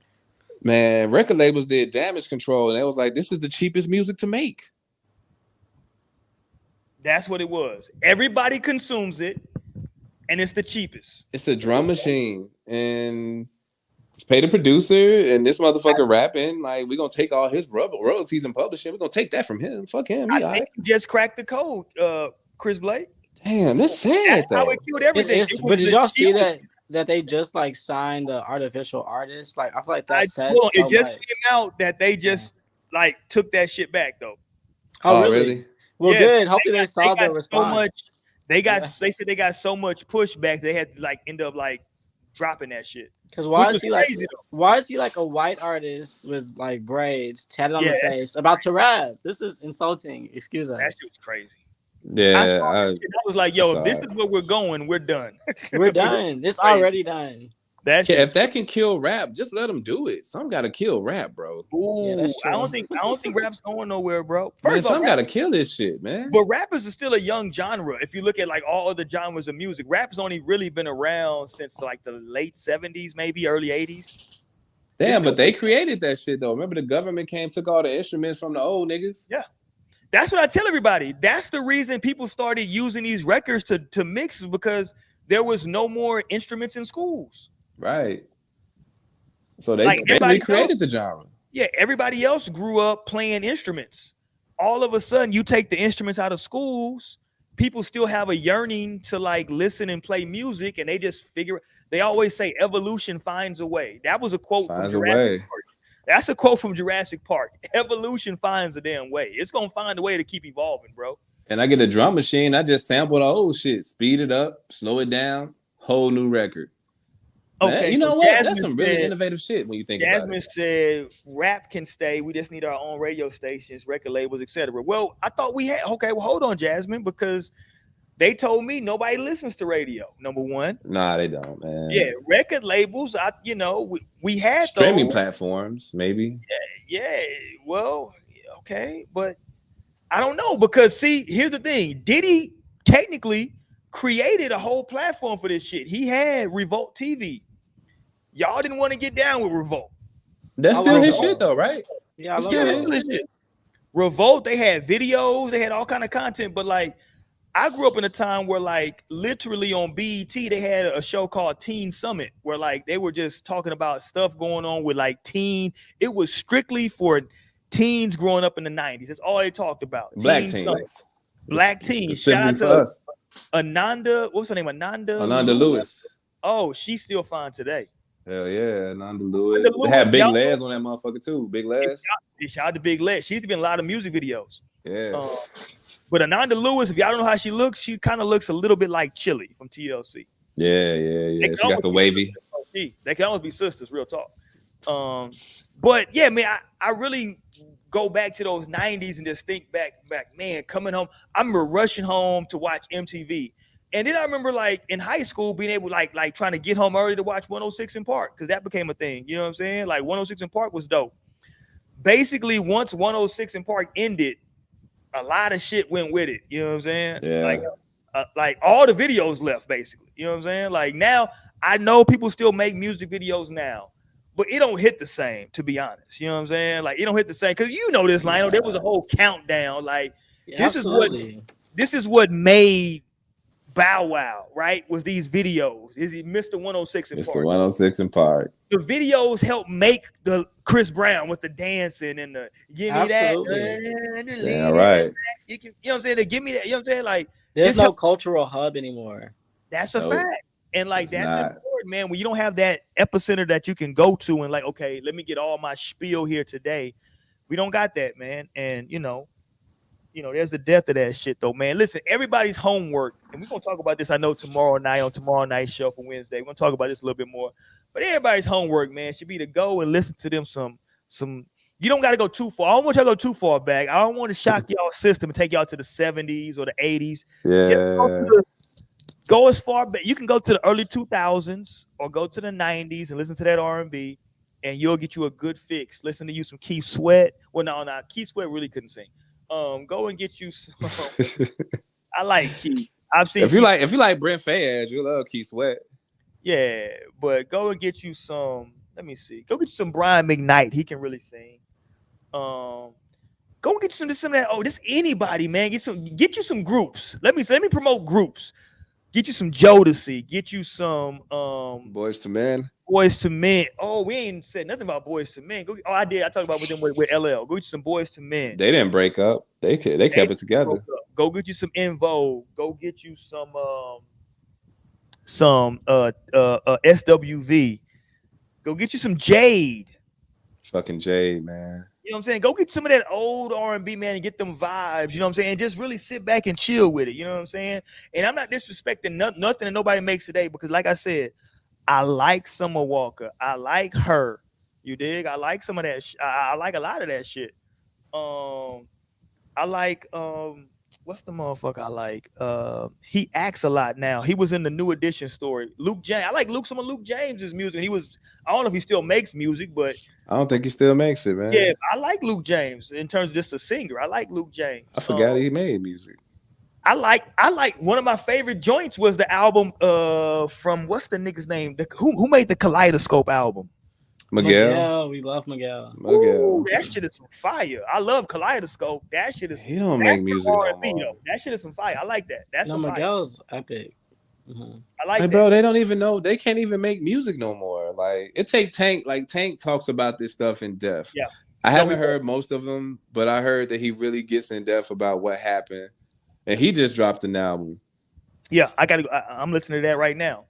Man, record labels did damage control, and it was like, this is the cheapest music to make. That's what it was. Everybody consumes it, and it's the cheapest. It's a drum machine, and just pay the producer, and this motherfucker rapping. Like, we're gonna take all his royalties and publishing. We're gonna take that from him. Fuck him. I think he just cracked the code, Chris Blake. Damn, that's sad. That's how it killed everything. But did y'all see that they just like signed the artificial artist? Like, I feel like that's sad. It just came out that they just like took that shit back though. Oh, Oh, really? really? Well, Yes, good. Hopefully they saw the got so response. much. They Yeah. said they got so much pushback they had to like end up like dropping that shit. Because Which was crazy though. why is he like a white artist with like braids tatted on Yeah, the that face about to rap? This is insulting. Excuse shit us. was crazy. I saw Yeah, that shit. I was like, yo, if saw this it. is where we're going, we're done. We're done. It's crazy. already done. That shit. If that can kill rap, just let them do it. Some gotta kill rap, bro. Ooh, Yeah, that's I true. don't think rap's going nowhere, bro. Man, First off, some gotta kill this shit, man. but rappers is still a young genre. If you look at like all other genres of music, rap's only really been around since like the late 70s, maybe early 80s. Damn, but they created that shit though. Remember the government came, took all the instruments from the old niggas? Yeah. That's what I tell everybody. That's the reason people started using these records to mix, because there was no more instruments in schools. Right. So they Like everybody recreated the genre. Yeah, everybody else grew up playing instruments. All of a sudden, you take the instruments out of schools, people still have a yearning to like listen and play music, and they always say evolution finds a way. That was a quote from Jurassic Park. That's a quote from Jurassic Park. Evolution finds a damn way. It's gonna find a way to keep evolving, bro. And I get a drum machine, I just sample the old shit, speed it up, slow it down, whole new record. Okay, man, you know what? Jasmine That's some really innovative shit when you think about it. Jasmine said rap can stay. We just need our own radio stations, record labels, etc. Well, I thought we had. Okay, well, hold on, Jasmine, because they told me nobody listens to radio. Number one. Nah, they don't, man. Yeah, record labels. We had streaming platforms, maybe. Yeah. Well, okay, but I don't know, because see, here's the thing: Diddy technically created a whole platform for this shit. He had Revolt TV. Y'all didn't want to get down with Revolt. That's still his shit though, right? Yeah, I love his shit. Revolt, they had videos, they had all kind of content, but like I grew up in a time where like literally on BET they had a show called Teen Summit, where like they were just talking about stuff going on with like teen. It was strictly for teens growing up in the 90s. That's all they talked about. Black teens. Black teens. Shout out to Ananda. What's her name? Ananda Lewis. Oh, she's still fine today. Hell yeah, Ananda Lewis. They had Big Les on that motherfucker too. Big Les. Shout out to Big Les. She's been in a lot of music videos. Yeah. But Ananda Lewis, if y'all don't know how she looks, she kind of looks a little bit like Chili from TLC. Yeah. She got the wavy. They can almost be sisters, real talk. But yeah, man, I really go back to those 90s and just think back, man, coming home. I remember rushing home to watch MTV. And then I remember like in high school being able like trying to get home early to watch 106 in Park, because that became a thing. You know what I'm saying? Like 106 in Park was dope. Basically, once 106 in Park ended, a lot of shit went with it. You know what I'm saying? Yeah. Like all the videos left, basically. You know what I'm saying? Like now, I know people still make music videos now, but it don't hit the same, to be honest. You know what I'm saying? Like it don't hit the same, because you know this, Lionel. There was a whole countdown. Like this is what made Bow Wow, right? Was these videos? Is he Mr. 106 in Park? Mr. 106 in Park. The videos helped make the Chris Brown with the dancing and the give me that. Yeah, right. You know what I'm saying? They give me that. You know what I'm saying? Like there's no cultural hub anymore. That's a fact. And like that's important, man. When you don't have that epicenter that you can go to and like, okay, let me get all my spiel here today. We don't got that, man. And you know, there's the death of that shit, though, man. Listen, everybody's homework, and we're going to talk about this, I know, tomorrow night on tomorrow night's show for Wednesday. We're going to talk about this a little bit more. But everybody's homework, man, should be to go and listen to them some. You don't got to go too far. I don't want y'all to go too far back. I don't want to shock y'all system and take y'all to the 70s or the 80s. Yeah. Go as far back. You can go to the early 2000s or go to the 90s and listen to that R&B, and you'll get you a good fix. Listen to you some Keith Sweat. Well, no, Keith Sweat really couldn't sing. Go and get you some. I like Keith. I've seen. If you like Brent Fayez, you love Keith Sweat. Yeah, but go and get you some. Let me see. Go get you some Brian McKnight. He can really sing. Go and get you some of that. Oh, this anybody, man. Get you some groups. Let me promote groups. Get you some Jodeci. Get you some Boys to Men. Boys to Men. Oh, we ain't said nothing about Boys to Men. I did. I talked about with them with LL. Go get you some Boys to Men. They didn't break up. They kept it together. Go get you some En Vogue. Go get you some SWV. Go get you some Jade. Fucking Jade, man. You know what I'm saying? Go get some of that old R&B, man, and get them vibes. You know what I'm saying? And just really sit back and chill with it. You know what I'm saying? And I'm not disrespecting nothing that nobody makes today because, like I said, I like Summer Walker. I like her. You dig? I like some of that. I like a lot of that shit. I like what's the motherfucker I like? He acts a lot now. He was in the New Edition story. Luke James. I like some of Luke James's music. I don't know if he still makes music, but I don't think he still makes it, man. yeah, I like Luke James in terms of just a singer. I like Luke James. I forgot he made music. I like one of my favorite joints was the album from what's the nigga's name? Who made the Kaleidoscope album? Miguel. We love Miguel. Ooh, that shit is some fire. I love Kaleidoscope. That shit is. He don't make music R&B, no more. That shit is some fire. I like that. That's some Miguel's epic. Mm-hmm. I like that. Bro, they don't even know. They can't even make music no more. Like it take Tank. Like Tank talks about this stuff in depth. Yeah. I haven't heard most of them, but I heard that he really gets in depth about what happened, and he just dropped an album. Yeah, I'm listening to that right now.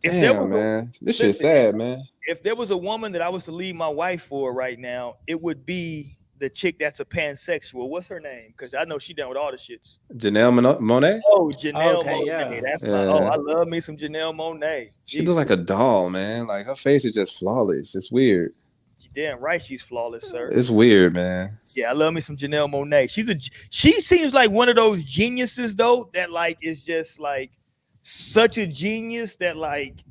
Man, this shit's sad, man. If there was a woman that I was to leave my wife for right now, it would be the chick that's a pansexual. What's her name? Because I know she done with all the shits. Janelle Monáe? Oh, Janelle Monáe. Yeah. That's I love me some Janelle Monáe. She looks like a doll, man. Like her face is just flawless. It's weird. Damn right, she's flawless, sir. It's weird, man. Yeah, I love me some Janelle Monáe. She seems like one of those geniuses though that like is just like such a genius that like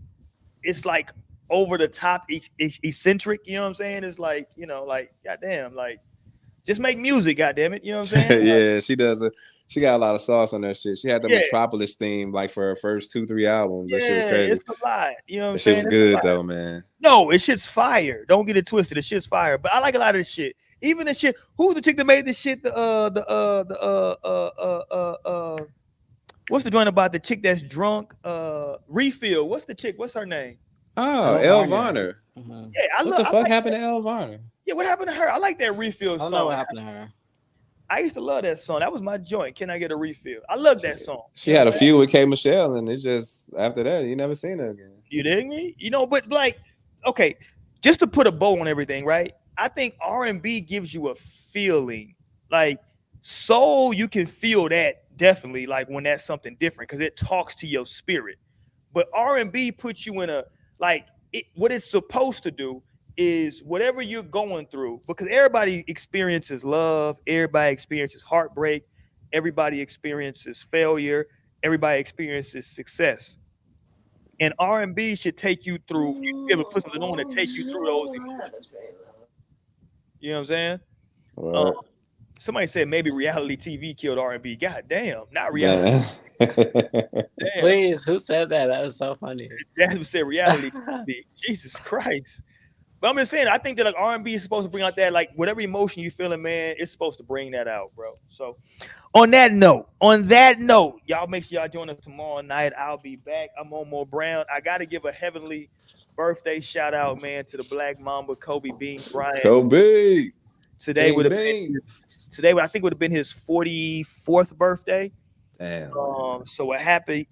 it's like over the top eccentric. You know what I'm saying? It's like, you know, like goddamn, like just make music, goddamn it. You know what I'm saying? Yeah, she does. She got a lot of sauce on that shit. She had the Metropolis theme like for her first 2-3 albums. That shit was crazy. It's a lot. You know what I'm saying? Shit was good though, man. No, it shit's fire. Don't get it twisted. The shit's fire. But I like a lot of this shit. Even the shit. Who was the chick that made this shit? What's the joint about the chick that's drunk? Refill. What's the chick? What's her name? Oh, Elle Varner. Mm-hmm. Yeah, what the fuck happened to Elle Varner? Yeah, what happened to her? I like that Refill song. I don't know what happened to her. I used to love that song. That was my joint. Can I get a refill? I love that song. She had a feud with K. Michelle, and it's just after that, you never seen her again. You dig me? You know, but like, okay, just to put a bow on everything, right? I think R&B gives you a feeling. Like soul, you can feel that definitely, like when that's something different, because it talks to your spirit. But R&B puts you in a what it's supposed to do is whatever you're going through, because everybody experiences love, everybody experiences heartbreak, everybody experiences failure, everybody experiences success. And R&B should take you through, you be able to put something on to take you through those emotions. You know what I'm saying? Right. Somebody said maybe reality TV killed R&B. God damn, not reality. Damn. Please, who said that? That was so funny. Jasmine said reality TV. Jesus Christ. But I'm just saying, I think that like R&B is supposed to bring out that, like whatever emotion you feeling, man, it's supposed to bring that out, bro. So on that note, y'all make sure y'all join us tomorrow night. I'll be back. I'm on Mo Brown. I got to give a heavenly birthday shout out, man, to the Black Mamba, Kobe Bean Bryant. Kobe. Today would have been I think would have been his 44th birthday. Damn. So a happy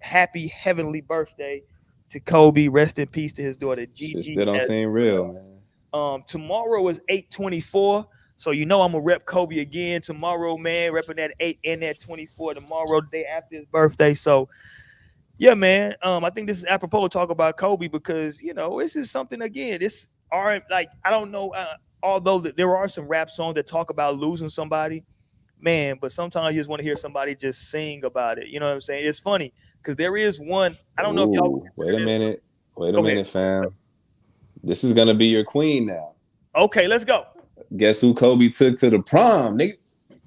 heavenly birthday to Kobe. Rest in peace to his daughter Gigi. Shit still don't seem real, man. Tomorrow is 8/24, so you know I'm gonna rep Kobe again tomorrow, man. Repping that 8 and that 24 tomorrow, the day after his birthday. So yeah, man. I think this is apropos to talk about Kobe because you know this is something again. This aren't like I don't know. Although there are some rap songs that talk about losing somebody, man, but sometimes you just want to hear somebody just sing about it. You know what I'm saying? It's funny because there is one. I don't know if y'all. Wait a minute, fam. This is gonna be your queen now. Okay, let's go. Guess who Kobe took to the prom, nigga?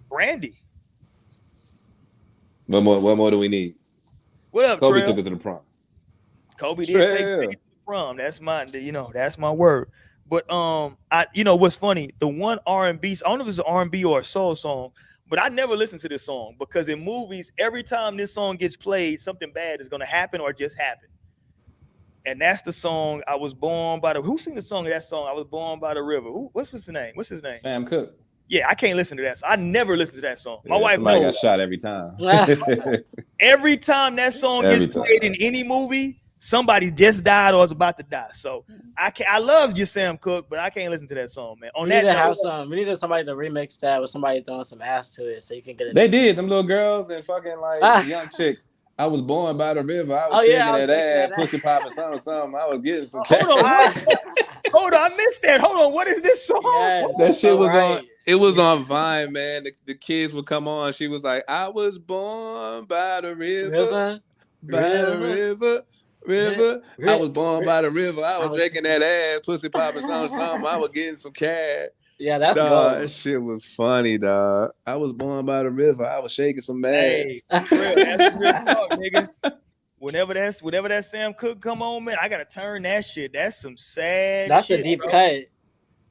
Brandy. What more do we need? What up, Kobe Trail? took it to the prom. Kobe did take it to the prom. That's my word. But what's funny? The one R&B, I don't know if it's an R&B or a soul song, but I never listened to this song because in movies, every time this song gets played, something bad is gonna happen or just happen. And that's the song I was born by the. Who sing the song of that song? I was born by the river. What's his name? Sam Cooke. Yeah, I can't listen to that. So I never listen to that song. My Yeah, wife somebody knows. got shot every time. Every time that song gets played in any movie, somebody just died or is about to die. So I love you, Sam Cooke, but I can't listen to that song, man. We need to have we needed somebody to remix that with somebody throwing some ass to it, so you can get it. They did, them little girls and fucking like young chicks. I was born by the river. I was shaking that ass, pussy popping, something. I was getting some cash. Hold on, I missed that. Hold on, what is this song? Yes, that shit was on. It was on Vine, man. The kids would come on. She was like, "I was born by the river, river. I was born by the river. I was drinking that ass, pussy popping, something. I was getting some cash." Yeah, that's dog. That shit was funny, dog. I was born by the river. I was shaking some ass. Hey, real, that's real talk, nigga. Whenever that Sam Cooke come on, man, I gotta turn that shit. That's some sad. That's shit, a deep bro. cut.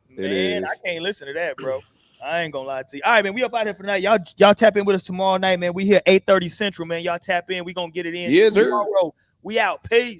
Man, I can't listen to that, bro. I ain't gonna lie to you. All right, man. We up out here for tonight. Y'all tap in with us tomorrow night, man. We here 8:30 Central, man. Y'all tap in. We gonna get it in. Yes, sir. Tomorrow. We out. Peace.